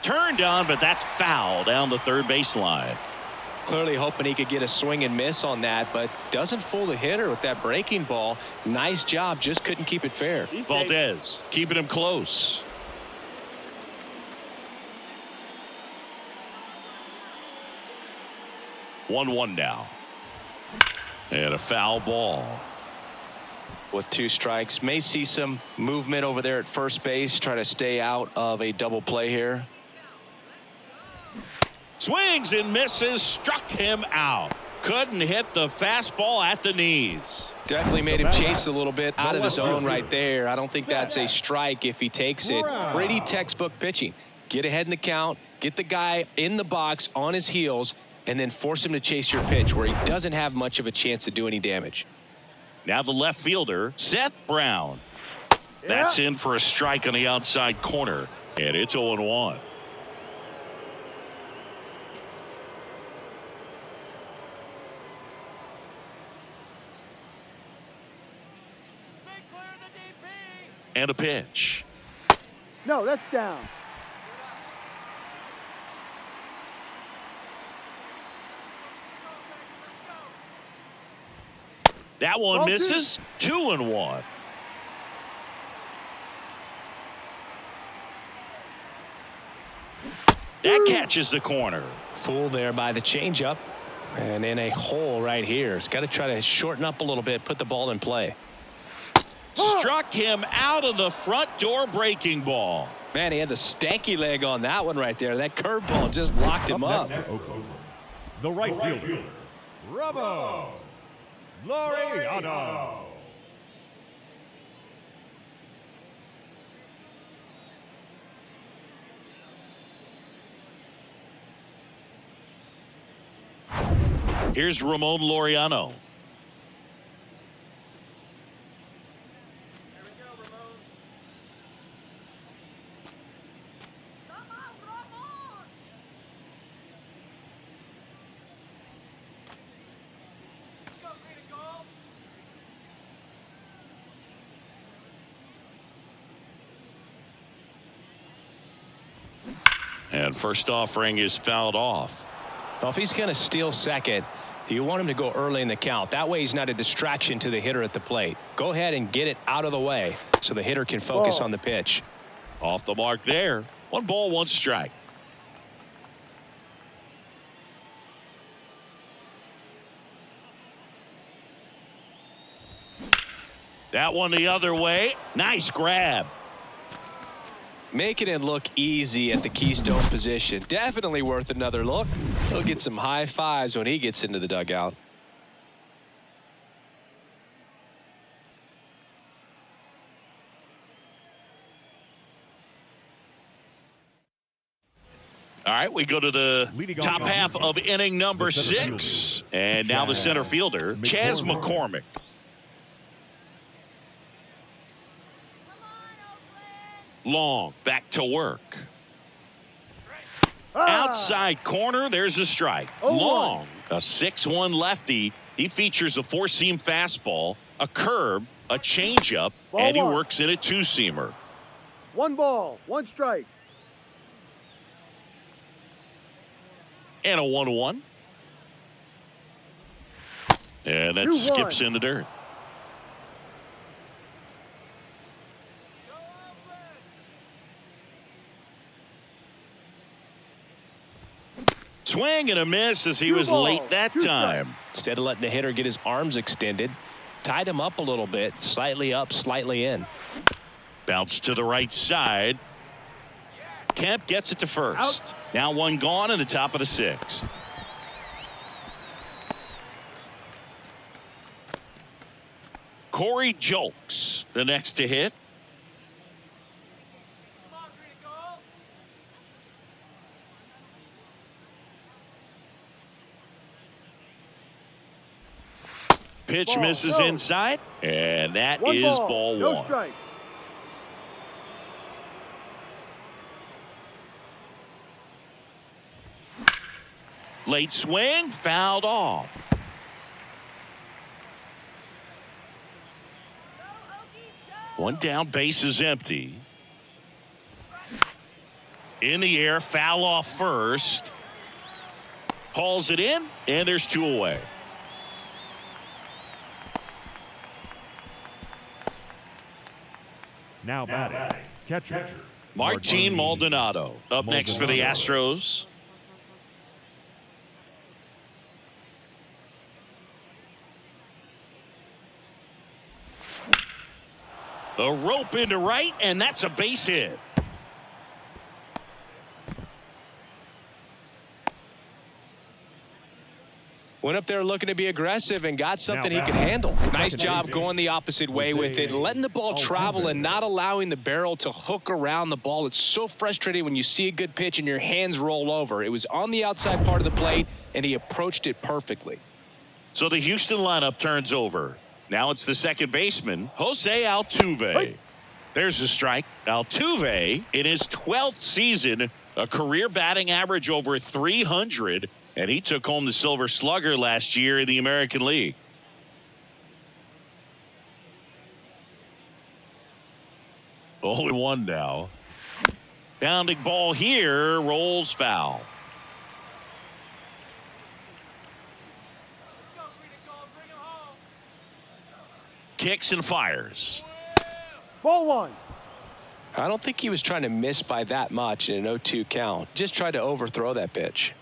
Turned on, but that's foul down the third baseline. Clearly hoping he could get a swing and miss on that, but doesn't fool the hitter with that breaking ball. Nice job, just couldn't keep it fair. Valdez keeping him close. One now. And a foul ball. With 2 strikes, may see some movement over there at first base. Try to stay out of a double play here. Swings and misses, struck him out. Couldn't hit the fastball at the knees. Definitely made him chase a little bit out of the zone right there. I don't think that's a strike if he takes it. Pretty textbook pitching. Get ahead in the count, get the guy in the box on his heels, and then force him to chase your pitch where he doesn't have much of a chance to do any damage. Now the left fielder, Seth Brown. That's in for a strike on the outside corner, and it's 0-1. And a pitch. No, that's down. That one misses. 2-1. That catches the corner. Fooled there by the changeup. And in a hole right here. It's got to try to shorten up a little bit, put the ball in play. Struck him out of the front door breaking ball. Man, he had the stanky leg on that one right there. That curveball just locked him up. The right fielder, Robo Laureano. Here's Ramon Laureano. And first offering is fouled off. Well, if he's going to steal second, you want him to go early in the count. That way he's not a distraction to the hitter at the plate. Go ahead and get it out of the way so the hitter can focus on the pitch. Off the mark there. 1 ball, 1 strike. That one the other way. Nice grab. Making it look easy at the keystone position. Definitely worth another look. He'll get some high fives when he gets into the dugout. All right, we go to the top half of inning number 6. And now the center fielder, Chas McCormick. Long, back to work. Outside corner, there's a strike. Long, a 6-1 lefty. He features a 4-seam fastball, a curve, a changeup, and he works in a 2-seamer. 1 ball, 1 strike. And a 1-1. And that skips in the dirt. Swing and a miss as he was late that time. Instead of letting the hitter get his arms extended, tied him up a little bit, slightly up, slightly in. Bounce to the right side. Kemp gets it to first. Now 1 gone in the top of the 6th. Corey Julks, the next to hit. Pitch misses inside, and that is ball 1. No strike. Late swing, fouled off. One down, base is empty. In the air, foul off first. Hauls it in, and there's 2 away. Now batting, catcher, Martin Maldonado up next for the Astros. A rope into right, and that's a base hit. Went up there looking to be aggressive and got something he could handle. Nice job going the opposite way with it, letting the ball travel and not allowing the barrel to hook around the ball. It's so frustrating when you see a good pitch and your hands roll over. It was on the outside part of the plate, and he approached it perfectly. So the Houston lineup turns over. Now it's the second baseman, Jose Altuve. There's a strike. Altuve, in his 12th season, a career batting average over 300, and he took home the Silver Slugger last year in the American League. Oh, and 1 now. Bounding ball here, rolls foul. Kicks and fires. Ball 1. I don't think he was trying to miss by that much in an 0-2 count. Just tried to overthrow that pitch.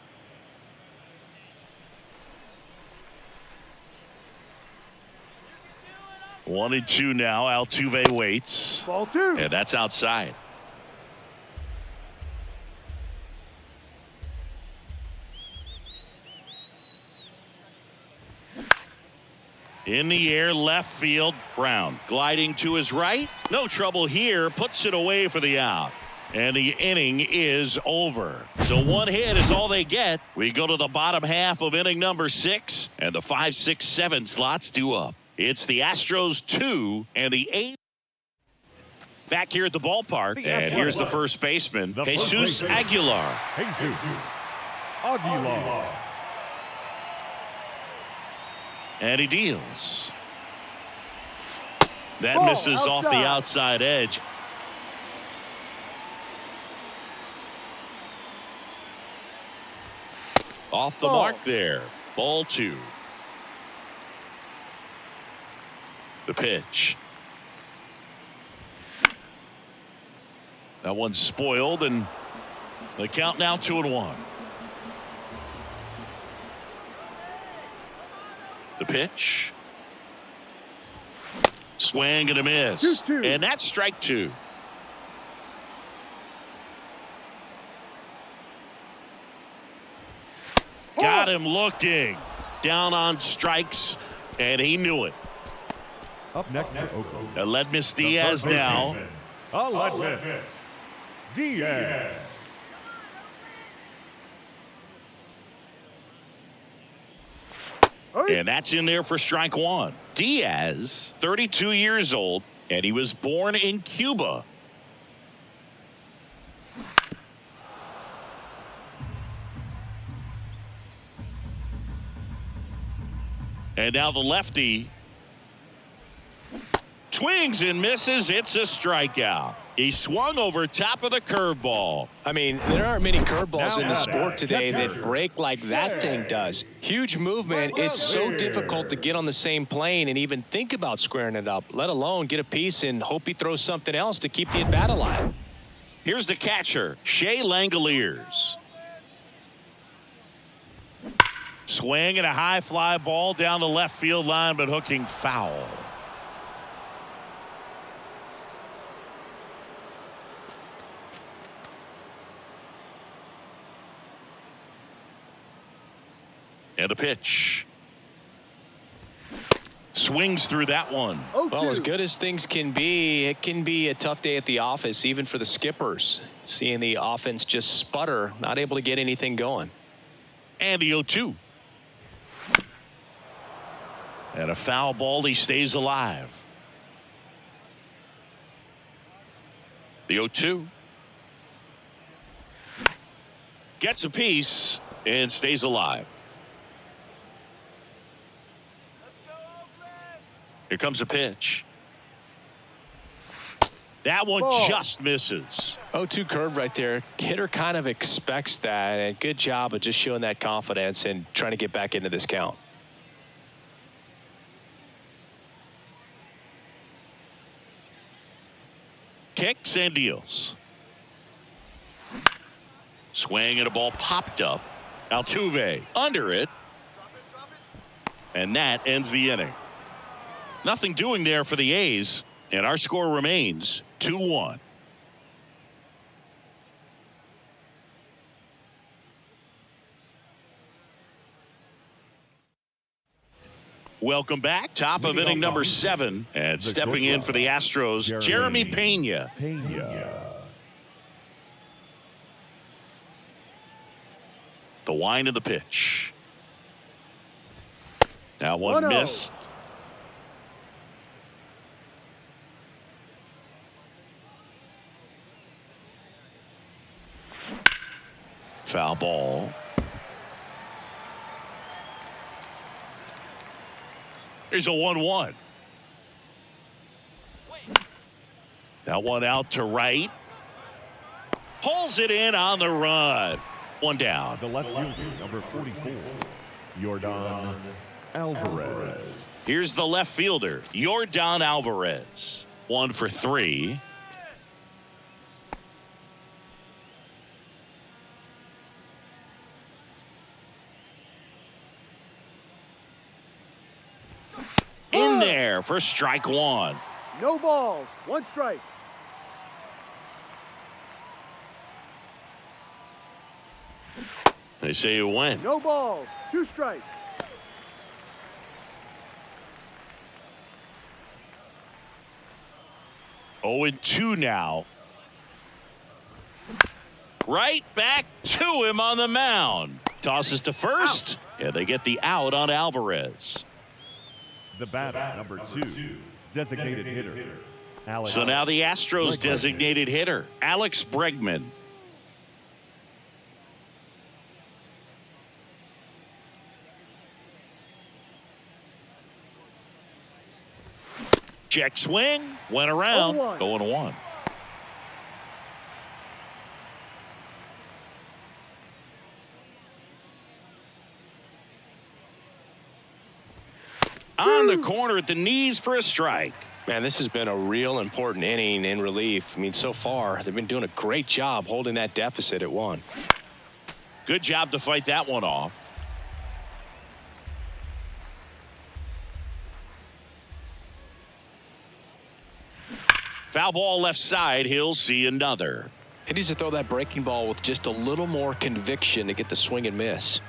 One and 2 now. Altuve waits. Ball 2. And that's outside. In the air, left field, Brown gliding to his right. No trouble here, puts it away for the out. And the inning is over. So 1 hit is all they get. We go to the bottom half of inning number 6, and the 5, 6, 7 slots due up. It's the Astros 2 and the 8. Back here at the ballpark, and here's the first baseman, Jesus Aguilar. Jesus Aguilar. And he deals. That misses off the outside edge. Off the mark there. Ball 2. The pitch. That one's spoiled, and the count now 2-1. The pitch. Swing and a miss. 2-2. And that's strike 2. Got him looking. Down on strikes, and he knew it. Up next for Oakland. Aledmys Diaz now. Aledmys Diaz. And that's in there for strike 1. Diaz, 32 years old, and he was born in Cuba. And now the lefty swings and misses. It's a strikeout. He swung over top of the curveball. I mean, there aren't many curveballs in the sport today that break like that thing does. Huge movement. It's so difficult to get on the same plane and even think about squaring it up, let alone get a piece and hope he throws something else to keep the at-bat alive. Here's the catcher, Shea Langoliers. Swing and a high fly ball down the left field line, but hooking foul. And a pitch. Swings through that one. Well, as good as things can be, it can be a tough day at the office, even for the skippers. Seeing the offense just sputter, not able to get anything going. And the 0-2. And a foul ball, he stays alive. The 0-2. Gets a piece and stays alive. Here comes a pitch. That one just misses. 0-2 curve right there. Hitter kind of expects that, and good job of just showing that confidence and trying to get back into this count. Kicks and deals. Swing and a ball popped up. Altuve under it. And that ends the inning. Nothing doing there for the A's, and our score remains 2-1. Welcome back. Top of inning number 7. And stepping in for the Astros, Jeremy Pena. The wind of the pitch. That one missed. Foul ball. Here's a 1-1. That one out to right. Pulls it in on the run. One down. The left fielder, number 44, Yordan Alvarez. Here's the left fielder, Yordan Alvarez. 1 for 3. In there for strike 1. No balls. 1 strike. They say you win. No balls. 2 strikes. Oh, and 2 now. Right back to him on the mound. Tosses to first. Yeah, they get the out on Alvarez. The batter, number 2, designated hitter, Alex. So now the Astros designated hitter, Alex Bregman. Check swing, went around, 0-1. On the corner at the knees for a strike. Man, this has been a real important inning in relief. I mean, so far, they've been doing a great job holding that deficit at 1. Good job to fight that one off. Foul ball left side. He'll see another. He needs to throw that breaking ball with just a little more conviction to get the swing and miss.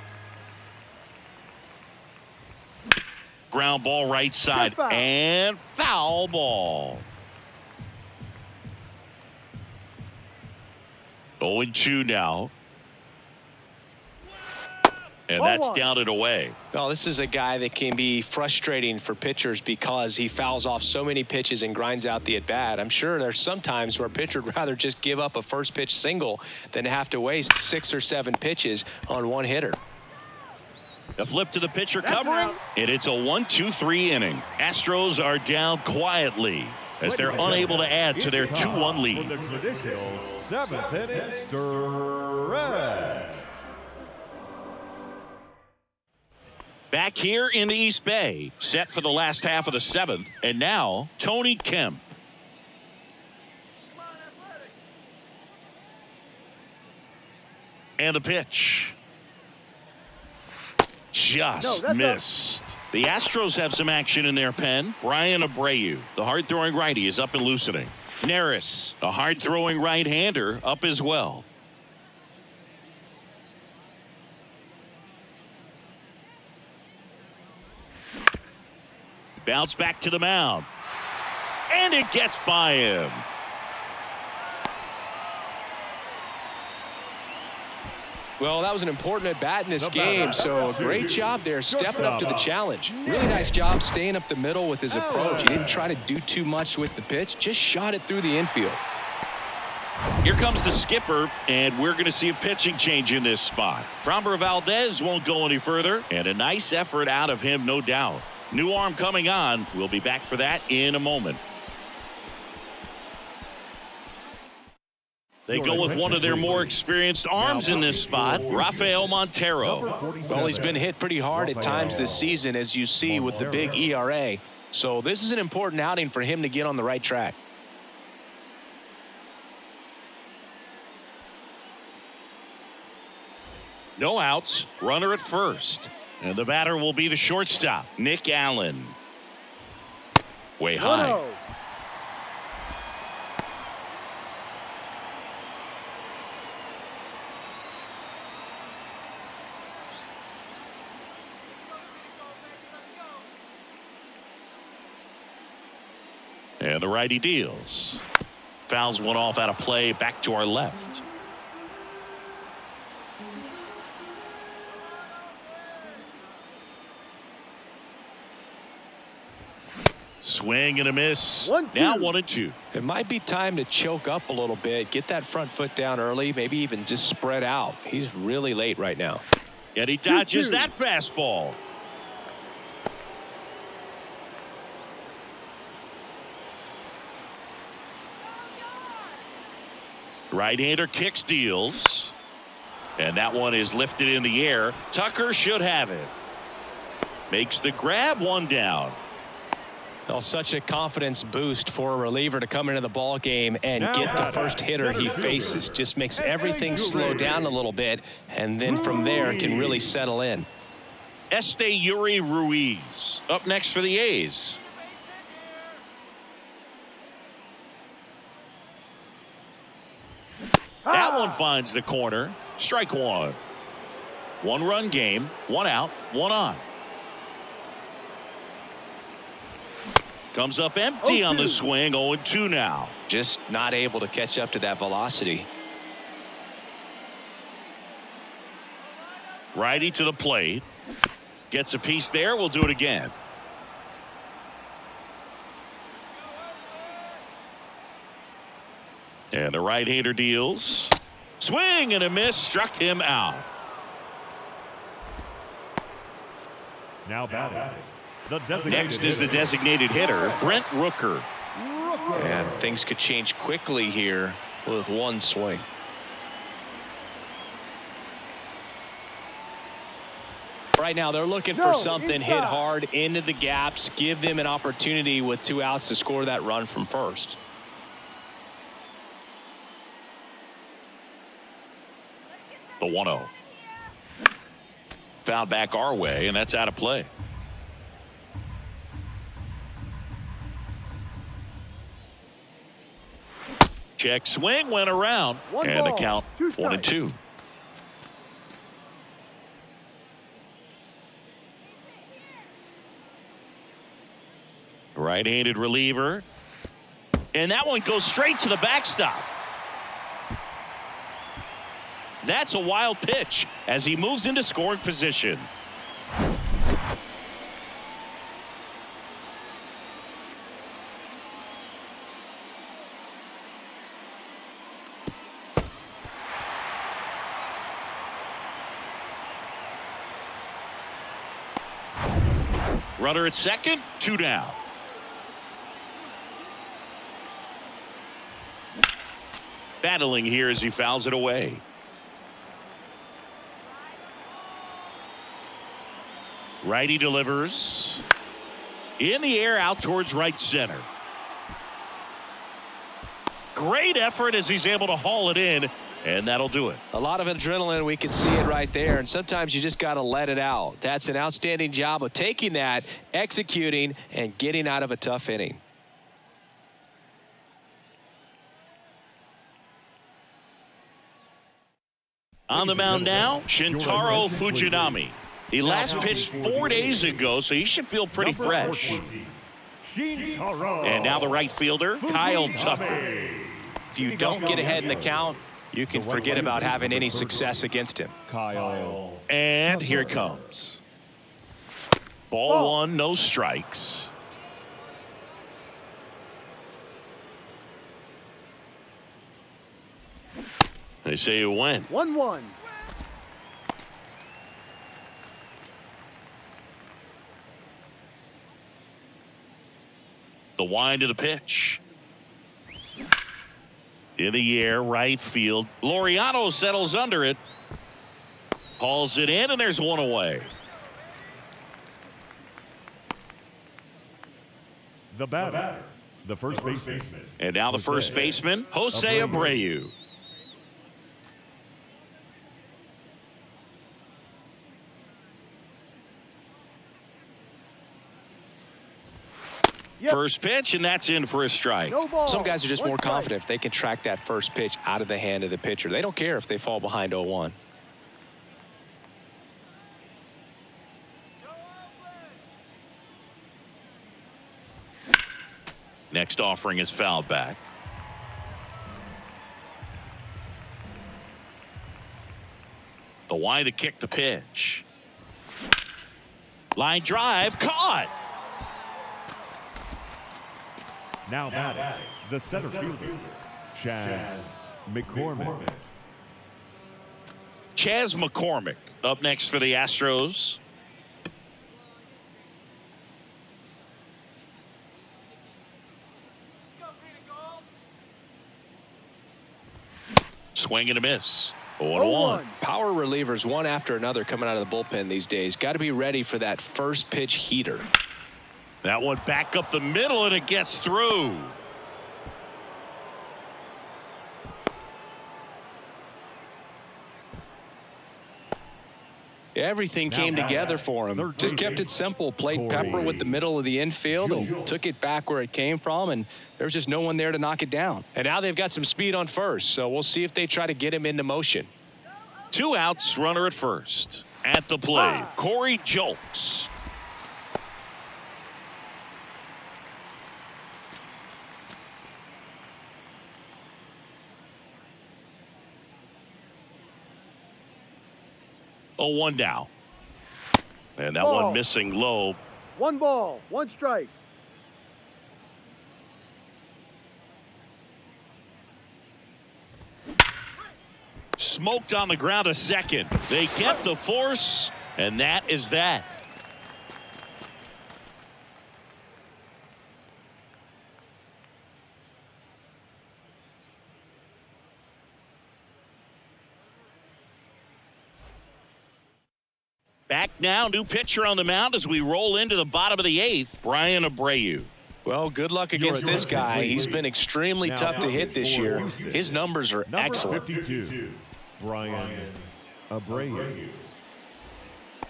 Ground ball right side and foul ball. 0-2 now. And that's down and away. Well, this is a guy that can be frustrating for pitchers because he fouls off so many pitches and grinds out the at-bat. I'm sure there's some times where a pitcher would rather just give up a first pitch single than have to waste 6 or 7 pitches on one hitter. A flip to the pitcher covering, and it's a 1-2-3 inning. Astros are down quietly as they're unable to add to their 2-1 lead. For the traditional 7th inning stretch. Back here in the East Bay, set for the last half of the 7th, and now Tony Kemp. And the pitch. Just missed. The Astros have some action in their pen. Brian Abreu, the hard-throwing righty, is up and loosening. Neris, the hard-throwing right-hander, up as well. Bounce back to the mound. And it gets by him. Well, that was an important at-bat in this game, so a great job there stepping up to the challenge. Really nice job staying up the middle with his approach. He didn't try to do too much with the pitch, just shot it through the infield. Here comes the skipper, and we're going to see a pitching change in this spot. Framber Valdez won't go any further, and a nice effort out of him, no doubt. New arm coming on. We'll be back for that in a moment. They go with one of their more experienced arms in this spot, Rafael Montero. Well, he's been hit pretty hard at times this season, as you see with the big ERA. So this is an important outing for him to get on the right track. No outs, runner at first. And the batter will be the shortstop, Nick Allen. Way high. And the righty deals. Fouls one off out of play, back to our left. Swing and a miss. Now 1-2. It might be time to choke up a little bit, get that front foot down early, maybe even just spread out. He's really late right now. And he dodges that fastball. Right-hander kicks, deals. And that one is lifted in the air. Tucker should have it. Makes the grab, one down. Well, such a confidence boost for a reliever to come into the ball game and get the first hitter he faces. Just makes everything slow down a little bit, and then from there can really settle in. Yuri Ruiz up next for the A's. That one finds the corner. Strike one. One-run game, one out, one on. Comes up empty on the swing. 0-2 now. Just not able to catch up to that velocity. Righty to the plate. Gets a piece there. We'll do it again. And the right-hander deals. Swing and a miss. Struck him out. Now batting. Next is the designated hitter, Brent Rooker. And things could change quickly here with one swing. Right now they're looking for something hit hard into the gaps, give them an opportunity with 2 outs to score that run from first. The 1-0. Foul back our way, and that's out of play. Check swing, went around, and the count 1-2. Right-handed reliever, and that one goes straight to the backstop. That's a wild pitch as he moves into scoring position. Runner at second, 2 down. Battling here as he fouls it away. Righty delivers. In the air out towards right center. Great effort as he's able to haul it in, and that'll do it. A lot of adrenaline, we can see it right there, and sometimes you just got to let it out. That's an outstanding job of taking that, executing, and getting out of a tough inning. On the mound now, Shintaro Fujinami. He last pitched 4 days ago, so he should feel pretty fresh. And now the right fielder, Kyle Tucker. If you don't get ahead in the count, you can forget about having any success against him. Kyle. And here it comes. Ball one, no strikes. They say you win. 1-1. The wind of the pitch. In the air, right field. Laureano settles under it. Hauls it in, and there's one away. The batter. The first baseman. And now the first baseman, Jose Abreu. First pitch, and that's in for a strike. Some guys are just more confident if they can track that first pitch out of the hand of the pitcher. They don't care if they fall behind 0-1. Next offering is fouled back. The wide to kick the pitch. Line drive caught. Now batting, the center fielder, Chaz McCormick. Chaz McCormick up next for the Astros. Swing and a miss. 0-1. Power relievers one after another coming out of the bullpen these days. Got to be ready for that first pitch heater. That one back up the middle, and it gets through. Everything came together for him. Just kept it simple. Played pepper with the middle of the infield and took it back where it came from, and there's just no one there to knock it down. And now they've got some speed on first, so we'll see if they try to get him into motion. 2 outs, runner at first. At the plate, Corey Julks. Oh, 1 down. And that one missing low. 1 ball, 1 strike. Smoked on the ground a second. They get the force, and that is that. Back now, new pitcher on the mound as we roll into the bottom of the 8th, Brian Abreu. Well, good luck against this guy. He's been extremely tough to hit this year. His numbers are excellent. 52, Brian Abreu.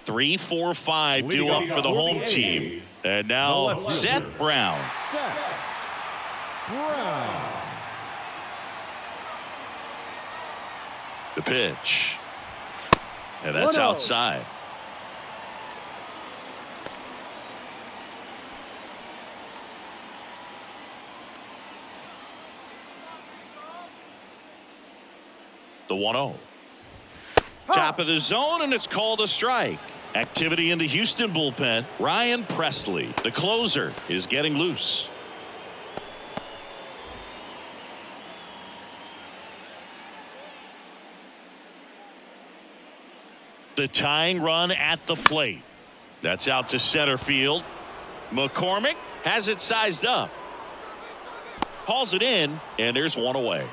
3, 4, 5 due up for the home team. And now Seth Brown. The pitch. And that's outside. The 1-0. Top of the zone, and it's called a strike. Activity in the Houston bullpen. Ryan Presley, the closer, is getting loose. The tying run at the plate. That's out to center field. McCormick has it sized up. Hauls it in, and there's one away.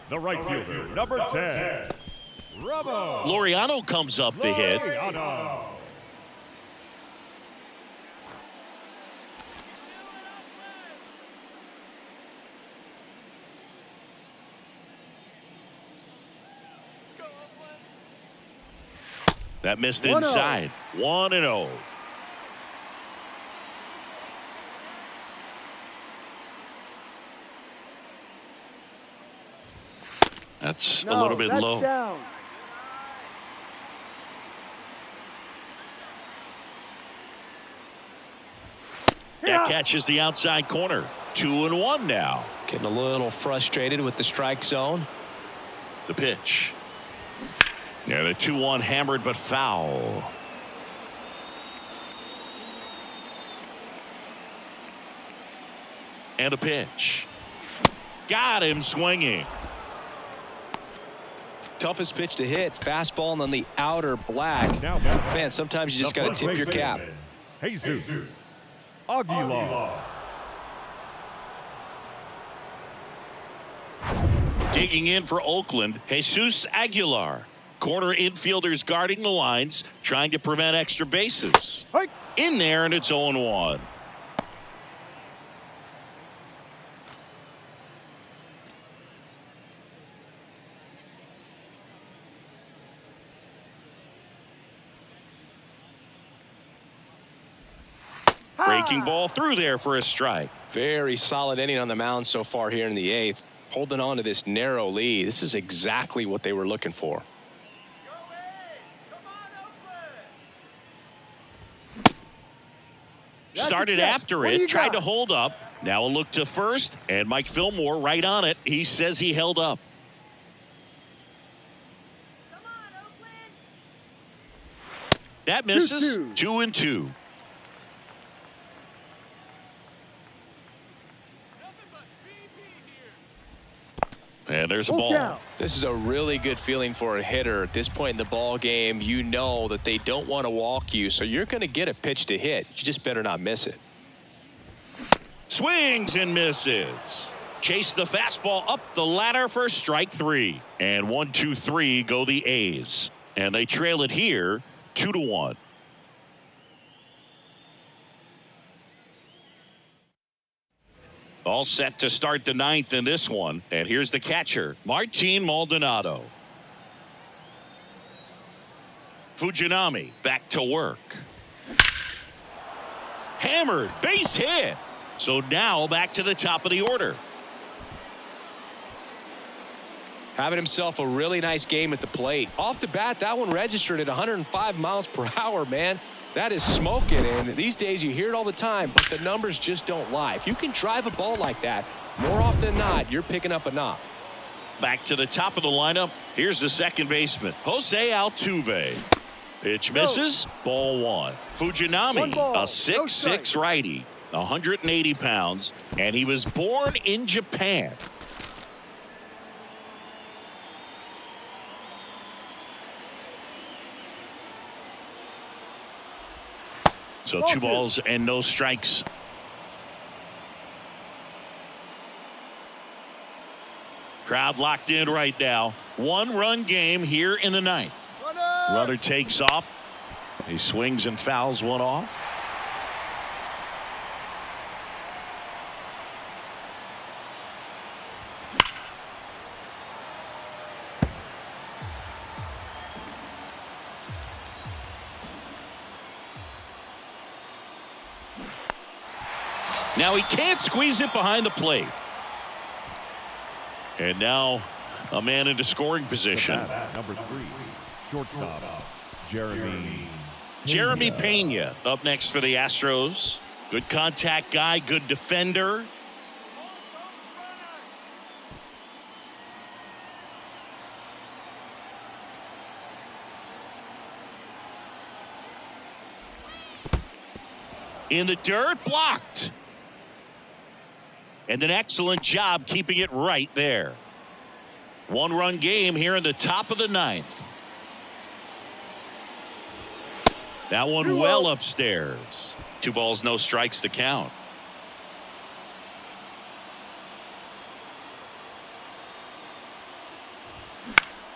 The right fielder, number 10, Rubbo. Laureano comes up to hit. That missed inside. 1-0. That's a little bit low. Down. That catches the outside corner. 2-1 now. Getting a little frustrated with the strike zone. The pitch. Yeah, the 2-1 hammered but foul. And a pitch. Got him swinging. Toughest pitch to hit. Fastball on the outer black. Man, sometimes you just got to tip your cap. Jesus Aguilar. Digging in for Oakland, Jesus Aguilar. Corner infielders guarding the lines, trying to prevent extra bases. In there, and it's 0-1. Breaking ball through there for a strike. Very solid inning on the mound so far here in the 8th. Holding on to this narrow lead. This is exactly what they were looking for. started after it, tried to hold up. Now a look to first, and Mike Fillmore right on it. He says he held up. That misses. 2-2. And there's a ball. This is a really good feeling for a hitter at this point in the ball game. You know that they don't want to walk you, so you're going to get a pitch to hit. You just better not miss it. Swings and misses. Chase the fastball up the ladder for strike 3. And 1-2-3 go the A's. And they trail it here 2-1. All set to start the 9th in this one. And here's the catcher, Martin Maldonado. Fujinami back to work. Hammered, base hit. So now back to the top of the order. Having himself a really nice game at the plate. Off the bat, that one registered at 105 miles per hour, man. That is smoking, and these days you hear it all the time, but the numbers just don't lie. If you can drive a ball like that, more often than not, you're picking up a knock. Back to the top of the lineup. Here's the second baseman, Jose Altuve. Pitch misses. Ball 1. Fujinami, a 6'6" righty, 180 pounds, and he was born in Japan. So 2 balls and no strikes. Crowd locked in right now. 1-run game here in the 9th. Runner takes off. He swings and fouls one off. Now he can't squeeze it behind the plate. And now a man into scoring position. Number 3, shortstop, Jeremy Pena up next for the Astros. Good contact guy, good defender. In the dirt, blocked. And an excellent job keeping it right there. 1-run game here in the top of the 9th. That one well upstairs. 2 balls, no strikes to count.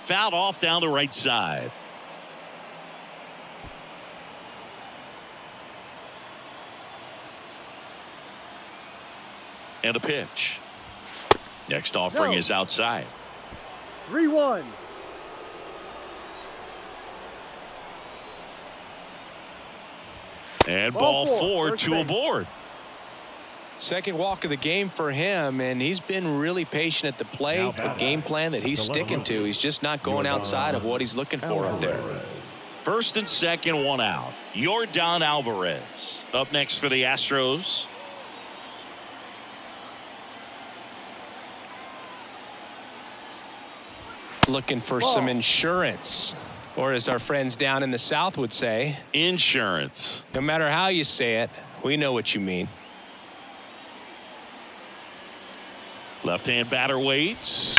Fouled off down the right side. And a pitch. Next offering is outside. 3-1. And ball 4, 2 aboard. Second walk of the game for him, and he's been really patient at the plate. A game plan that he's sticking to. He's just not going outside of what he's looking for up there. First and second, 1 out. Yordan Alvarez up next for the Astros. Looking for some insurance, or as our friends down in the South would say, insurance. No matter how you say it, we know what you mean. Left-hand batter waits.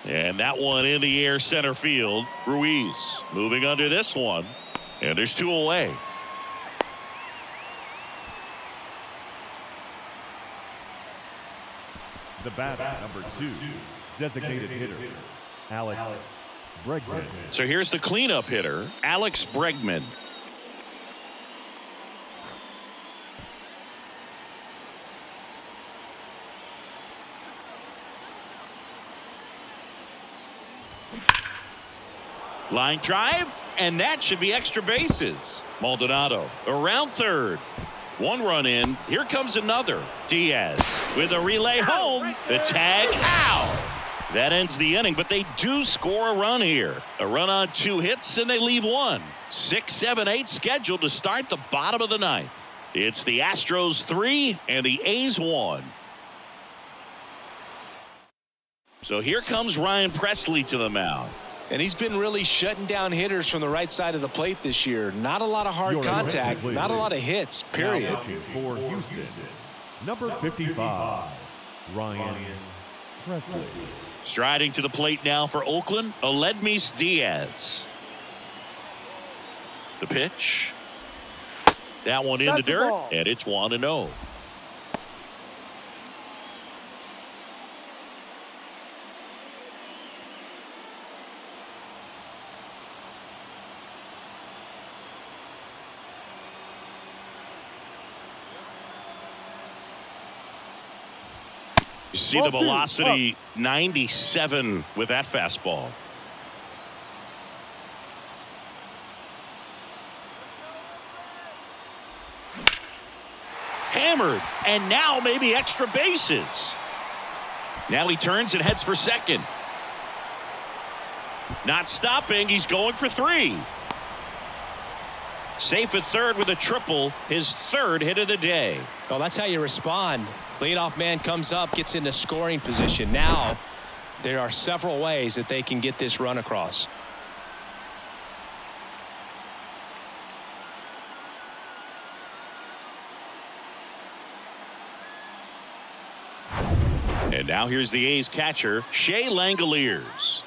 And that one in the air center field. Ruiz moving under this one. And there's 2 away. The batter, number 2, designated hitter, Alex Bregman. So here's the cleanup hitter, Alex Bregman. Line drive, and that should be extra bases. Maldonado around third. 1 run in. Here comes another. Diaz with a relay home. The tag out. That ends the inning, but they do score a run here. A run on 2 hits, and they leave 1. 6, 7, 8 scheduled to start the bottom of the 9th. It's the Astros 3 and the A's 1. So here comes Ryan Presley to the mound. And he's been really shutting down hitters from the right side of the plate this year. Not a lot of hard contact, not a lot of hits, period. Now pitching for Houston, number 55, Ryan Presley. Striding to the plate now for Oakland, Aledmys Diaz. The pitch. That one in the dirt, and it's 1-0. You see the velocity, 97 with that fastball. Hammered, and now maybe extra bases. Now he turns and heads for second. Not stopping, he's going for 3. Safe at third with a triple, his 3rd hit of the day. Well, that's how you respond. Leadoff man comes up, gets into scoring position. Now there are several ways that they can get this run across. And now here's the A's catcher, Shea Langoliers.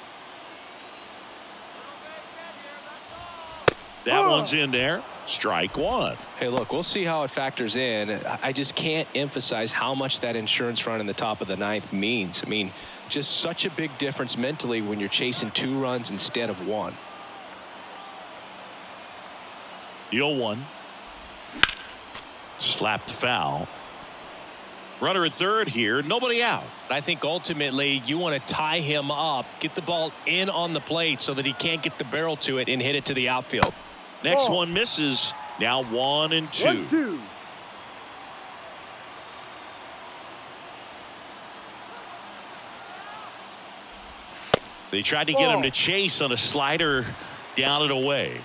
That one's in there. Strike 1. Hey, look, we'll see how it factors in. I just can't emphasize how much that insurance run in the top of the 9th means. I mean, just such a big difference mentally when you're chasing 2 runs instead of 1. The 0-1. Slapped foul. Runner at third here, nobody out. I think ultimately you want to tie him up, get the ball in on the plate so that he can't get the barrel to it and hit it to the outfield. Next one misses. Now 1-2. 1-2. They tried to get him to chase on a slider down and away.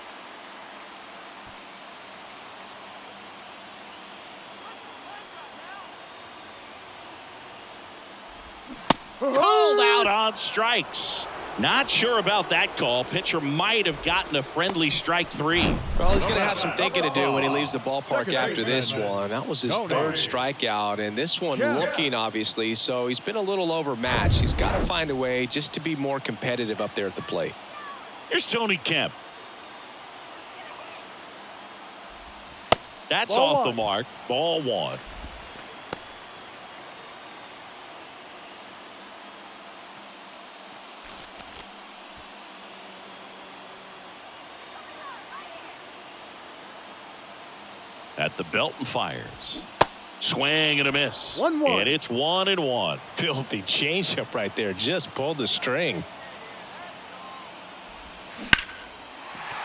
Called out on strikes. Not sure about that call. Pitcher might have gotten a friendly strike 3. Well, he's going to have some thinking to do when he leaves the ballpark after this one. That was his 3rd strikeout, and this one looking obviously, so he's been a little overmatched. He's got to find a way just to be more competitive up there at the plate. Here's Tony Kemp. That's off the mark. Ball 1. At the belt and fires. Swing and a miss. 1-1. And it's 1-1. Filthy changeup right there. Just pulled the string.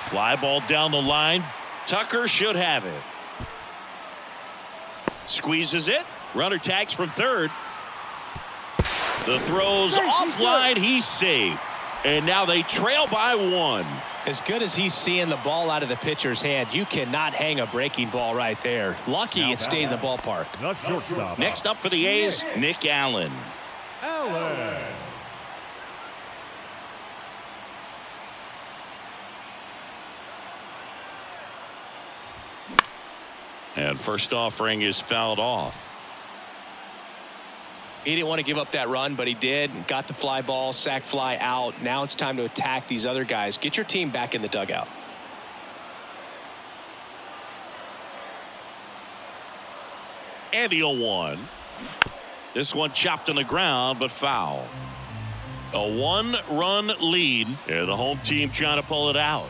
Fly ball down the line. Tucker should have it. Squeezes it. Runner tags from third. The throw's offline. He's safe. And now they trail by 1. As good as he's seeing the ball out of the pitcher's hand, you cannot hang a breaking ball right there. Lucky it stayed in the ballpark. The shortstop. Next up for the A's, Nick Allen. And first offering is fouled off. He didn't want to give up that run, but he did. Got the fly ball, sac fly out. Now it's time to attack these other guys. Get your team back in the dugout. And the 0-1. This one chopped on the ground, but foul. A 1-run lead, and the home team trying to pull it out.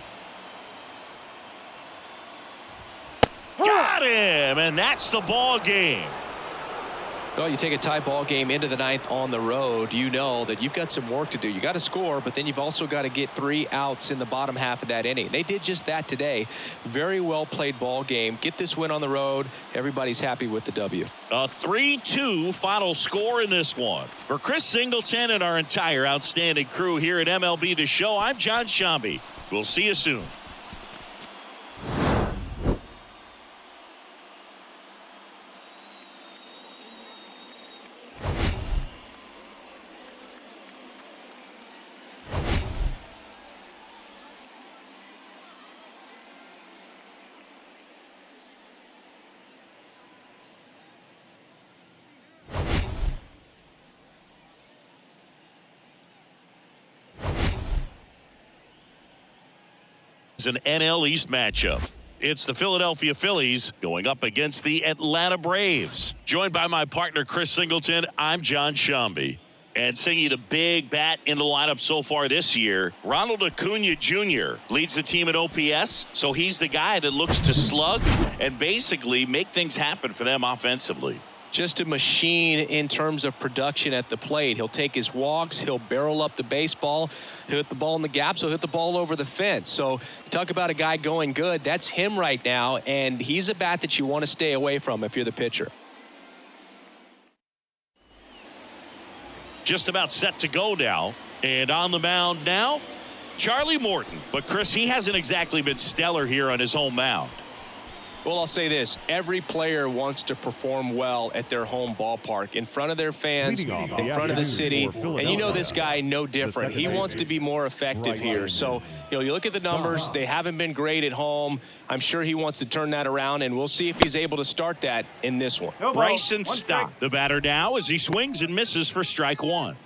Got him, and that's the ball game. Well, you take a tie ball game into the 9th on the road, you know that you've got some work to do. You got to score, but then you've also got to get 3 outs in the bottom half of that inning. They did just that today. Very well played ball game. Get this win on the road. Everybody's happy with the W. A 3-2 final score in this one. For Chris Singleton and our entire outstanding crew here at MLB The Show, I'm John Shambi. We'll see you soon. It's an NL East matchup. It's the Philadelphia Phillies going up against the Atlanta Braves. Joined by my partner, Chris Singleton, I'm John Shambi. And singing the big bat in the lineup so far this year, Ronald Acuna Jr. leads the team at OPS, so he's the guy that looks to slug and basically make things happen for them offensively. Just a machine in terms of production at the plate. He'll take his walks. He'll barrel up the baseball. He'll hit the ball in the gaps. He'll hit the ball over the fence. So talk about a guy going good. That's him right now, and he's a bat that you want to stay away from if you're the pitcher. Just about set to go now. And on the mound now, Charlie Morton. But, Chris, he hasn't exactly been stellar here on his home mound. Well, I'll say this. Every player wants to perform well at their home ballpark, in front of their fans, in front of the city. And you know this guy no different. He wants to be more effective here. So, you look at the numbers. They haven't been great at home. I'm sure he wants to turn that around, and we'll see if he's able to start that in this one. Bryson Stott, the batter now, as he swings and misses for strike one.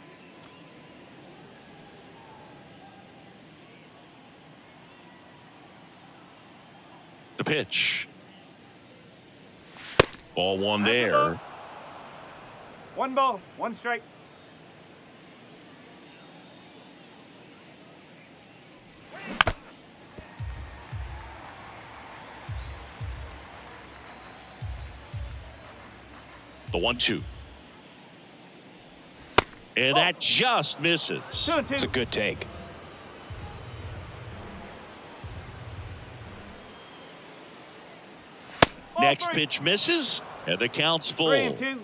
The pitch. Ball one there. 1 ball, 1 strike. The 1-2. And that just misses. 2-2. It's a good take. Next pitch misses, and the count's full. 3-2.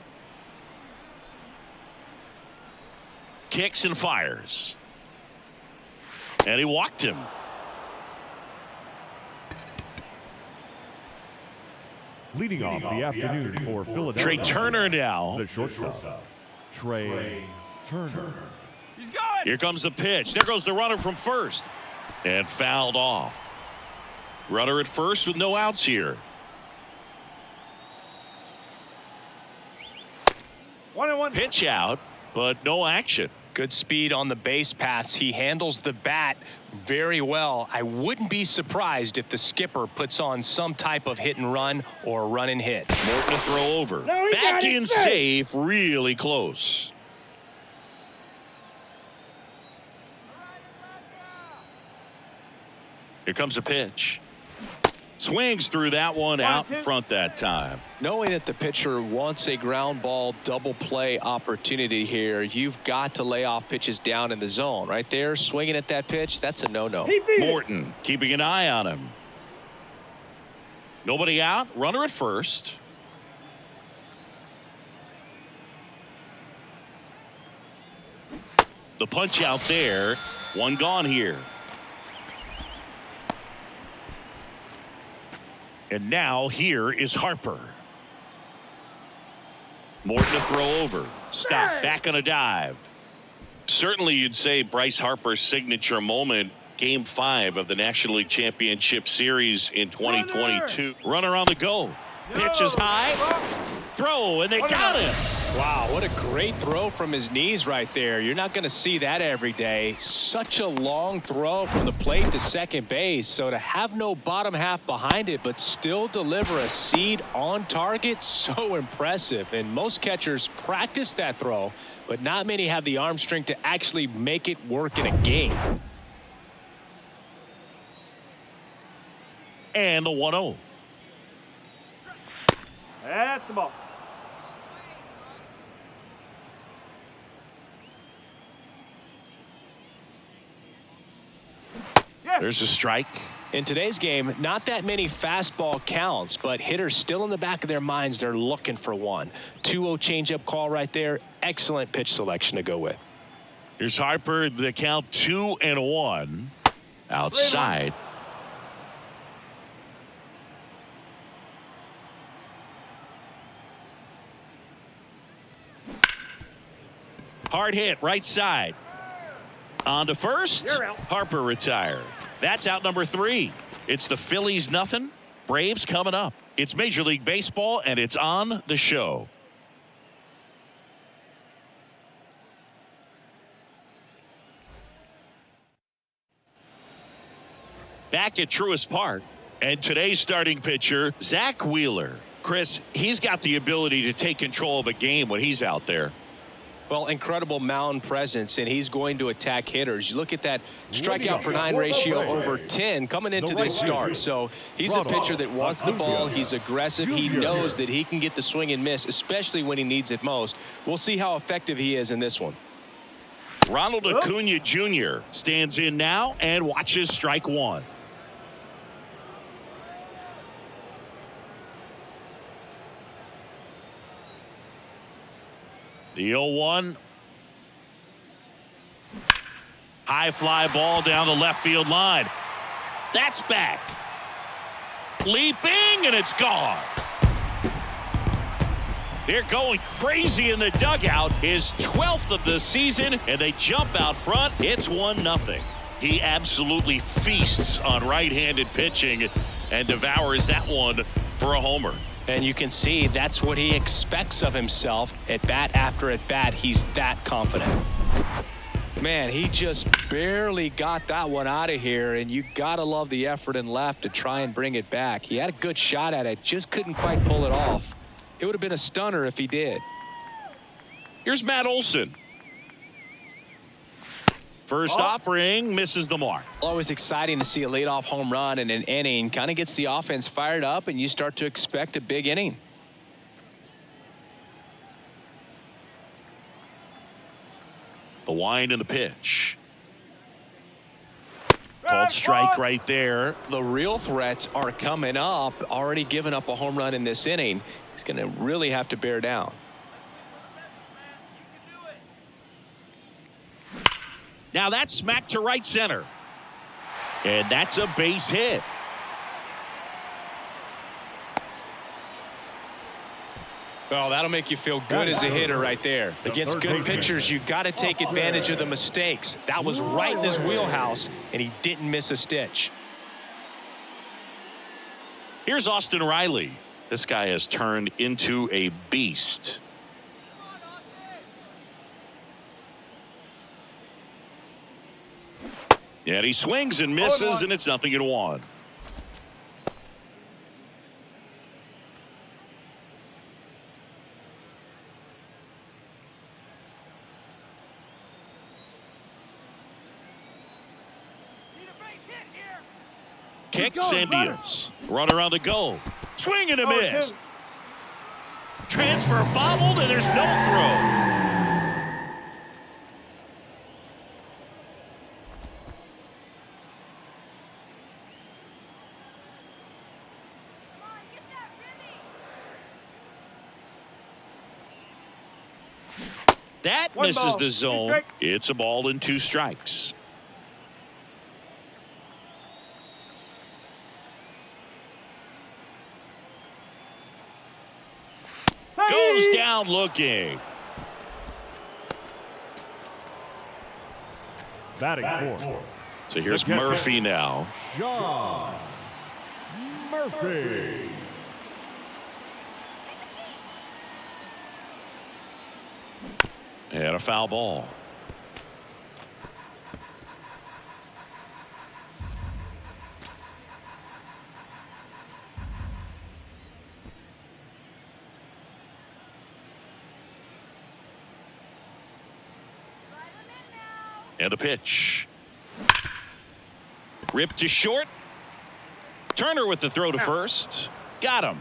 Kicks and fires. And he walked him. Leading off the afternoon for Philadelphia. Trey Turner now. The shortstop, Trey Turner. He's going. Here comes the pitch. There goes the runner from first. And fouled off. Runner at first with no outs here. 1-1. Pitch out, but no action. Good speed on the base pass. He handles the bat very well. I wouldn't be surprised if the skipper puts on some type of hit and run or run and hit. Morton to throw over. No, he Back got it in safe. safe, really close. Here comes a pitch. Swings through that one out in front that time. Knowing that the pitcher wants a ground ball double play opportunity here, you've got to lay off pitches down in the zone. Right there, swinging at that pitch, that's a no-no. Morton keeping an eye on him. Nobody out. Runner at first. The punch out there. One gone here. And now here is Harper. Morton to throw over. Stop. Back on a dive. Certainly you'd say Bryce Harper's signature moment, Game 5 of the National League Championship Series in 2022. Runner on the go. Pitch is high. Throw, and they got him. Wow, what a great throw from his knees right there. You're not going to see that every day. Such a long throw from the plate to second base. So to have no bottom half behind it, but still deliver a seed on target, so impressive. And most catchers practice that throw, but not many have the arm strength to actually make it work in a game. And the 1-0. That's the ball. There's a strike. In today's game, not that many fastball counts, but hitters still in the back of their minds, they're looking for one. 2-0 changeup call right there. Excellent pitch selection to go with. Here's Harper. The count 2-1. Outside. Hard hit, right side. On to first. Harper retired. That's out number 3. It's the Phillies nothing. Braves coming up. It's Major League Baseball, and it's on the show. back at Truist Park. And today's starting pitcher, Zach Wheeler. Chris, he's got the ability to take control of a game when he's out there. Well, incredible mound presence, and he's going to attack hitters. You look at that strikeout per 9 ratio over 10 coming into this start. So he's a pitcher that wants the ball. He's aggressive. He knows that he can get the swing and miss, especially when he needs it most. We'll see how effective he is in this one. Ronald Acuna Jr. stands in now and watches strike one. The 0-1. High fly ball down the left field line. That's back. Leaping, and it's gone. They're going crazy in the dugout. His 12th of the season, and they jump out front. It's 1-0. He absolutely feasts on right-handed pitching and devours that one for a homer. And you can see that's what he expects of himself at bat after at bat. He's that confident. Man, he just barely got that one out of here, and you got to love the effort in left to try and bring it back. He had a good shot at it, just couldn't quite pull it off. It would have been a stunner if he did. Here's Matt Olson. First offering misses the mark. Always exciting to see a leadoff home run in an inning. Kind of gets the offense fired up, and you start to expect a big inning. The wind and the pitch. Called strike right there. The real threats are coming up. Already given up a home run in this inning. He's going to really have to bear down. Now that's smacked to right center. And that's a base hit. Well, that'll make you feel good as a hitter right there. Against good pitchers, you got to take advantage of the mistakes. That was right in his wheelhouse, and he didn't miss a stitch. Here's Austin Riley. This guy has turned into a beast. And he swings and misses, and it's 0-1. Kicks and deals. Runner on the go. Swing and a miss. Transfer bobbled, and there's no throw. That misses the zone. It's a ball and 2 strikes. Goes down looking. Batting fourth. So here's Murphy now. John Murphy. And a foul ball. And a pitch. Ripped to short. Turner with the throw to first. Got him.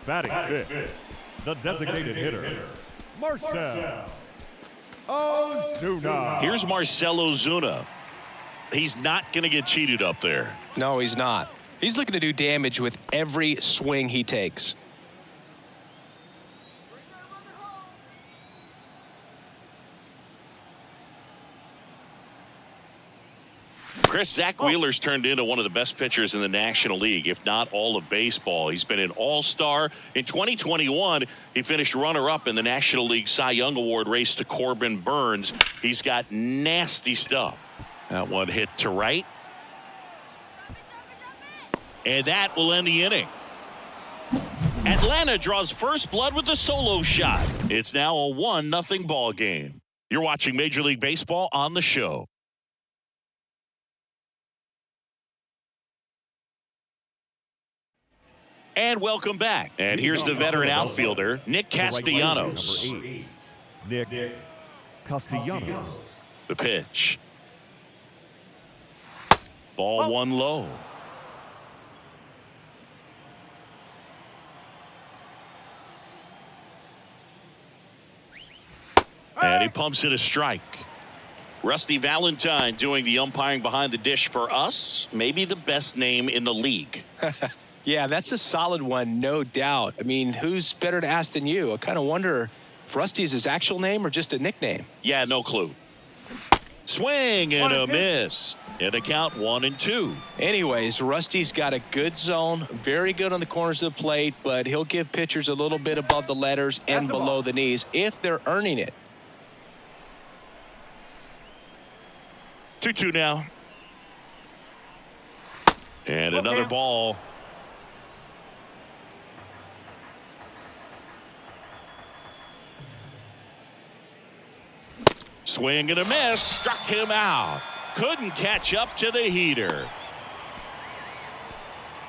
Batting fifth. The designated hitter, Marcell Ozuna. Here's Marcell Ozuna. He's not going to get cheated up there. No, he's not. He's looking to do damage with every swing he takes. Chris, Zach Wheeler's turned into one of the best pitchers in the National League, if not all of baseball. He's been an all-star. In 2021, he finished runner-up in the National League Cy Young Award race to Corbin Burns. He's got nasty stuff. That one hit to right. And that will end the inning. Atlanta draws first blood with a solo shot. It's now a 1-0 ball game. You're watching Major League Baseball on the show. And welcome back. And here's the veteran outfielder, Nick Castellanos. Number 8, Nick Castellanos. The pitch. Ball one low. And he pumps it a strike. Rusty Valentine doing the umpiring behind the dish for us. Maybe the best name in the league. Yeah, that's a solid one, no doubt. I mean, who's better to ask than you? I kind of wonder if Rusty is his actual name or just a nickname. Yeah, no clue. Swing and a miss. And a count 1-2. Anyways, Rusty's got a good zone, very good on the corners of the plate, but he'll give pitchers a little bit above the letters and below the knees if they're earning it. 2-2 now. And another ball. Swing and a miss. Struck him out. Couldn't catch up to the heater.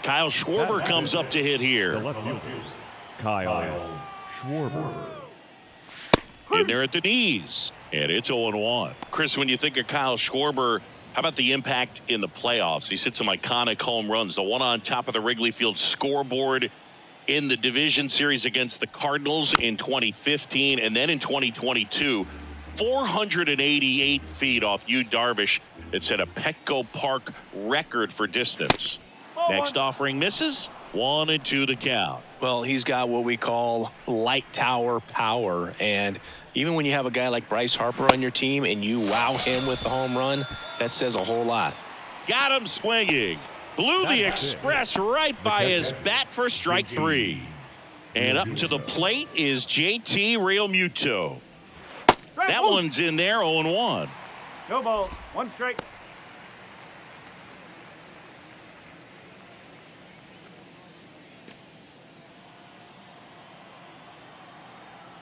Kyle Schwarber comes up to hit The here. left fielder, Kyle Schwarber. In there at the knees. And it's 0-1. Chris, when you think of Kyle Schwarber, how about the impact in the playoffs? He's hit some iconic home runs. The one on top of the Wrigley Field scoreboard in the division series against the Cardinals in 2015. And then in 2022, 488 feet off Yu Darvish. It set a Petco Park record for distance. Next offering misses. 1-2 the count. Well, he's got what we call light tower power. And even when you have a guy like Bryce Harper on your team and you wow him with the home run, that says a whole lot. Got him swinging. Blew the express right by his bat for strike 3. And up to the plate is JT Realmuto. That one's in there, 0-1. No ball. One strike.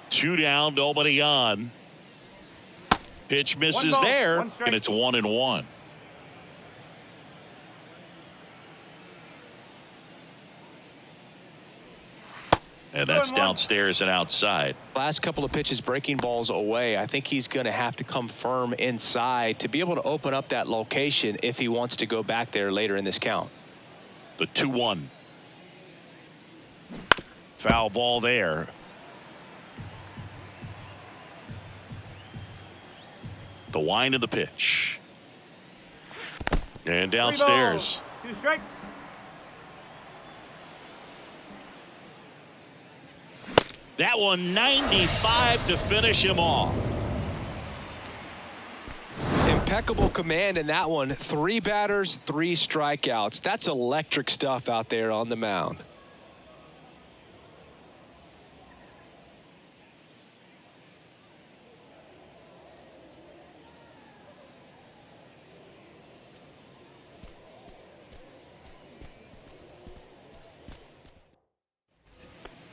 Two down, nobody on. Pitch misses ball, there, one strike. and it's 1-1. And that's 2-1. downstairs and outside. Last couple of pitches breaking balls away. I think he's going to have to come firm inside to be able to open up that location if he wants to go back there later in this count. The 2-1. Foul ball there. The wind of the pitch. And downstairs. 2 strikes. That one 95 to finish him off. Impeccable command in that one. 3 batters, 3 strikeouts. That's electric stuff out there on the mound.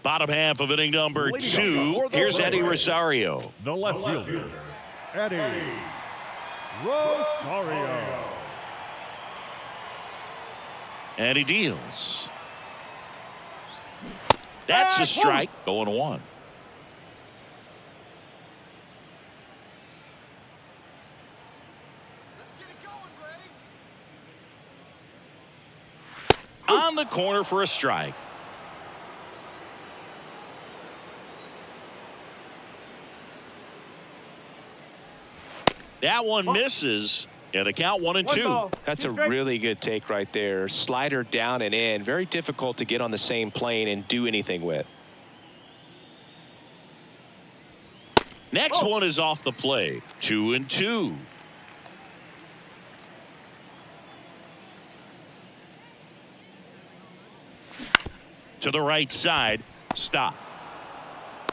Bottom half of inning number 2. Here's Eddie Rosario. The left fielder, Eddie Rosario. And he deals. That's a strike. 0-1. On the corner for a strike. That one misses. And the count 1-2. That's a really good take right there. Slider down and in. Very difficult to get on the same plane and do anything with. Next one is off the plate. 2-2. To the right side. Stop.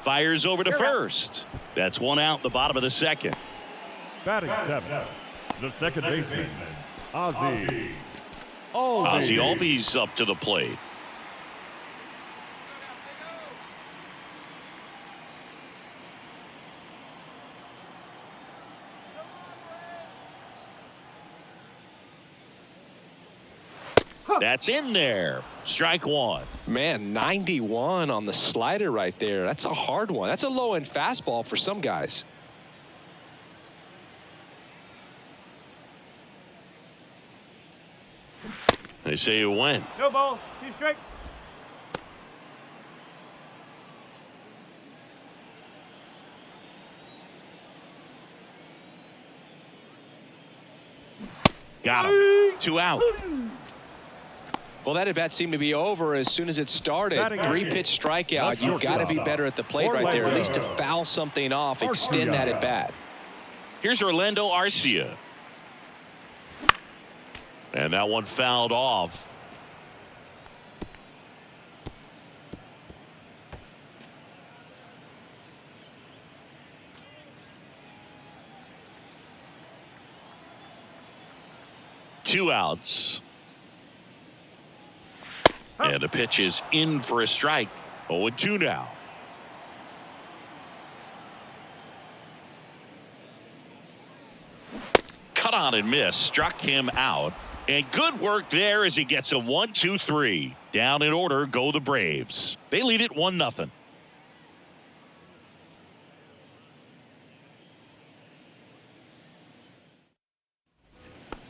Fires over to first. That's one out in the bottom of the second. Batting 7, the second baseman, Ozzie Albies up to the plate. That's in there. Strike one. Man, 91 on the slider right there. That's a hard one. That's a low-end fastball for some guys. They say you went. No balls. 2 straight. Got him. 2 out. Well, that at-bat seemed to be over as soon as it started. 3-pitch strikeout. You've got to be better at the plate right there, at least to foul something off, extend that at-bat. Here's Orlando Arcia. And that one fouled off. Two outs. And the pitch is in for a strike. 0-2 now. Cut on and miss. Struck him out. And good work there as he gets a 1-2-3. Down in order go the Braves. They lead it 1-0.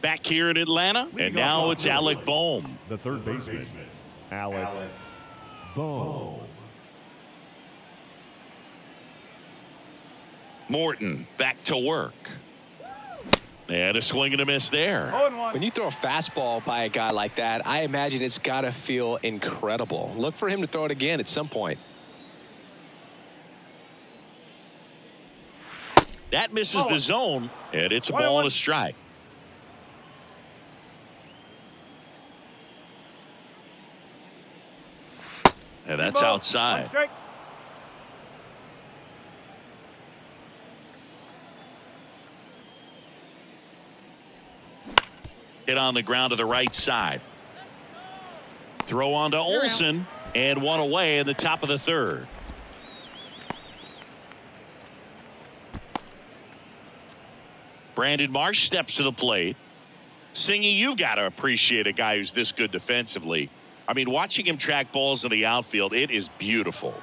Back here in Atlanta, and now it's Alec Bohm. The third baseman, Alec Bohm. Morton back to work. And a swing and a miss there. 0-1. When you throw a fastball by a guy like that, I imagine it's got to feel incredible. Look for him to throw it again at some point. That misses the zone, and it's a ball and a strike. And that's outside. 1 strike. Hit on the ground to the right side. Throw on to Olsen, and one away in the top of the third. Brandon Marsh steps to the plate. Singy, you got to appreciate a guy who's this good defensively. I mean, watching him track balls in the outfield, it is beautiful.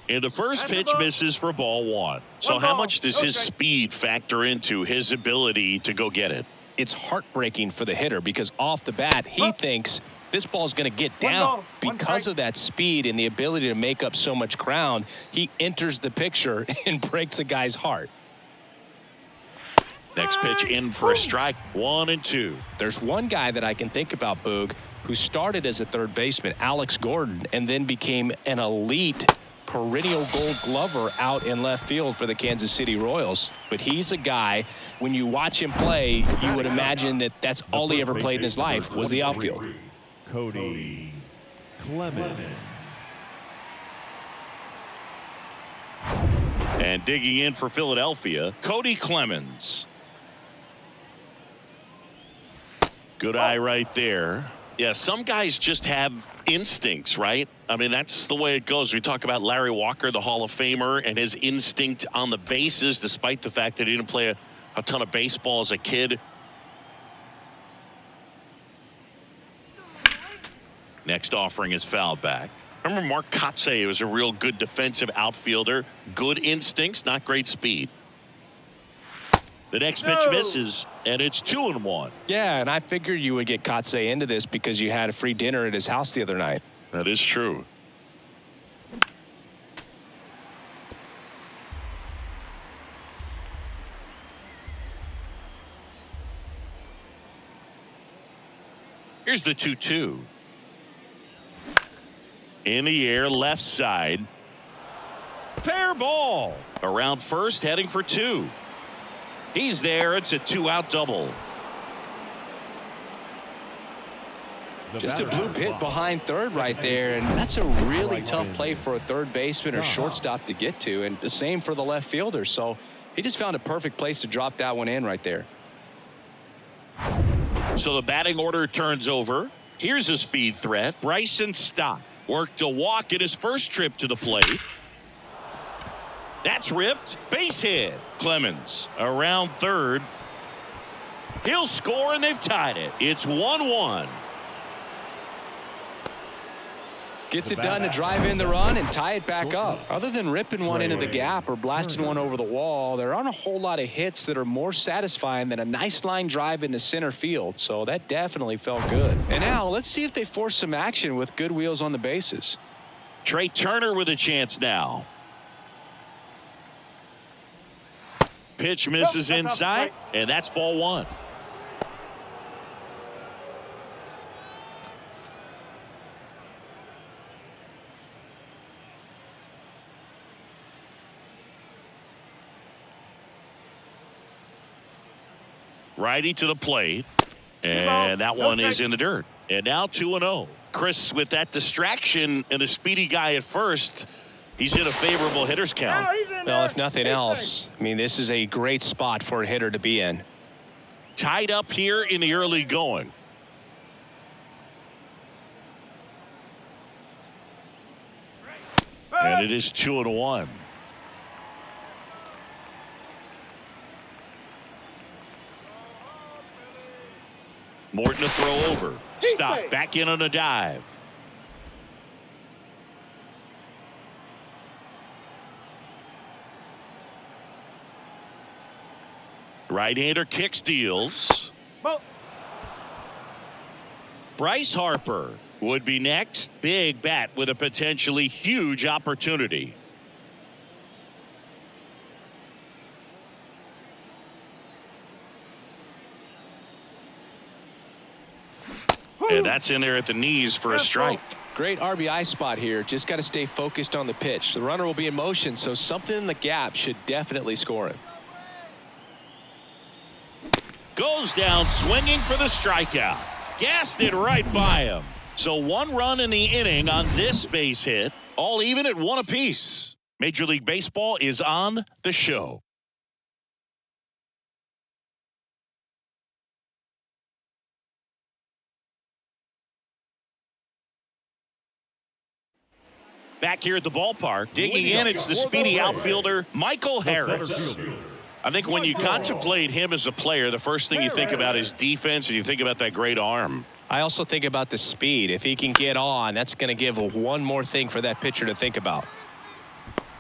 And the first pitch misses for ball one. So how much does his speed factor into his ability to go get it? It's heartbreaking for the hitter because off the bat, he thinks this ball's going to get down. Because of that speed and the ability to make up so much ground, he enters the picture and breaks a guy's heart. Next pitch in for a strike. 1-2. There's one guy that I can think about, Boog, who started as a third baseman, Alex Gordon, and then became an elite perennial Gold Glover out in left field for the Kansas City Royals. But he's a guy, when you watch him play, you would imagine that that's all he ever played in his life was the outfield. Cody Clemens. And digging in for Philadelphia, Cody Clemens. Good eye right there. Yeah, some guys just have instincts, right? I mean, that's the way it goes. We talk about Larry Walker, the Hall of Famer, and his instinct on the bases, despite the fact that he didn't play a ton of baseball as a kid. Next offering is fouled back. Remember Mark Kotsay was a real good defensive outfielder. Good instincts, not great speed. The next pitch misses, and it's 2-1. Yeah, and I figured you would get Kotsay into this because you had a free dinner at his house the other night. That is true. Here's the 2-2. In the air, left side. Fair ball. Around first, heading for 2. He's there. It's a 2-out double. Just a bloop hit behind third right there, and that's a really tough play for a third baseman or shortstop to get to, and the same for the left fielder. So he just found a perfect place to drop that one in right there. So the batting order turns over. Here's a speed threat. Bryson Stott worked a walk in his first trip to the plate. That's ripped. Base hit. Clemens around third. He'll score, and they've tied it. It's 1-1. Gets it done to drive in the run and tie it back up. Other than ripping one into the gap or blasting one over the wall, there aren't a whole lot of hits that are more satisfying than a nice line drive into center field. So that definitely felt good. And now let's see if they force some action with good wheels on the bases. Trey Turner with a chance now. Pitch misses inside, and that's ball one. Righty to the plate, and that one is in the dirt. And now 2-0. Chris, with that distraction and a speedy guy at first, he's in a favorable hitter's count. Well, if nothing else, I mean, this is a great spot for a hitter to be in. Tied up here in the early going. And it is 2-1. Morton to throw over. Stop. Back in on a dive. Right-hander kick steals. Bryce Harper would be next. Big bat with a potentially huge opportunity. And that's in there at the knees for a strike. Great RBI spot here. Just got to stay focused on the pitch. The runner will be in motion, so something in the gap should definitely score him. Goes down swinging for the strikeout. Gassed it right by him. So 1 run in the inning on this base hit. All even at 1 apiece. Major League Baseball is on the show. Back here at the ballpark, digging in, it's the speedy outfielder, Michael Harris. I think when you contemplate him as a player, the first thing you think about is defense, and you think about that great arm. I also think about the speed. If he can get on, that's going to give one more thing for that pitcher to think about.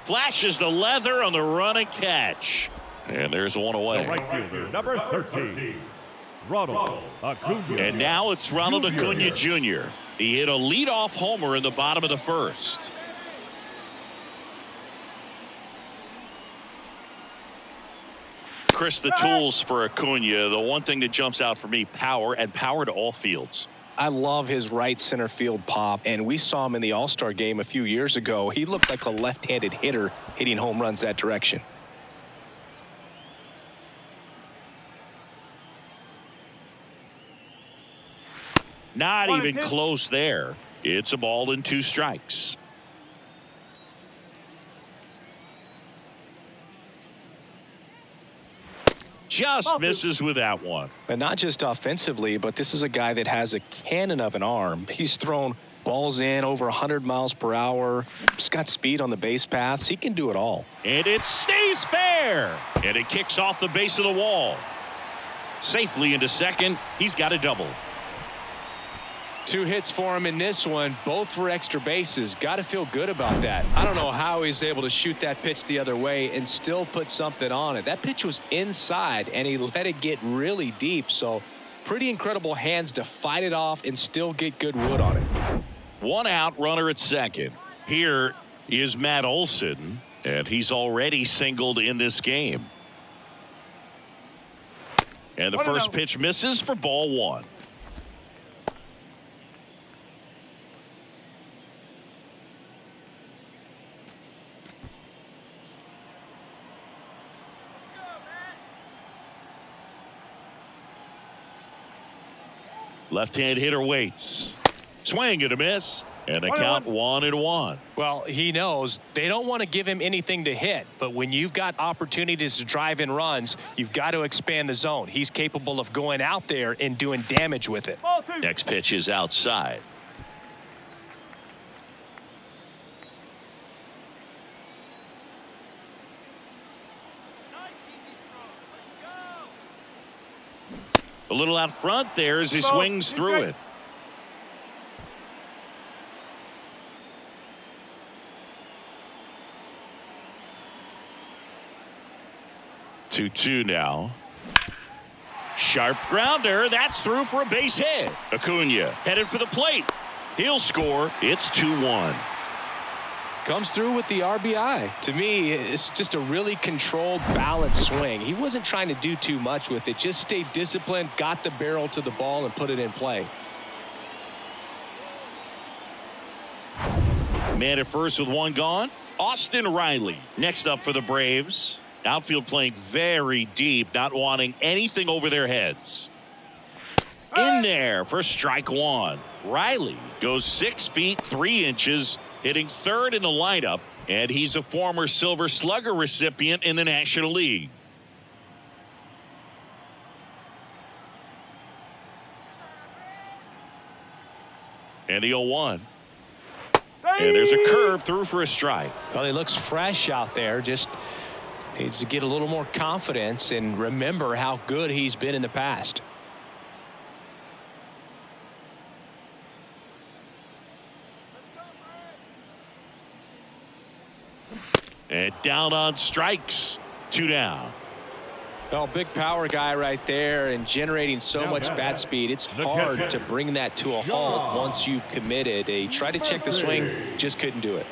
Flashes the leather on the run and catch. And there's one away. The right fielder, number 13, Ronald Acuna. And now it's Ronald Acuna Jr. He hit a leadoff homer in the bottom of the first. Chris, the tools for Acuna, the one thing that jumps out for me, power, and power to all fields. I love his right center field pop, and we saw him in the All-Star game a few years ago. He looked like a left-handed hitter hitting home runs that direction. Not even close there. It's a ball and 2 strikes. Just misses with that one. And not just offensively, but this is a guy that has a cannon of an arm. He's thrown balls in over 100 miles per hour. He's got speed on the base paths. He can do it all. And it stays fair. And it kicks off the base of the wall. Safely into second. He's got a double. 2 hits for him in this one, both for extra bases. Got to feel good about that. I don't know how he's able to shoot that pitch the other way and still put something on it. That pitch was inside, and he let it get really deep. So pretty incredible hands to fight it off and still get good wood on it. 1 out, runner at second. Here is Matt Olson, and he's already singled in this game. And the first pitch misses for ball 1. Left-hand hitter waits. Swing and a miss. And the count 1-1. Well, he knows they don't want to give him anything to hit, but when you've got opportunities to drive in runs, you've got to expand the zone. He's capable of going out there and doing damage with it. Next pitch is outside. A little out front there as he Ball. swings through it. Two now. Sharp grounder. That's through for a base hit. Acuna headed for the plate. He'll score. It's 2-1. Comes through with the RBI. To me, it's just a really controlled, balanced swing. He wasn't trying to do too much with it. Just stayed disciplined, got the barrel to the ball, and put it in play. Man at first with one gone. Austin Riley next up for the Braves. Outfield playing very deep, not wanting anything over their heads. In there for strike one. Riley goes 6 feet 3 inches, hitting third in the lineup, and he's a former Silver Slugger recipient in the National League. And the 0-1. And there's a curve through for a strike. Well, he looks fresh out there. Just needs to get a little more confidence and remember how good he's been in the past. And down on strikes. 2 down. Well, big power guy right there and generating so much bat speed. It's hard to bring that to a halt once you've committed. They tried to check the swing, just couldn't do it.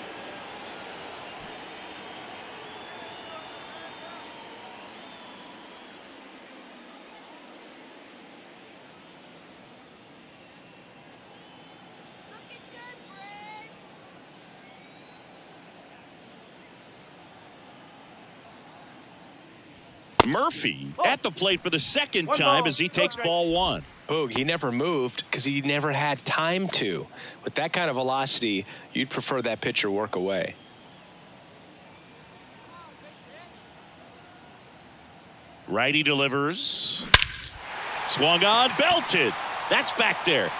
Murphy at the plate for the second time as he takes ball 1. Boog, he never moved because he never had time to. With that kind of velocity, you'd prefer that pitcher work away. Righty delivers. Swung on, belted. That's back there.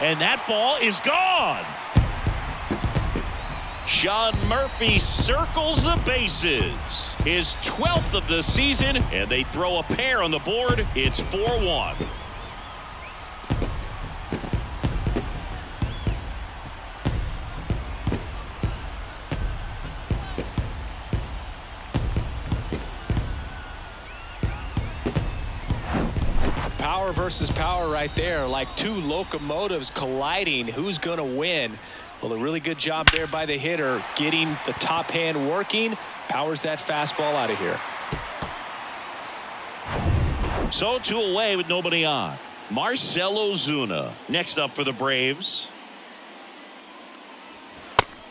And that ball is gone. Sean Murphy circles the bases. His 12th of the season, and they throw a pair on the board. It's 4-1. Power versus power right there, like two locomotives colliding. Who's going to win? Well, a really good job there by the hitter, getting the top hand working, powers that fastball out of here. So 2 away with nobody on. Marcell Ozuna next up for the Braves.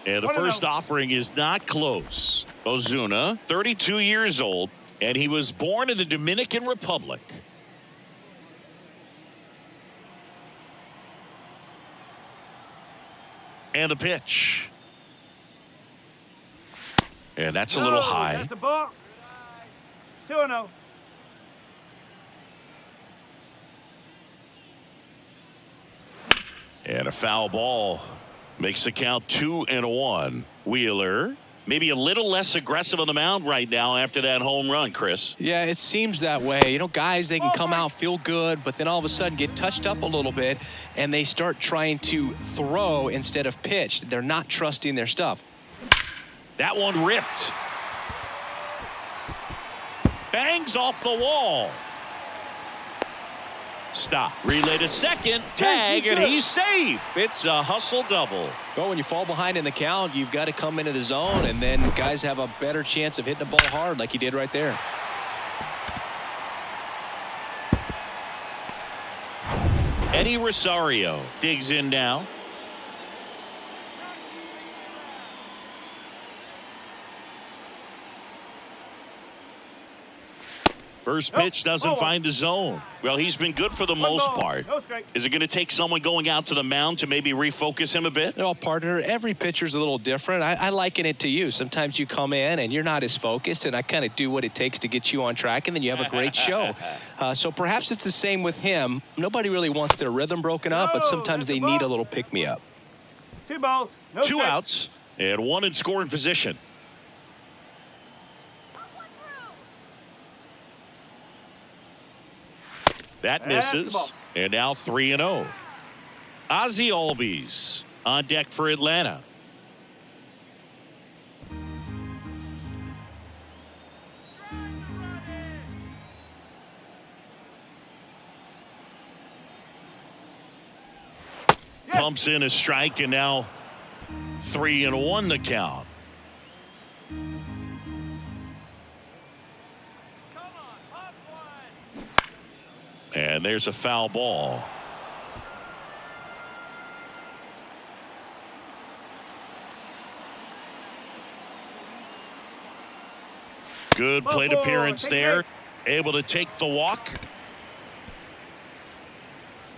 And the first offering is not close. Ozuna, 32 years old, and he was born in the Dominican Republic. And the pitch. And that's a little high. That's a ball. 2-0. And a foul ball makes the count 2-1. Wheeler maybe a little less aggressive on the mound right now after that home run, Chris. Yeah, it seems that way. You know, guys, they can come out, feel good, but then all of a sudden get touched up a little bit, and they start trying to throw instead of pitch. They're not trusting their stuff. That one ripped. Bangs off the wall. Stop. Relay to second. Tag, and he's safe. It's a hustle double. Well, when you fall behind in the count, you've got to come into the zone, and then guys have a better chance of hitting the ball hard like he did right there. Eddie Rosario digs in now. First pitch doesn't find the zone. Well, he's been good for the most part. Is it going to take someone going out to the mound to maybe refocus him a bit? Well, partner, every pitcher's a little different. I liken it to you. Sometimes you come in and you're not as focused, and I kind of do what it takes to get you on track, and then you have a great show. So perhaps it's the same with him. Nobody really wants their rhythm broken up, but sometimes they need a little pick-me-up. 2 balls. No 2 strikes. outs and 1 in scoring position. That misses. And now 3-0. Ozzie Albies on deck for Atlanta. Pumps in a strike, and now 3-1 the count. And there's a foul ball. Good plate appearance there. Able to take the walk.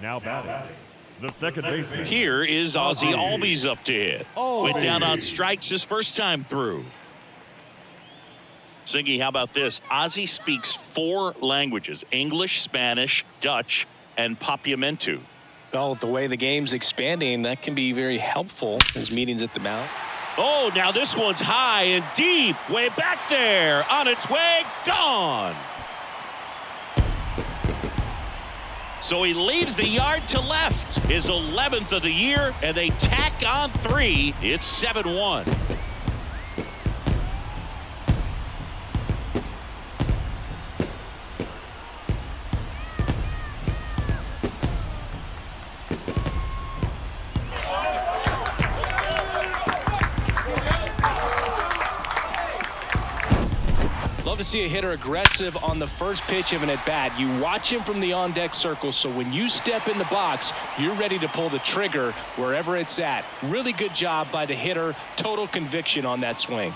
Now batting, the second baseman. Here is Ozzie Albies up to hit. Went down on strikes his first time through. Singy, how about this? Ozzie speaks 4 languages: English, Spanish, Dutch, and Papiamentu. Well, the way the game's expanding, that can be very helpful. There's meetings at the mound. Oh, now this one's high and deep. Way back there. On its way. Gone. So he leaves the yard to left. His 11th of the year, and they tack on 3. It's 7-1. Love to see a hitter aggressive on the first pitch of an at-bat. You watch him from the on-deck circle, so when you step in the box, you're ready to pull the trigger wherever it's at. Really good job by the hitter. Total conviction on that swing.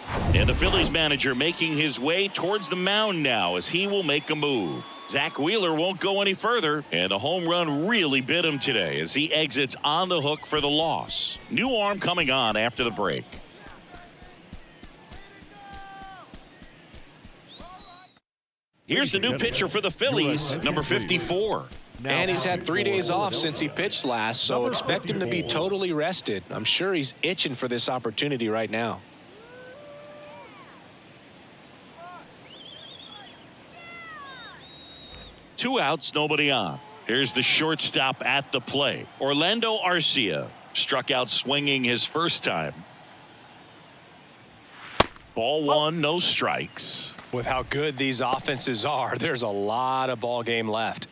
And the Phillies manager making his way towards the mound now as he will make a move. Zach Wheeler won't go any further, and the home run really bit him today as he exits on the hook for the loss. New arm coming on after the break. Here's the new pitcher for the Phillies, number 54. And he's had 3 days off since he pitched last, so expect him to be totally rested. I'm sure he's itching for this opportunity right now. Two outs, nobody on. Here's the shortstop at the plate. Orlando Arcia struck out swinging his first time. Ball 1, no strikes. With how good these offenses are, there's a lot of ball game left.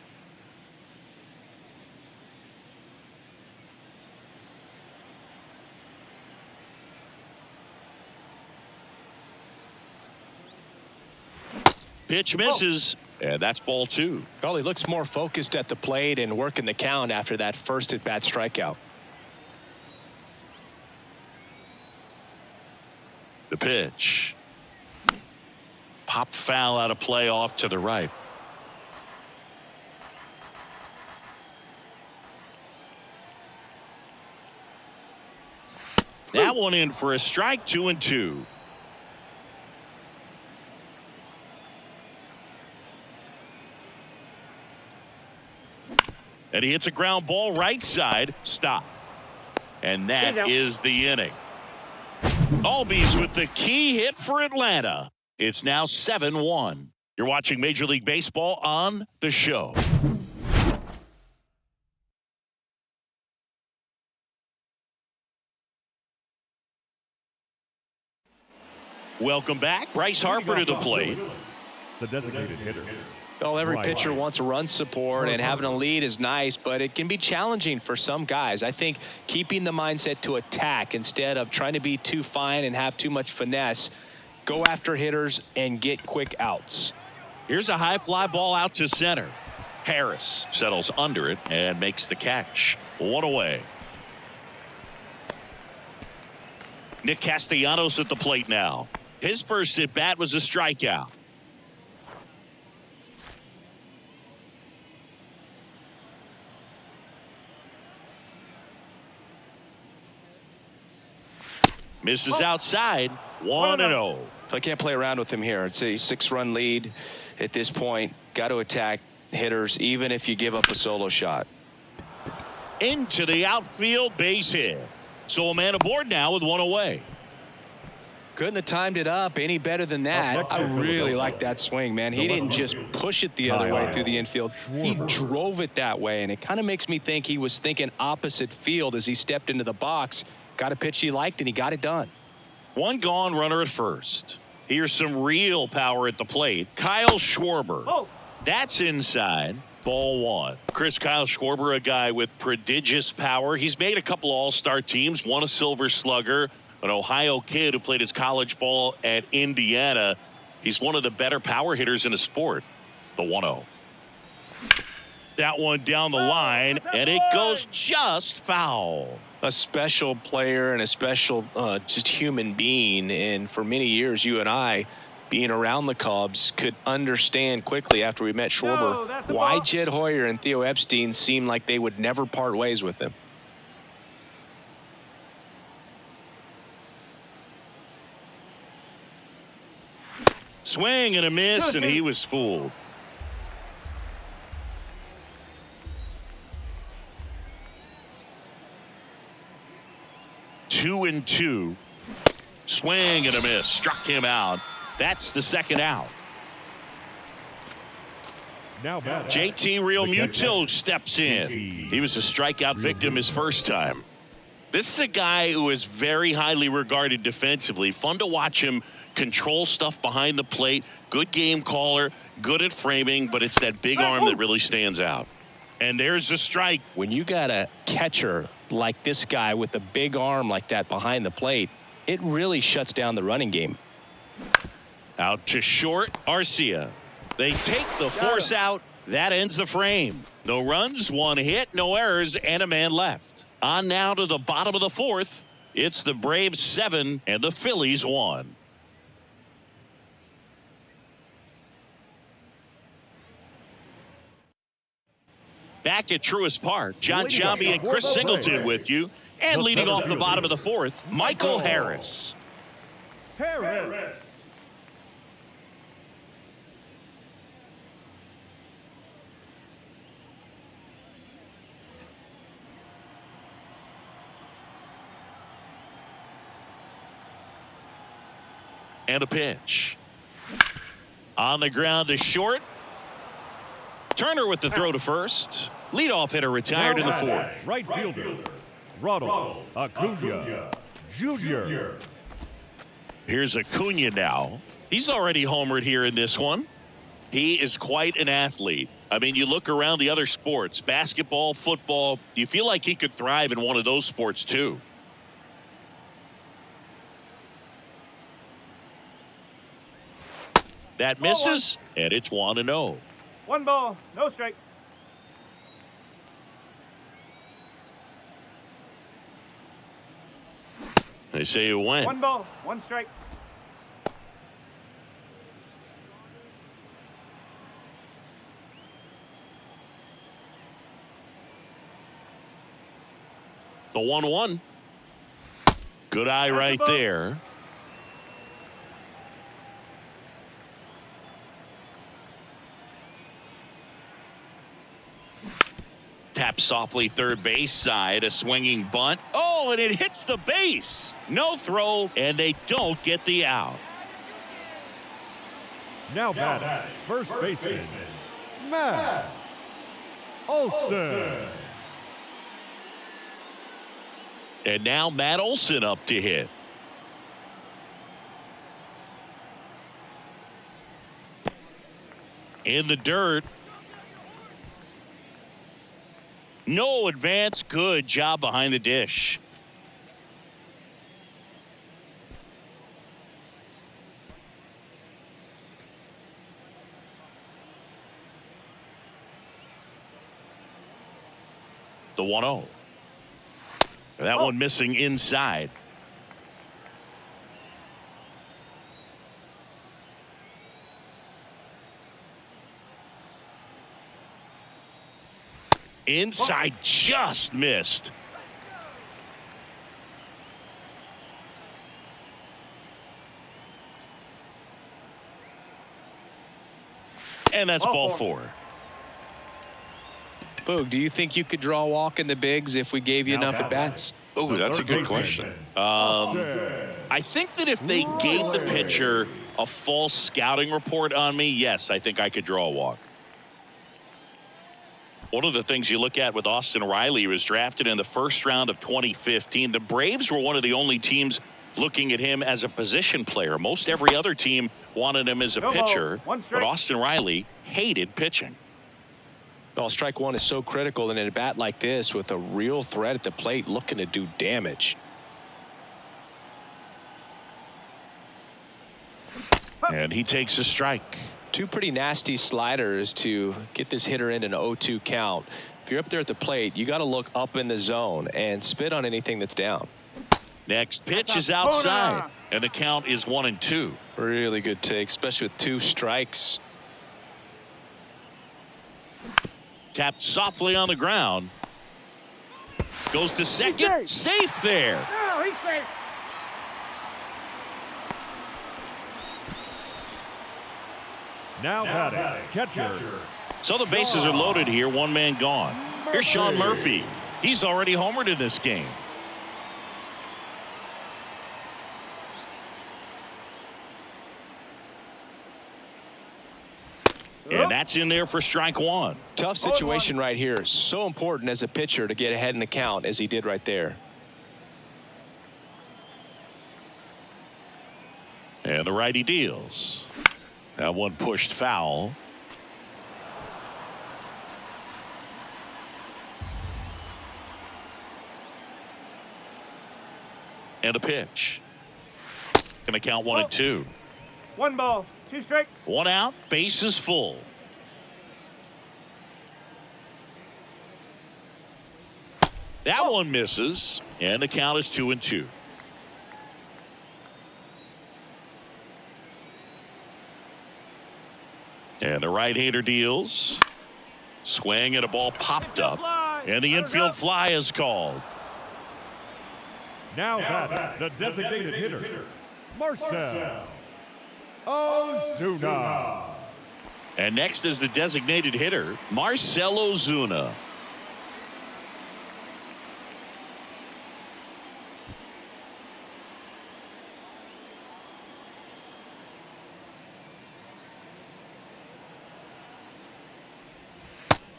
Pitch misses, and that's ball 2. Well, he looks more focused at the plate and working the count after that first at-bat strikeout. The pitch. Pop foul out of play off to the right. That one in for a strike. 2-2. And he hits a ground ball right side. Stop. And that is the inning. Albies with the key hit for Atlanta. It's now 7-1. You're watching Major League Baseball on The Show. Welcome back. Bryce Harper to the plate. The designated hitter. Well, every pitcher wants run support, and having a lead is nice, but it can be challenging for some guys. I think keeping the mindset to attack instead of trying to be too fine and have too much finesse, go after hitters and get quick outs. Here's a high fly ball out to center. Harris settles under it and makes the catch. 1 away. Nick Castellanos at the plate now. His first at bat was a strikeout. Misses outside. 1-0. I can't play around with him here. It's a 6-run lead at this point. Got to attack hitters even if you give up a solo shot. Into the outfield, base hit. So a man aboard now with 1 away. Couldn't have timed it up any better than that. I really like that swing, man. He didn't just push it the other way through the infield. He drove it that way, and it kind of makes me think he was thinking opposite field as he stepped into the box. Got a pitch he liked, and he got it done. One gone, runner at first. Here's some real power at the plate. Kyle Schwarber. Oh. That's inside. Ball one. Kyle Schwarber, a guy with prodigious power. He's made a couple All-Star teams, won a Silver Slugger. An Ohio kid who played his college ball at Indiana. He's one of the better power hitters in the sport. The 1-0. That one down the line, and it goes just foul. A special player and a special just human being. And for many years, you and I, being around the Cubs, could understand quickly after we met Schwarber why Jed Hoyer and Theo Epstein seemed like they would never part ways with him. Swing and a miss, and he was fooled. Two and two. Swing and a miss. Struck him out. That's the second out. Now JT Realmuto steps in. He was a strikeout victim his first time. This is a guy who is very highly regarded defensively. Fun to watch him control stuff behind the plate. Good game caller, good at framing, but it's that big arm that really stands out. And there's the strike. When you got a catcher like this guy with a big arm like that behind the plate, it really shuts down the running game. Out to short, Arcia. They take the force out. That ends the frame. No runs, one hit, no errors, and a man left. On now to the bottom of the fourth. It's the Braves 7 and the Phillies 1. Back at Truist Park, John Giambi and Chris Singleton with you. And leading off the bottom of the fourth, Michael Harris. And a pitch. On the ground to short. Turner with the throw to first. Leadoff hitter retired in the fourth. Right fielder, Ronald Acuna Jr. Here's Acuna now. He's already homered here in this one. He is quite an athlete. I mean, you look around the other sports, basketball, football, you feel like he could thrive in one of those sports too. That misses, and it's 1-0. 1 ball, no strike. They say you win. 1 ball, 1 strike. The 1-1. Good eye right there. Tap softly third base side, a swinging bunt. Oh, and it hits the base. No throw, and they don't get the out. Now batting, first baseman, Matt Olson. And now Matt Olson up to hit. In the dirt. No advance. Good job behind the dish. The 1-0. That one missing inside. Inside, just missed. And that's ball 4. Boog, do you think you could draw a walk in the bigs if we gave you enough at-bats? Oh, that's a good question. I think that if they gave the pitcher a false scouting report on me, yes, I think I could draw a walk. One of the things you look at with Austin Riley, he was drafted in the first round of 2015. The Braves were one of the only teams looking at him as a position player. Most every other team wanted him as a pitcher, but Austin Riley hated pitching. Well, strike one is so critical in a bat like this with a real threat at the plate looking to do damage. And he takes a strike. Two pretty nasty sliders to get this hitter in an 0-2 count. If you're up there at the plate, you got to look up in the zone and spit on anything that's down. Next pitch is outside, and the count is 1-2. Really good take, especially with two strikes. Tapped softly on the ground. Goes to second. Safe there. Oh, he's safe. Now batting, catcher. So the bases are loaded here. One man gone. Here's Sean Murphy. He's already homered in this game. And that's in there for strike one. Tough situation right here. So important as a pitcher to get ahead in the count as he did right there. And the righty deals. That one pushed foul. And a pitch. Gonna count 1-2. 1 ball, 2 strikes. One out, base is full. That one misses, and the count is 2-2. And the right-hander deals. Swing and a ball popped up, and the infield fly is called. Now batting, the designated hitter, Marcell Ozuna. And next is the designated hitter, Marcell Ozuna.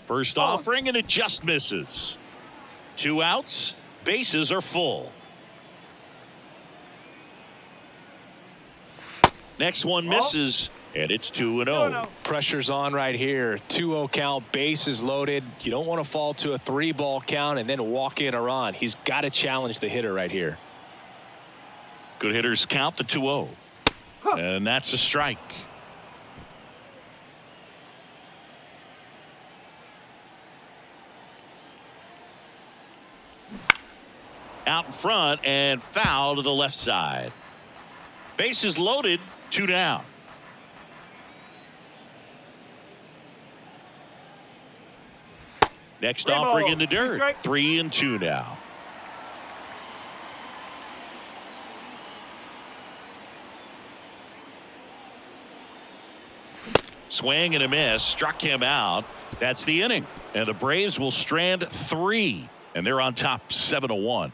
First offering, and it just misses. 2 outs, bases are full. Next one misses, and it's 2-0. Pressure's on right here. 2-0 count, bases loaded. You don't want to fall to a 3-ball count and then walk in a run. He's got to challenge the hitter right here. Good hitters count the 2-0. And that's a strike. Out in front and foul to the left side. Bases loaded, 2 down. Next offering in the dirt, 3-2 now. Swing and a miss, struck him out. That's the inning, and the Braves will strand 3, and they're on top 7-1.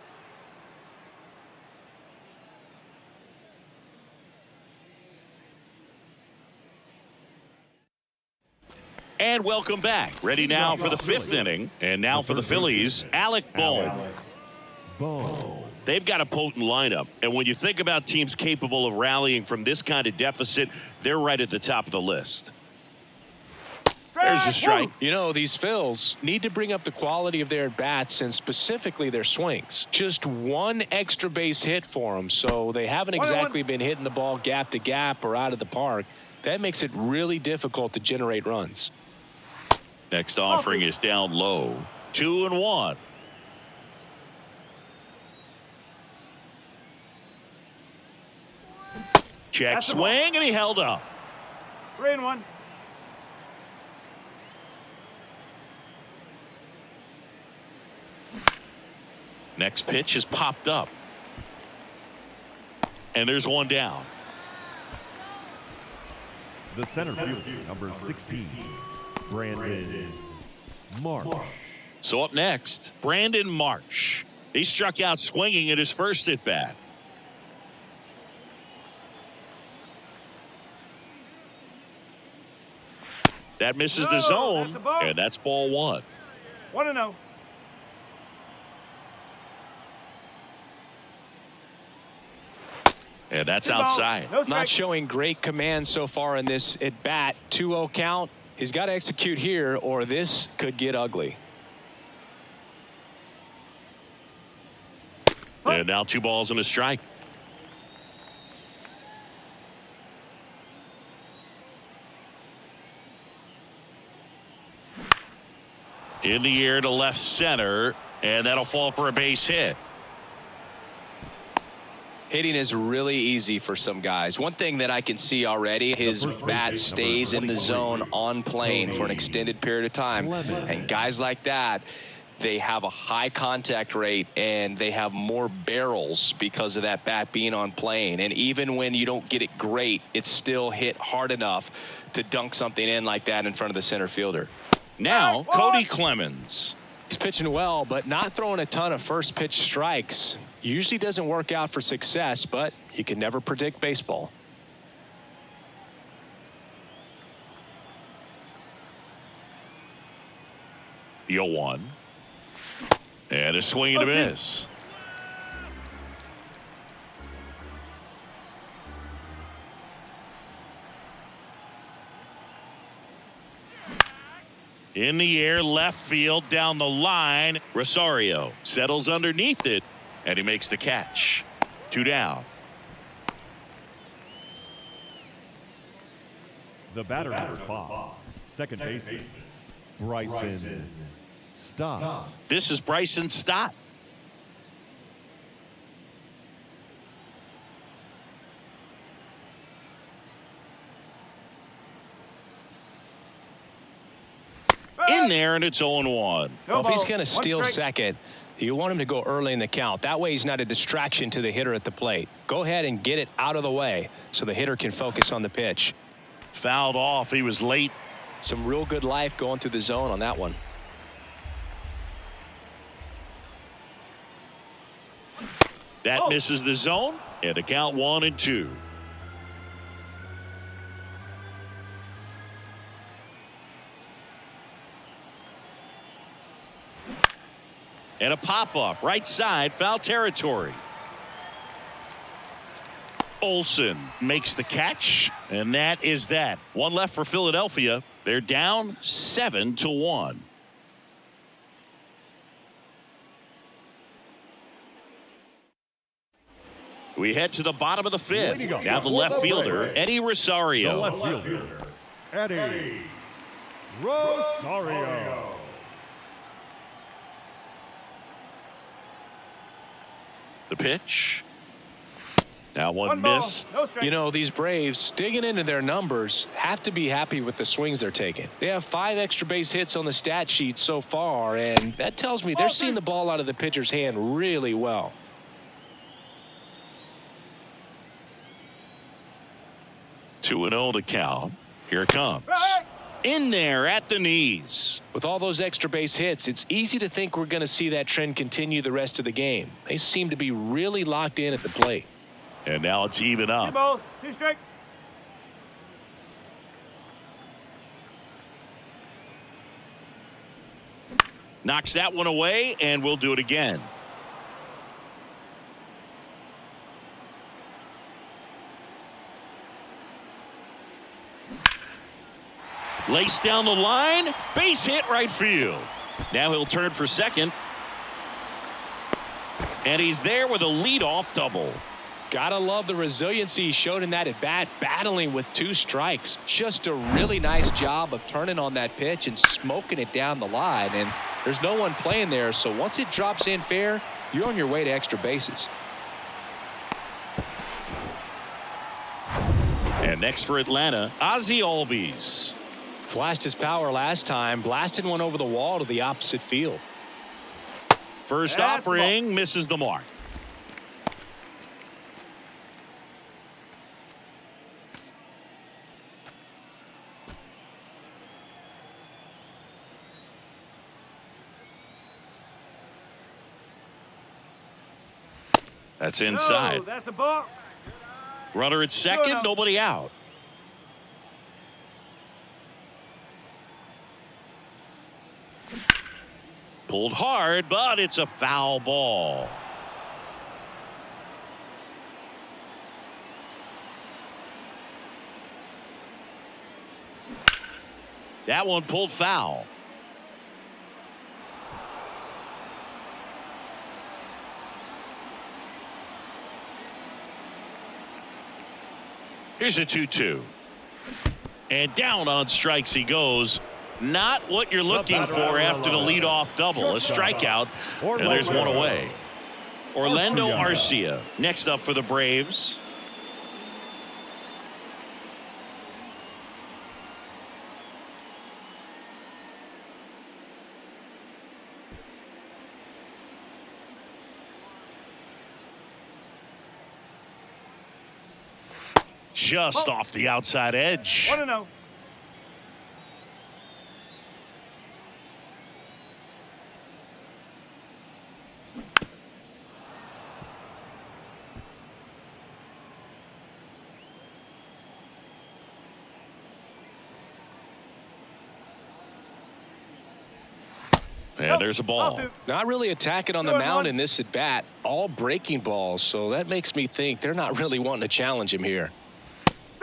And welcome back. Ready now for the 5th inning. And now for the Phillies, Alec Bohm. They've got a potent lineup. And when you think about teams capable of rallying from this kind of deficit, they're right at the top of the list. There's a strike. You know, these Phils need to bring up the quality of their bats and specifically their swings. Just one extra base hit for them, so they haven't exactly been hitting the ball gap to gap or out of the park. That makes it really difficult to generate runs. Next offering is down low. 2-1. Check swing, and he held up. 3-1. Next pitch is popped up. And there's one down. The center fielder, number 16, Brandon Marsh. So up next, Brandon Marsh. He struck out swinging at his first at bat. That misses the zone, and that's ball one. 1-0. And that's outside. Not showing great command so far in this at bat. 2-0 count. He's got to execute here, or this could get ugly. And now 2 balls and a strike. In the air to left center, and that'll fall for a base hit. Hitting is really easy for some guys. One thing that I can see already, his bat stays in the zone on plane for an extended period of time. And guys like that, they have a high contact rate and they have more barrels because of that bat being on plane. And even when you don't get it great, it's still hit hard enough to dunk something in like that in front of the center fielder. Now, Cody Clemens. He's pitching well, but not throwing a ton of first pitch strikes. Usually doesn't work out for success, but you can never predict baseball. The 0-1. And a swing and a miss. In the air, left field, down the line. Rosario settles underneath it, and he makes the catch. 2 down. The batter number 5, second baseman, Bryson Stott. This is Bryson Stott. In there, and it's 0-1. Well, if he's going to steal second, you want him to go early in the count. That way he's not a distraction to the hitter at the plate. Go ahead and get it out of the way so the hitter can focus on the pitch. Fouled off. He was late. Some real good life going through the zone on that one. That misses the zone, and the count 1-2. And a pop-up, right side, foul territory. Olsen makes the catch, and that is that. One left for Philadelphia. They're down 7-1. We head to the bottom of the 5th. Now the left fielder, Eddie Rosario. The left fielder, Eddie Rosario. The pitch. Now one missed. You know, these Braves, digging into their numbers, have to be happy with the swings they're taking. They have 5 extra base hits on the stat sheet so far, and that tells me they're seeing the ball out of the pitcher's hand really well. Two and 0 to count. Here it comes. In there at the knees. With all those extra base hits, it's easy to think we're going to see that trend continue the rest of the game. They seem to be really locked in at the plate. And now it's even 2 up. balls, 2 strikes. Knocks that one away, and we'll do it again. Lace down the line, base hit right field. Now he'll turn for second. And he's there with a leadoff double. Gotta love the resiliency he showed in that at bat, battling with 2 strikes. Just a really nice job of turning on that pitch and smoking it down the line. And there's no one playing there, so once it drops in fair, you're on your way to extra bases. And next for Atlanta, Ozzie Albies. Flashed his power last time, blasted one over the wall to the opposite field. First offering misses the mark. That's No, inside. that's a ball. Runner at second, No. nobody out. Pulled hard, but it's a foul ball. That one pulled foul. Here's a 2-2. And down on strikes he goes. Not what you're looking for after the leadoff double. A strikeout, and there's one away. Orlando Arcia next up for the Braves. Just off the outside edge. 1-0. And there's a ball. Not really attacking on the mound in this at bat. All breaking balls. So that makes me think they're not really wanting to challenge him here.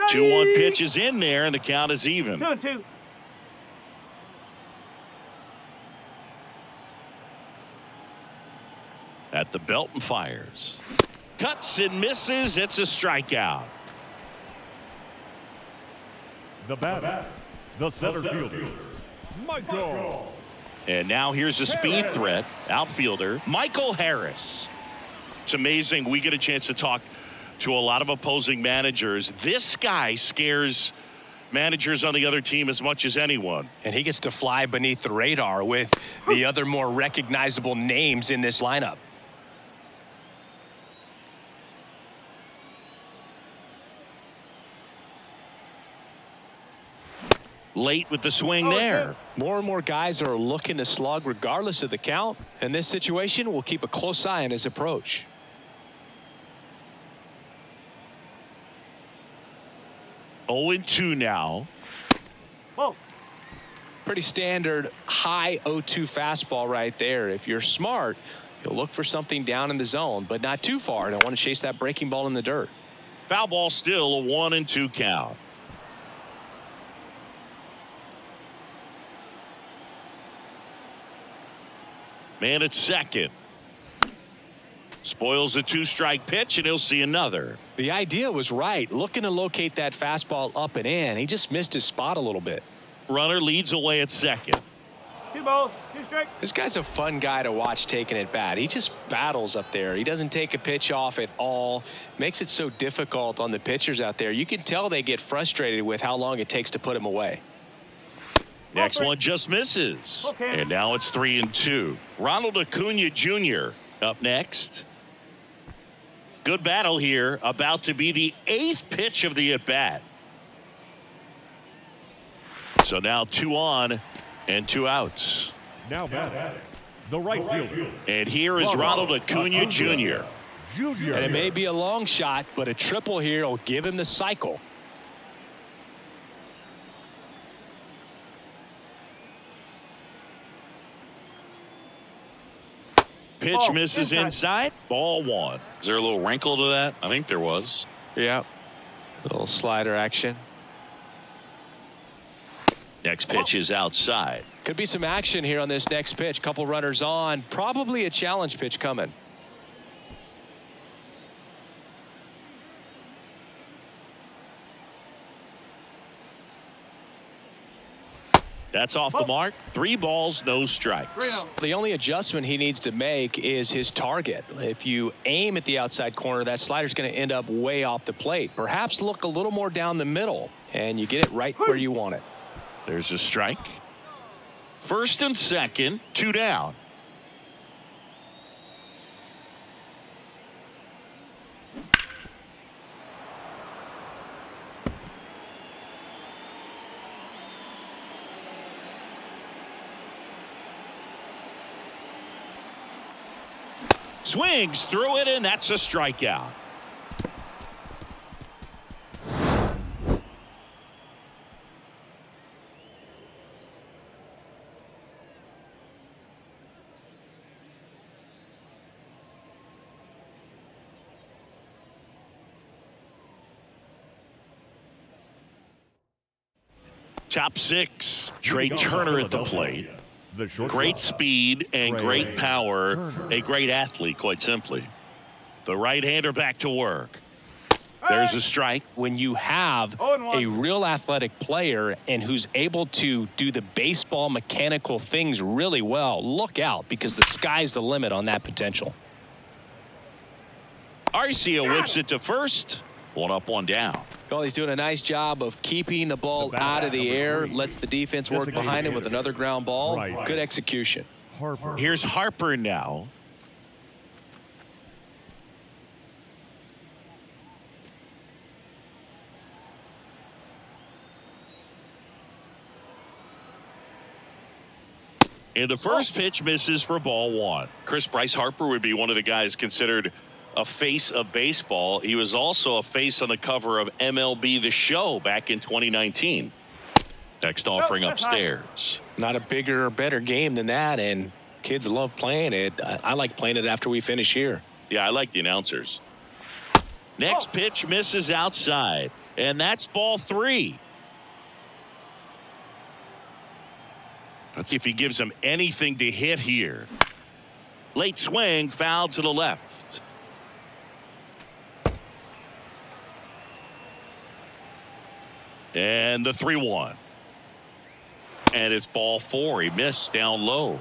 2-1 pitch is in there, and the count is even. 2-2. At the belt and fires. Cuts and misses. It's a strikeout. The batter, the center fielder, Michael. And now here's a speed threat. Outfielder Michael Harris. It's amazing. We get a chance to talk to a lot of opposing managers. This guy scares managers on the other team as much as anyone. And he gets to fly beneath the radar with the other more recognizable names in this lineup. Late with the swing there. More and more guys are looking to slug regardless of the count. And this situation will keep a close eye on his approach. Oh, 0-2 now. Whoa. Pretty standard high 0-2 fastball right there. If you're smart, you'll look for something down in the zone, but not too far. Don't want to chase that breaking ball in the dirt. Foul ball still, a 1-2 count. Man at second. Spoils the 2-strike pitch, and he'll see another. The idea was right. Looking to locate that fastball up and in. He just missed his spot a little bit. Runner leads away at second. 2 balls, 2 strikes. This guy's a fun guy to watch taking it bat. He just battles up there. He doesn't take a pitch off at all. Makes it so difficult on the pitchers out there. You can tell they get frustrated with how long it takes to put him away. Next one just misses. Okay. And now it's 3-2. Ronald Acuna Jr. up next. Good battle here. About to be the 8th pitch of the at-bat. So now 2 on and 2 outs. Now batting, the right fielder. And here is Ronald Acuna Jr. And it may be a long shot, but a triple here will give him the cycle. Pitch misses inside. Ball 1. Is there a little wrinkle to that? I think there was. Yeah. Little slider action. Next pitch is outside. Could be some action here on this next pitch. Couple runners on. Probably a challenge pitch coming. That's off the mark. 3 balls, no strikes. 3-0. The only adjustment he needs to make is his target. If you aim at the outside corner, that slider's going to end up way off the plate. Perhaps look a little more down the middle, and you get it right where you want it. There's a strike. First and second, 2 down. Swings through it, and that's a strikeout. Top six, Trey Turner at the plate. Great speed and great power. A great athlete, quite simply. The right-hander back to work. There's a strike. When you have a real athletic player and who's able to do the baseball mechanical things really well, look out, because the sky's the limit on that potential. Arcia whips it to first. 1 up, 1 down. Well, he's doing a nice job of keeping the ball out of the air, lets the defense work behind him with another ground ball. Good execution. Here's Harper now. And the first pitch misses for ball 1. Bryce Harper would be one of the guys considered a face of baseball. He was also a face on the cover of MLB The Show back in 2019. Next offering upstairs. Not a bigger or better game than that, and kids love playing it. I like playing it after we finish here. Yeah, I like the announcers. Next pitch misses outside, and that's ball 3. Let's see if he gives him anything to hit here. Late swing, foul to the left. And the 3-1. And it's ball 4. He missed down low.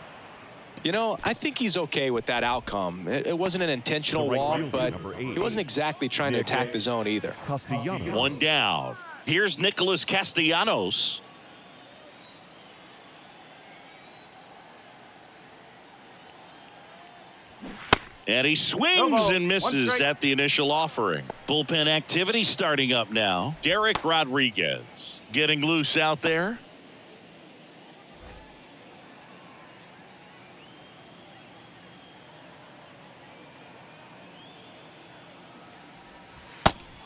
You know, I think he's okay with that outcome. It wasn't an intentional walk, but he wasn't exactly trying to attack the zone either. 1 down. Here's Nicholas Castellanos. And he swings and misses at the initial offering. Bullpen activity starting up now. Derek Rodriguez getting loose out there.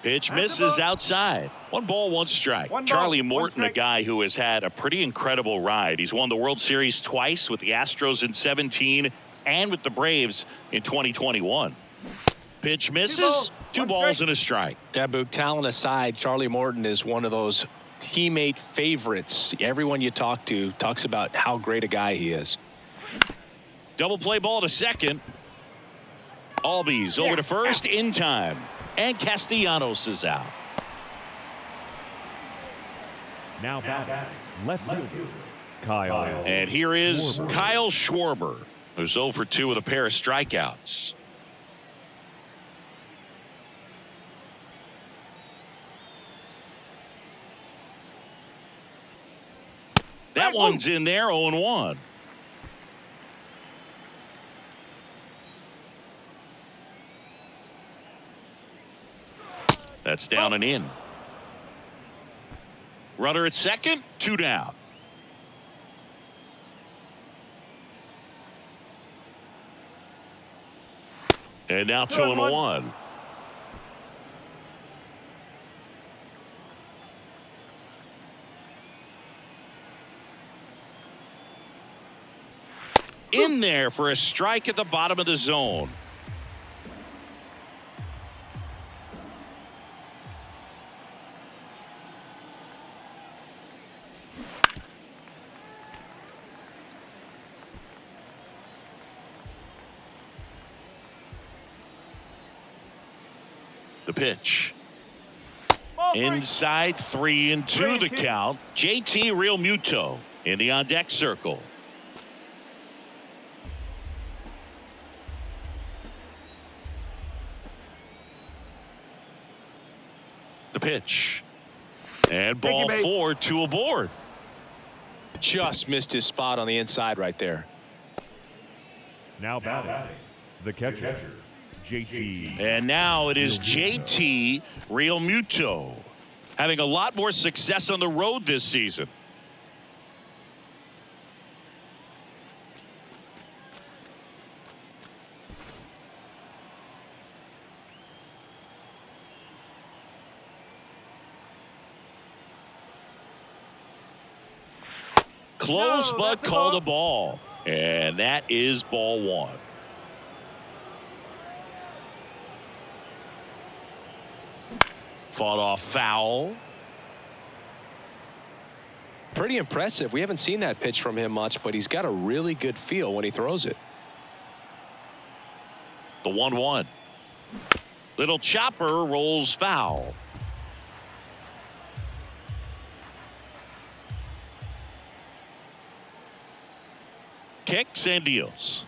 Pitch misses outside. 1 ball, 1 strike. Charlie Morton, a guy who has had a pretty incredible ride. He's won the World Series twice with the Astros in 17 and with the Braves in 2021. Pitch misses. 2 balls and a strike. Yeah, Boog, talent aside, Charlie Morton is one of those teammate favorites. Everyone you talk to talks about how great a guy he is. Double play ball to second. Albies over to first in time. And Castellanos is out. Now batting, left fielder, Kyle. And here is Kyle Schwarber, who's 0 for 2 with a pair of strikeouts. That one's in there, 0-1. That's down and in. Runner at second, 2 down. And now 2-1. In there for a strike at the bottom of the zone. The pitch. Inside, 3-2 the count. JT Realmuto in the on-deck circle. The pitch. And ball 4, 2 aboard. Just missed his spot on the inside right there. Now batting, the catcher, JT. And now it is JT Realmuto, having a lot more success on the road this season. Close, No, but that's a called ball. a ball. And that is ball one. Fought off foul. Pretty impressive. We haven't seen that pitch from him much, but he's got a really good feel when he throws it. The 1-1. Little chopper rolls foul. Kicks and deals.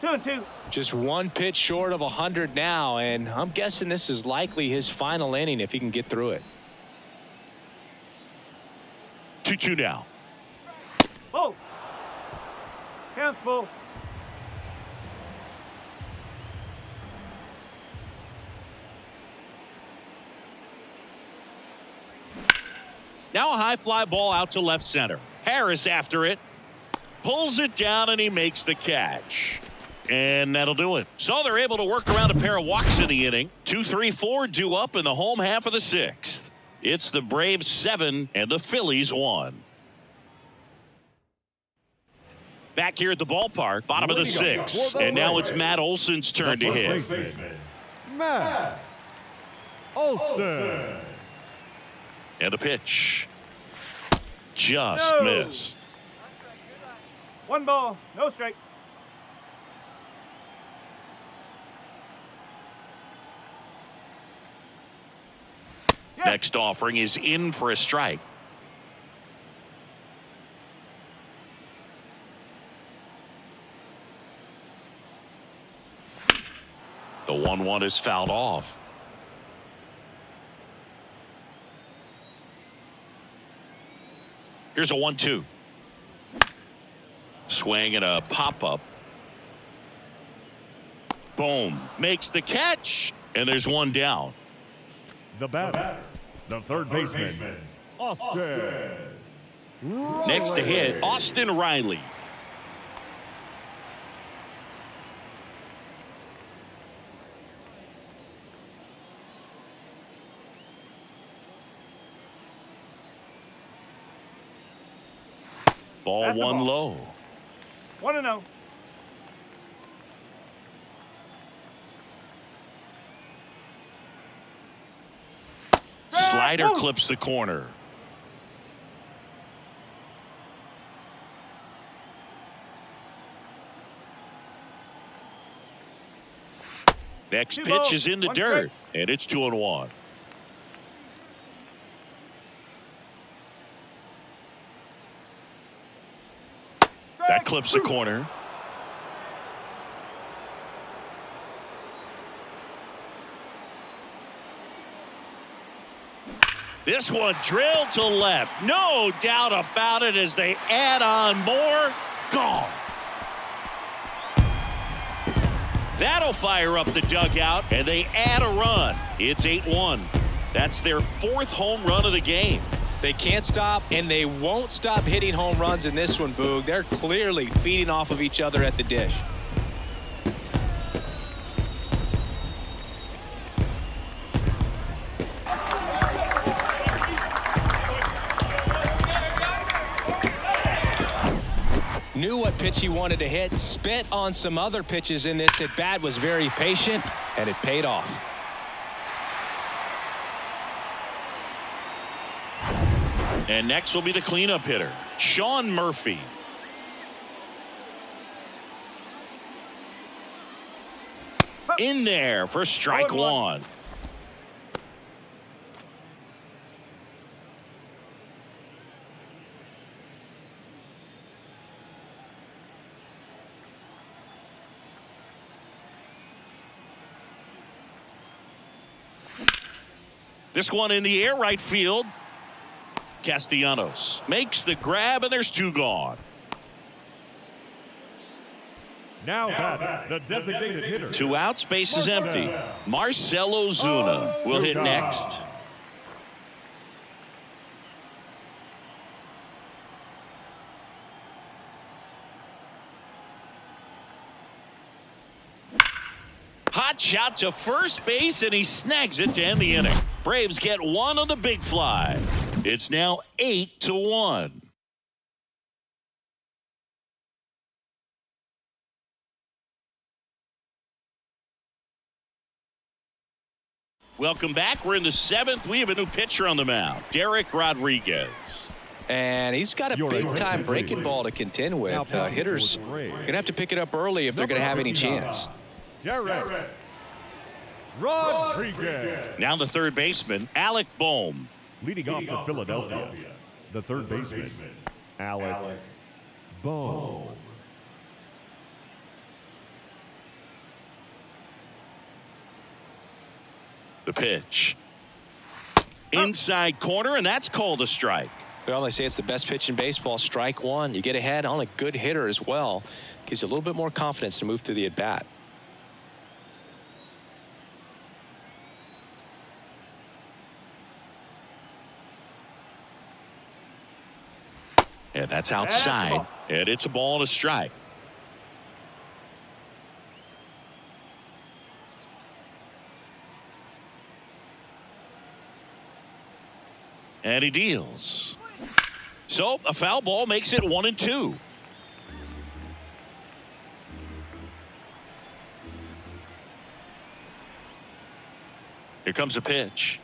2-2. Just one pitch short of 100 now, and I'm guessing this is likely his final inning if he can get through it. 2-2 now. Ball. Count's full. Now a high fly ball out to left center. Harris after it. Pulls it down and he makes the catch. And that'll do it. So they're able to work around a pair of walks in the inning. 2-3-4 due up in the home half of the sixth. It's the Braves 7 and the Phillies 1. Back here at the ballpark, bottom of the sixth. And now it's Matt Olson's turn to hit. Matt Olson. And a pitch. Just No. missed. 1 ball, no strike. Yeah. Next offering is in for a strike. The 1-1 is fouled off. Here's a 1-2. Swing and a pop-up. Boom. Makes the catch. And there's one down. The batter, the third baseman, Austin. Next to hit, Austin Riley. Ball That's a one ball. low. 1-0. Slider Woo. clips the corner. Next Two pitch balls, is in the one dirt, strike. and it's 2-1. That clips the corner. This one drilled to left. No doubt about it as they add on more. Gone. That'll fire up the dugout, and they add a run. It's 8-1. That's their 4th home run of the game. They can't stop, and they won't stop hitting home runs in this one, Boog. They're clearly feeding off of each other at the dish. Knew what pitch he wanted to hit, spit on some other pitches in this at bat, was very patient, and it paid off. And next will be the cleanup hitter, Sean Murphy. In there for strike 1. This one in the air, right field. Castellanos makes the grab, and there's 2 gone. Now batting, the designated hitter. 2 outs, base is empty. Marcelo Zuna will hit next. Hot shot to first base, and he snags it to end the inning. Braves get 1 on the big fly. It's now 8-1. Welcome back. We're in the 7th. We have a new pitcher on the mound, Derek Rodriguez. And he's got a big-time breaking ball to contend with. Hitters going to have to pick it up early if they're going to have any chance. Derek Rodriguez. Now the third baseman, Alec Bohm. Leading off for Philadelphia, the third baseman, Alec Bohm. The pitch. Inside corner, and that's called a strike. Well, they say it's the best pitch in baseball. Strike one. You get ahead on a good hitter as well. Gives you a little bit more confidence to move through the at-bat. And that's outside. And it's a ball and a strike. And he deals. So a foul ball makes it 1-2. Here comes a pitch.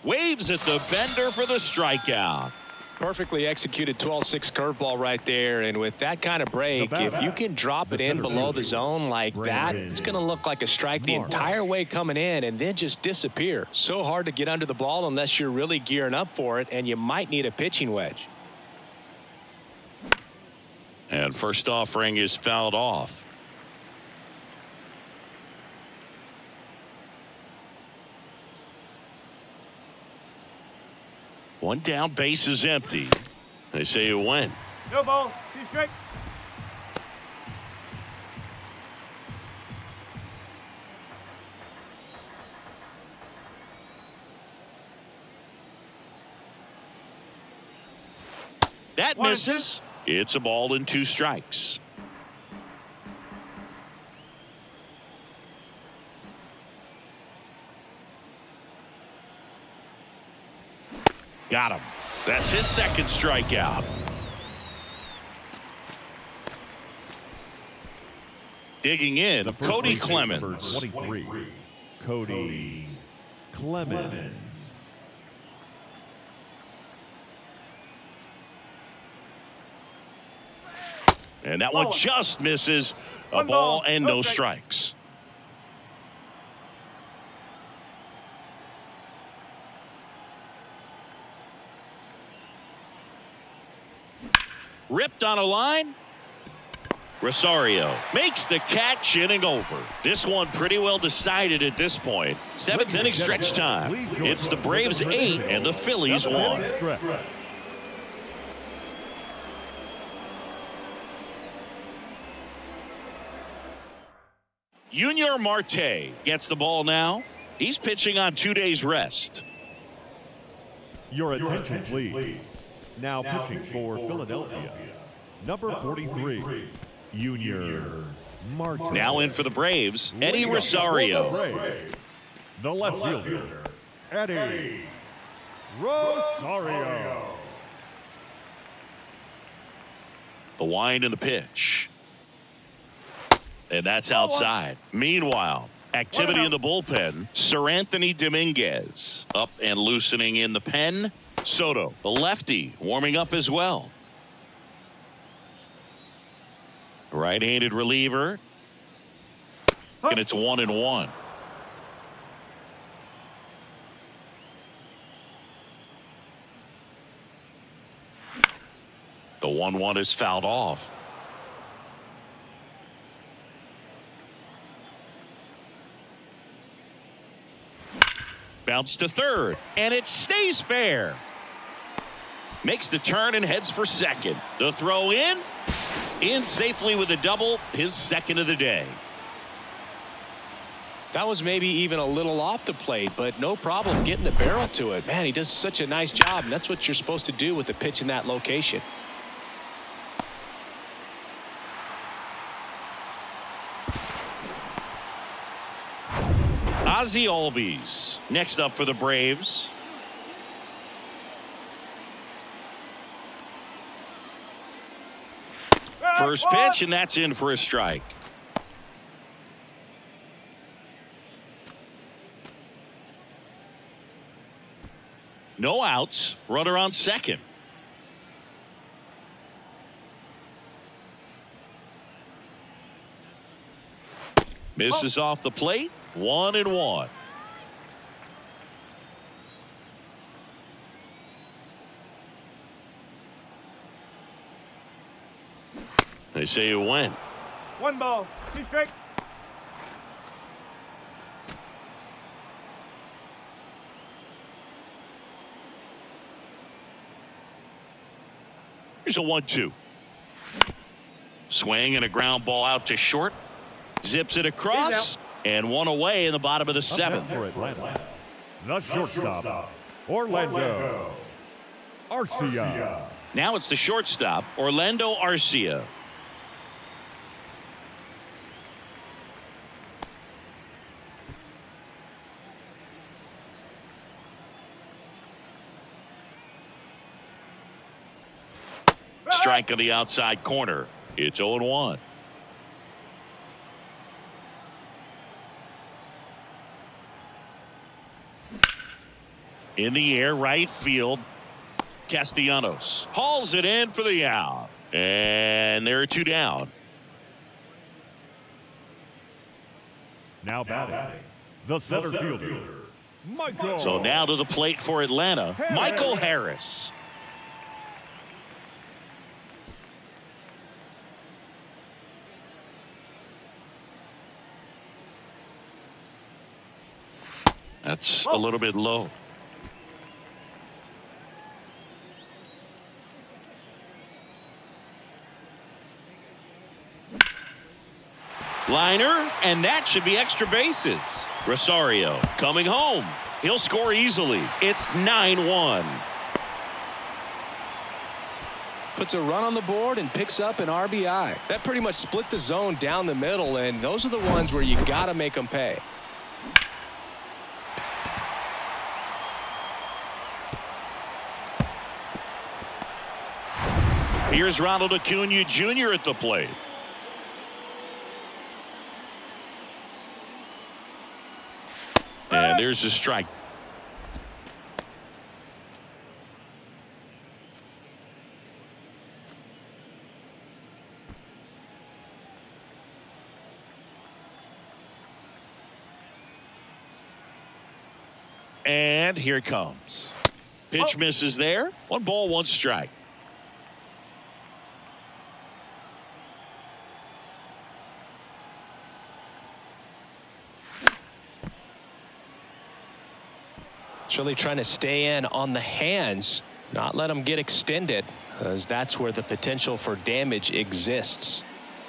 Waves at the bender for the strikeout. Perfectly executed 12-6 curveball right there. And with that kind of break, if you can drop it in below the zone like that, it's going to look like a strike the entire way coming in and then just disappear. So hard to get under the ball unless you're really gearing up for it, and you might need a pitching wedge. And first offering is fouled off. One down, base is empty. They say you win. No ball. 2 strike. That misses. It's a ball and 2 strikes. Got him. That's his second strikeout. Digging in, Cody Clemens. 23, Cody Clemens. And that one just misses. A ball and no strikes. Ripped on a line. Rosario makes the catch, inning over. This one pretty well decided at this point. 7th inning stretch time. It's the Braves 8 and the Phillies 1. Junior Marte gets the ball now. He's pitching on 2 days rest. Your attention, please. Now pitching for Philadelphia, number 43, Junior Marte. Now in for the Braves, Eddie Rosario. The left fielder, Eddie Rosario. The wind and the pitch. And that's outside. Meanwhile, activity in the bullpen. Sir Anthony Dominguez up and loosening in the pen. Soto, the lefty, warming up as well. Right-handed reliever. And it's 1-1. The 1-1 is fouled off. Bounce to third, and it stays fair. Makes the turn and heads for second. The throw in safely with a double, his second of the day. That was maybe even a little off the plate, but no problem getting the barrel to it. Man, he does such a nice job, and that's what you're supposed to do with the pitch in that location. Ozzie Albies next up for the Braves. First pitch, and that's in for a strike. No outs. Runner on second. Misses off the plate. 1-1. They say it went. 1 ball, 2 strike. Here's a 1-2. Swing and a ground ball out to short. Zips it across. And one away in the bottom of the seventh. For Atlanta, the shortstop, Orlando Arcia. Now it's the shortstop, Orlando Arcia. Strike on the outside corner. It's 0-1. In the air, right field. Castellanos hauls it in for the out. And there are 2 down. Now batting, the center fielder, Michael. So now to the plate for Atlanta, Michael Harris. That's a little bit low. Liner, and that should be extra bases. Rosario coming home. He'll score easily. It's 9-1. Puts a run on the board and picks up an RBI. That pretty much split the zone down the middle, and those are the ones where you got to make them pay. Here's Ronald Acuna Jr. at the plate. And there's the strike. And here it comes. Pitch misses there. 1 ball, 1 strike. It's really trying to stay in on the hands, not let them get extended, as that's where the potential for damage exists.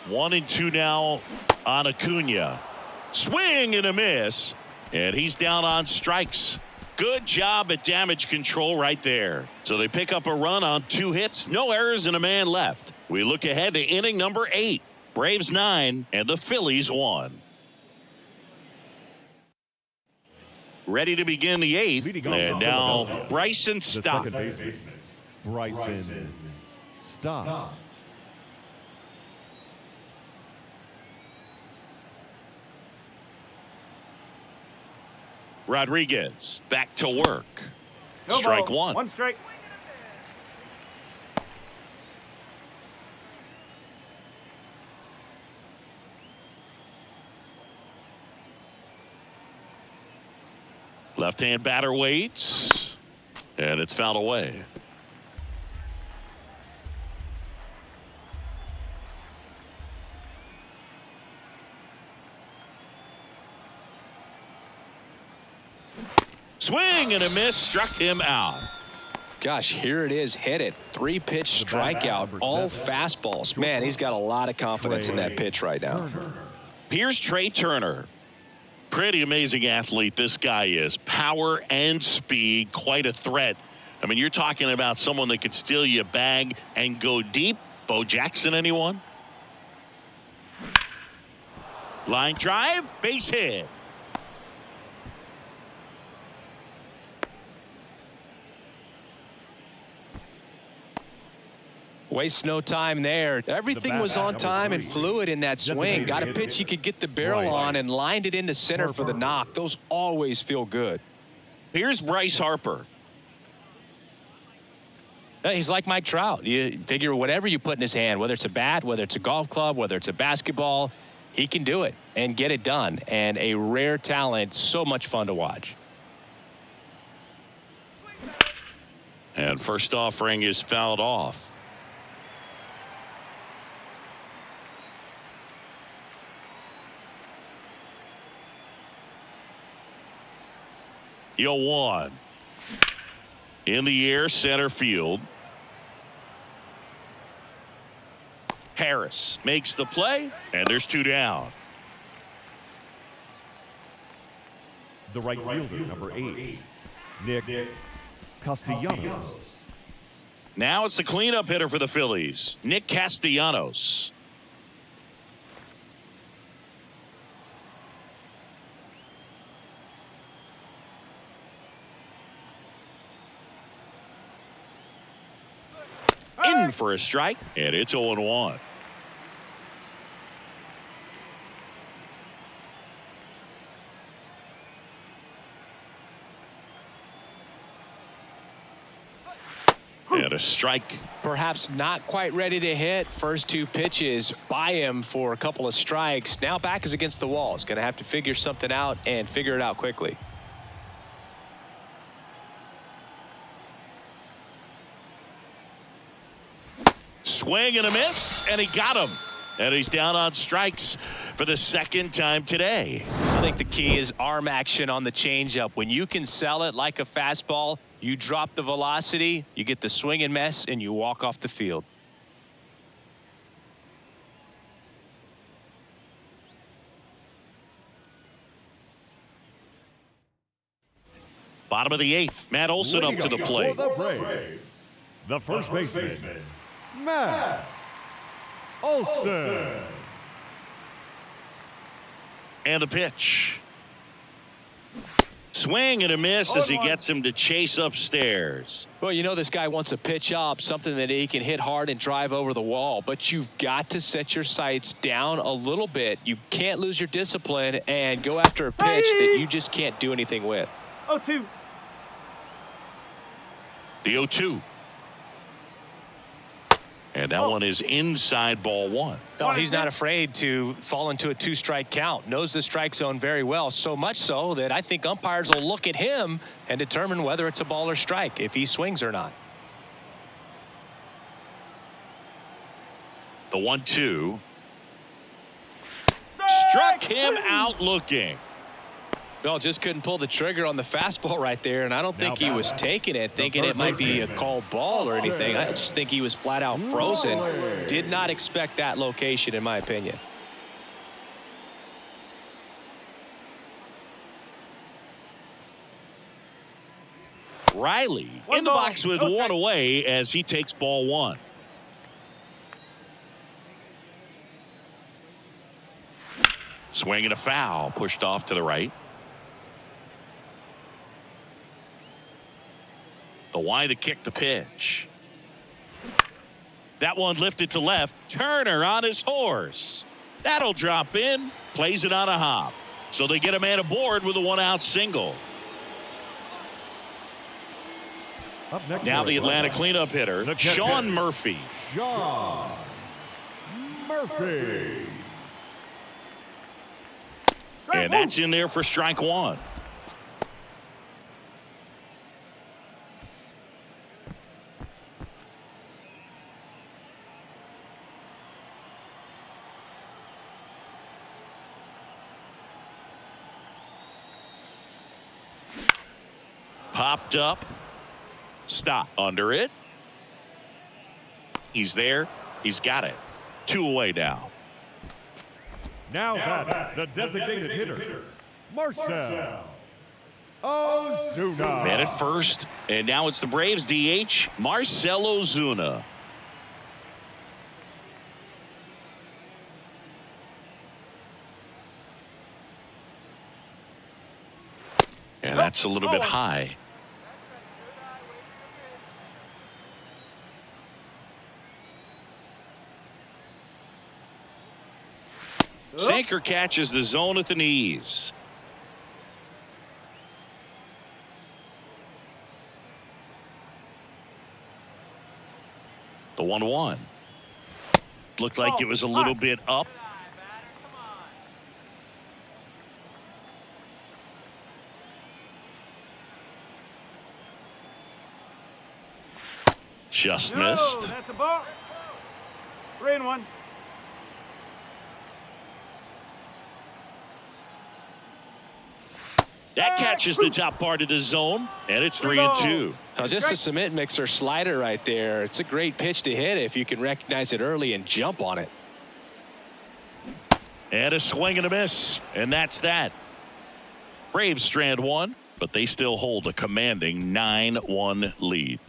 1-2 now on Acuna. Swing and a miss. And he's down on strikes. Good job at damage control right there. So they pick up a run on 2 hits, no errors, and a man left. We look ahead to inning number 8. Braves 9 and the Phillies 1. Ready to begin the 8th. And now Bryson Stott. The second baseman, Bryson Stott. Rodriguez back to work. No Strike ball, 1. 1 strike. Left-hand batter waits. And it's fouled away. Swing and a miss, struck him out. Gosh, here it is, hit it. 3-pitch strikeout, all fastballs. Man, he's got a lot of confidence in that pitch right now. Here's Trey Turner. Pretty amazing athlete this guy is. Power and speed, quite a threat. I mean, you're talking about someone that could steal you a bag and go deep. Bo Jackson, anyone? Line drive, base hit. Waste no time there. Everything was on time and fluid in that swing. Got a pitch you could get the barrel on and lined it into center for the knock. Those always feel good. Here's Bryce Harper. He's like Mike Trout. You figure whatever you put in his hand, whether it's a bat, whether it's a golf club, whether it's a basketball, he can do it and get it done. And a rare talent, so much fun to watch. And first offering is fouled off. Yo, one. In the air, center field. Harris makes the play, and there's 2 down. The right fielder, number 8, Nick Castellanos. Now it's the cleanup hitter for the Phillies, Nick Castellanos. In for a strike, and it's 0-1. And a strike. Perhaps not quite ready to hit. First 2 pitches by him for a couple of strikes. Now back is against the wall. He's going to have to figure something out and figure it out quickly. Swing and a miss, and he got him. And he's down on strikes for the 2nd time today. I think the key is arm action on the changeup. When you can sell it like a fastball, you drop the velocity, you get the swing and miss, and you walk off the field. Bottom of the 8th, Matt Olson up to the plate. For the Braves, the first baseman, Matt Olson. And the pitch. Swing and a miss as he gets him to chase upstairs. Well, you know this guy wants a pitch up, something that he can hit hard and drive over the wall. But you've got to set your sights down a little bit. You can't lose your discipline and go after a pitch that you just can't do anything with. 0-2. The 0-2. And that one is inside ball 1. No, he's not afraid to fall into a 2-strike count. Knows the strike zone very well, so much so that I think umpires will look at him and determine whether it's a ball or strike, if he swings or not. The 1-2. Struck him out looking. Well, just couldn't pull the trigger on the fastball right there, and I don't think he was taking it, thinking it might be a called ball or anything. I just think he was flat out frozen. Did not expect that location, in my opinion. Riley in the box with 1 away as he takes ball 1. Swing and a foul, pushed off to the right. The Y to kick the pitch. That one lifted to left. Turner on his horse. That'll drop in. Plays it on a hop. So they get a man aboard with a 1-out single. Up next Now the Atlanta cleanup hitter, Sean Murphy. Sean Murphy. And that's in there for strike 1. Popped up. Stop. Under it. He's there. He's got it. 2 away now. Now that the designated hitter, Marcell Ozuna. Man at first, and now it's the Braves DH, Marcell Ozuna. And that's a little bit high. Sinker catches the zone at the knees. The 1-1. Looked like it was a little bit up. Just missed. That's a ball. 3-1. That catches the top part of the zone, and it's 3-2. Now, just a cement mixer slider right there. It's a great pitch to hit if you can recognize it early and jump on it. And a swing and a miss, and that's that. Braves strand one, but they still hold a commanding 9-1 lead.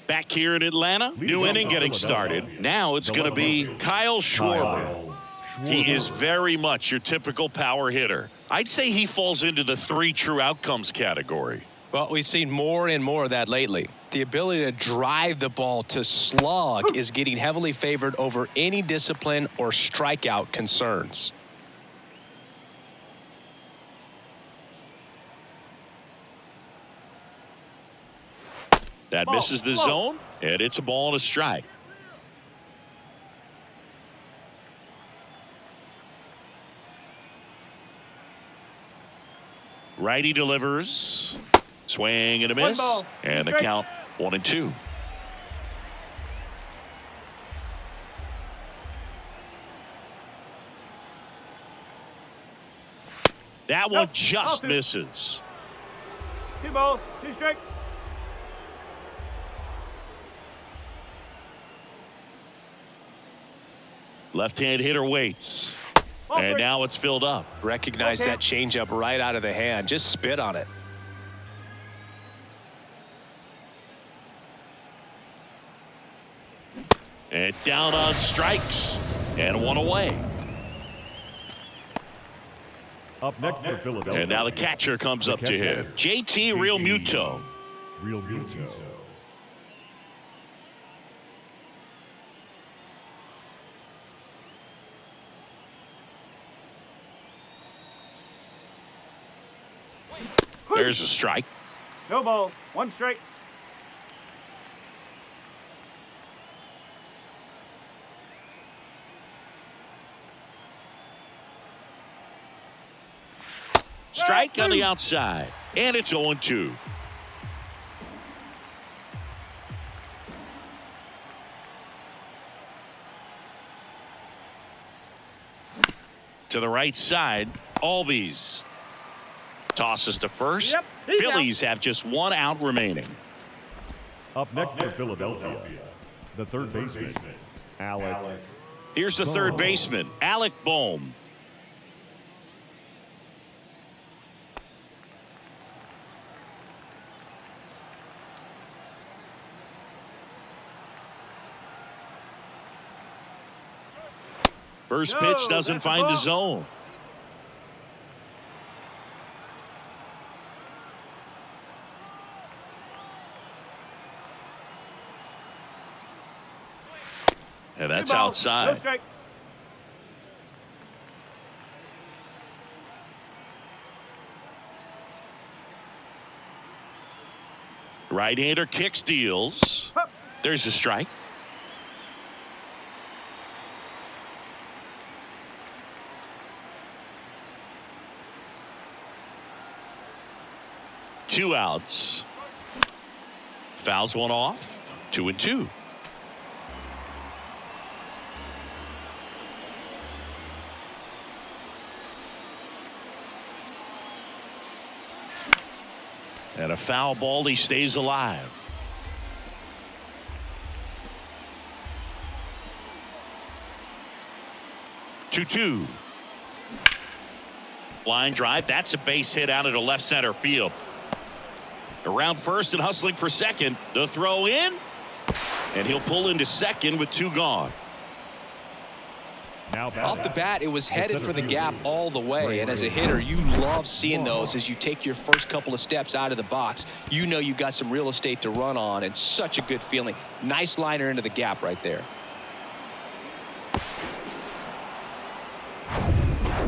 Back here in Atlanta, new inning getting started. Now it's going to be Kyle Schwarber. He is very much your typical power hitter. I'd say he falls into the 3 true outcomes category. Well, we've seen more and more of that lately. The ability to drive the ball to slug is getting heavily favored over any discipline or strikeout concerns. That misses the zone, and it's a ball and a strike. Righty delivers. Swing and a miss. And the count 1-2. That one just misses. 2 balls, 2 strikes. Left-hand hitter waits. And now it's filled up. Recognize that changeup right out of the hand. Just spit on it. And down on strikes. And 1 away. Up next for Philadelphia. And now the catcher comes up to him. JT Realmuto. Realmuto. There's a strike. No ball, 1 strike. Strike on the outside. And it's 0-2. To the right side, Albies. Tosses to first. Yep, Phillies have just 1 out remaining. Up next for Philadelphia, the third baseman, Alec. Here's the third baseman, Alec Bohm. First pitch doesn't find the zone. And that's outside. No strike. Right-hander kicks, deals. There's a strike. Two outs. Fouls one off. 2-2. And a foul ball, he stays alive. Two. Line drive. That's a base hit out into left center field. Around first and hustling for second. The throw in. And he'll pull into second with 2 gone. Now Off the bat, it was headed for the gap all the way. And as a hitter, you love seeing those as you take your first couple of steps out of the box. You know you got some real estate to run on, and such a good feeling. Nice liner into the gap right there.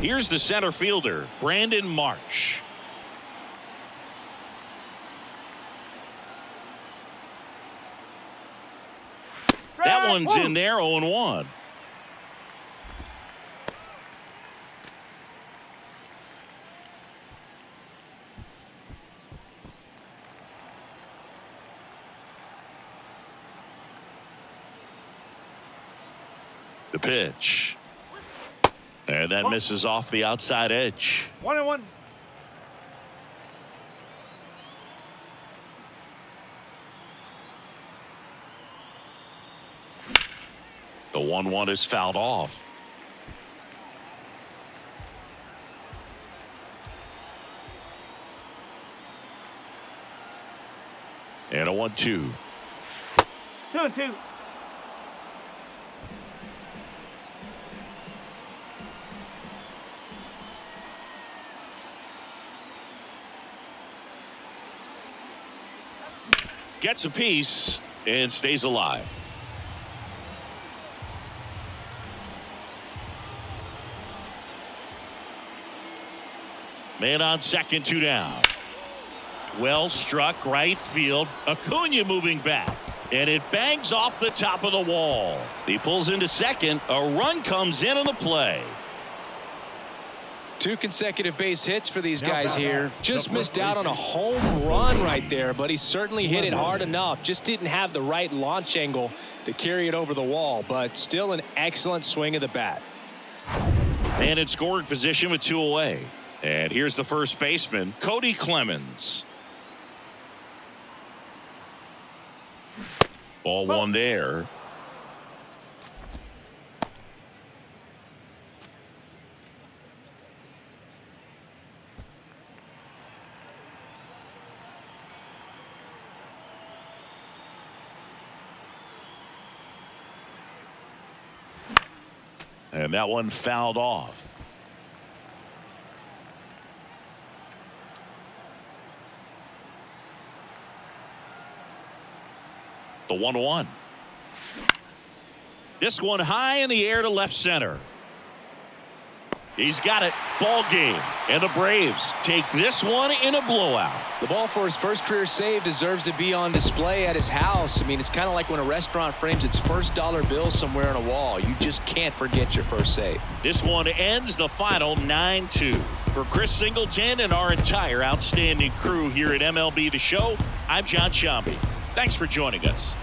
Here's the center fielder, Brandon Marsh. That one's in there, 0-1. The pitch. And that misses off the outside edge. 1-1. The 1-1 is fouled off. And a 1-2. 2-2. Gets a piece and stays alive. Man on second, 2 down. Well struck right field. Acuna moving back. And it bangs off the top of the wall. He pulls into second. A run comes in on the play. 2 consecutive base hits for these guys here. Just missed out on a home run right there, but he certainly hit it hard enough. Just didn't have the right launch angle to carry it over the wall, but still an excellent swing of the bat. And in scoring position with 2 away. And here's the first baseman, Cody Clemens. Ball 1 there. And that one fouled off. The 1-1. This one high in the air to left center. He's got it. Ball game. And the Braves take this one in a blowout. The ball for his first career save deserves to be on display at his house. I mean, it's kind of like when a restaurant frames its first dollar bill somewhere on a wall. You just can't forget your first save. This one ends the final 9-2. For Chris Singleton and our entire outstanding crew here at MLB The Show, I'm John Shambi. Thanks for joining us.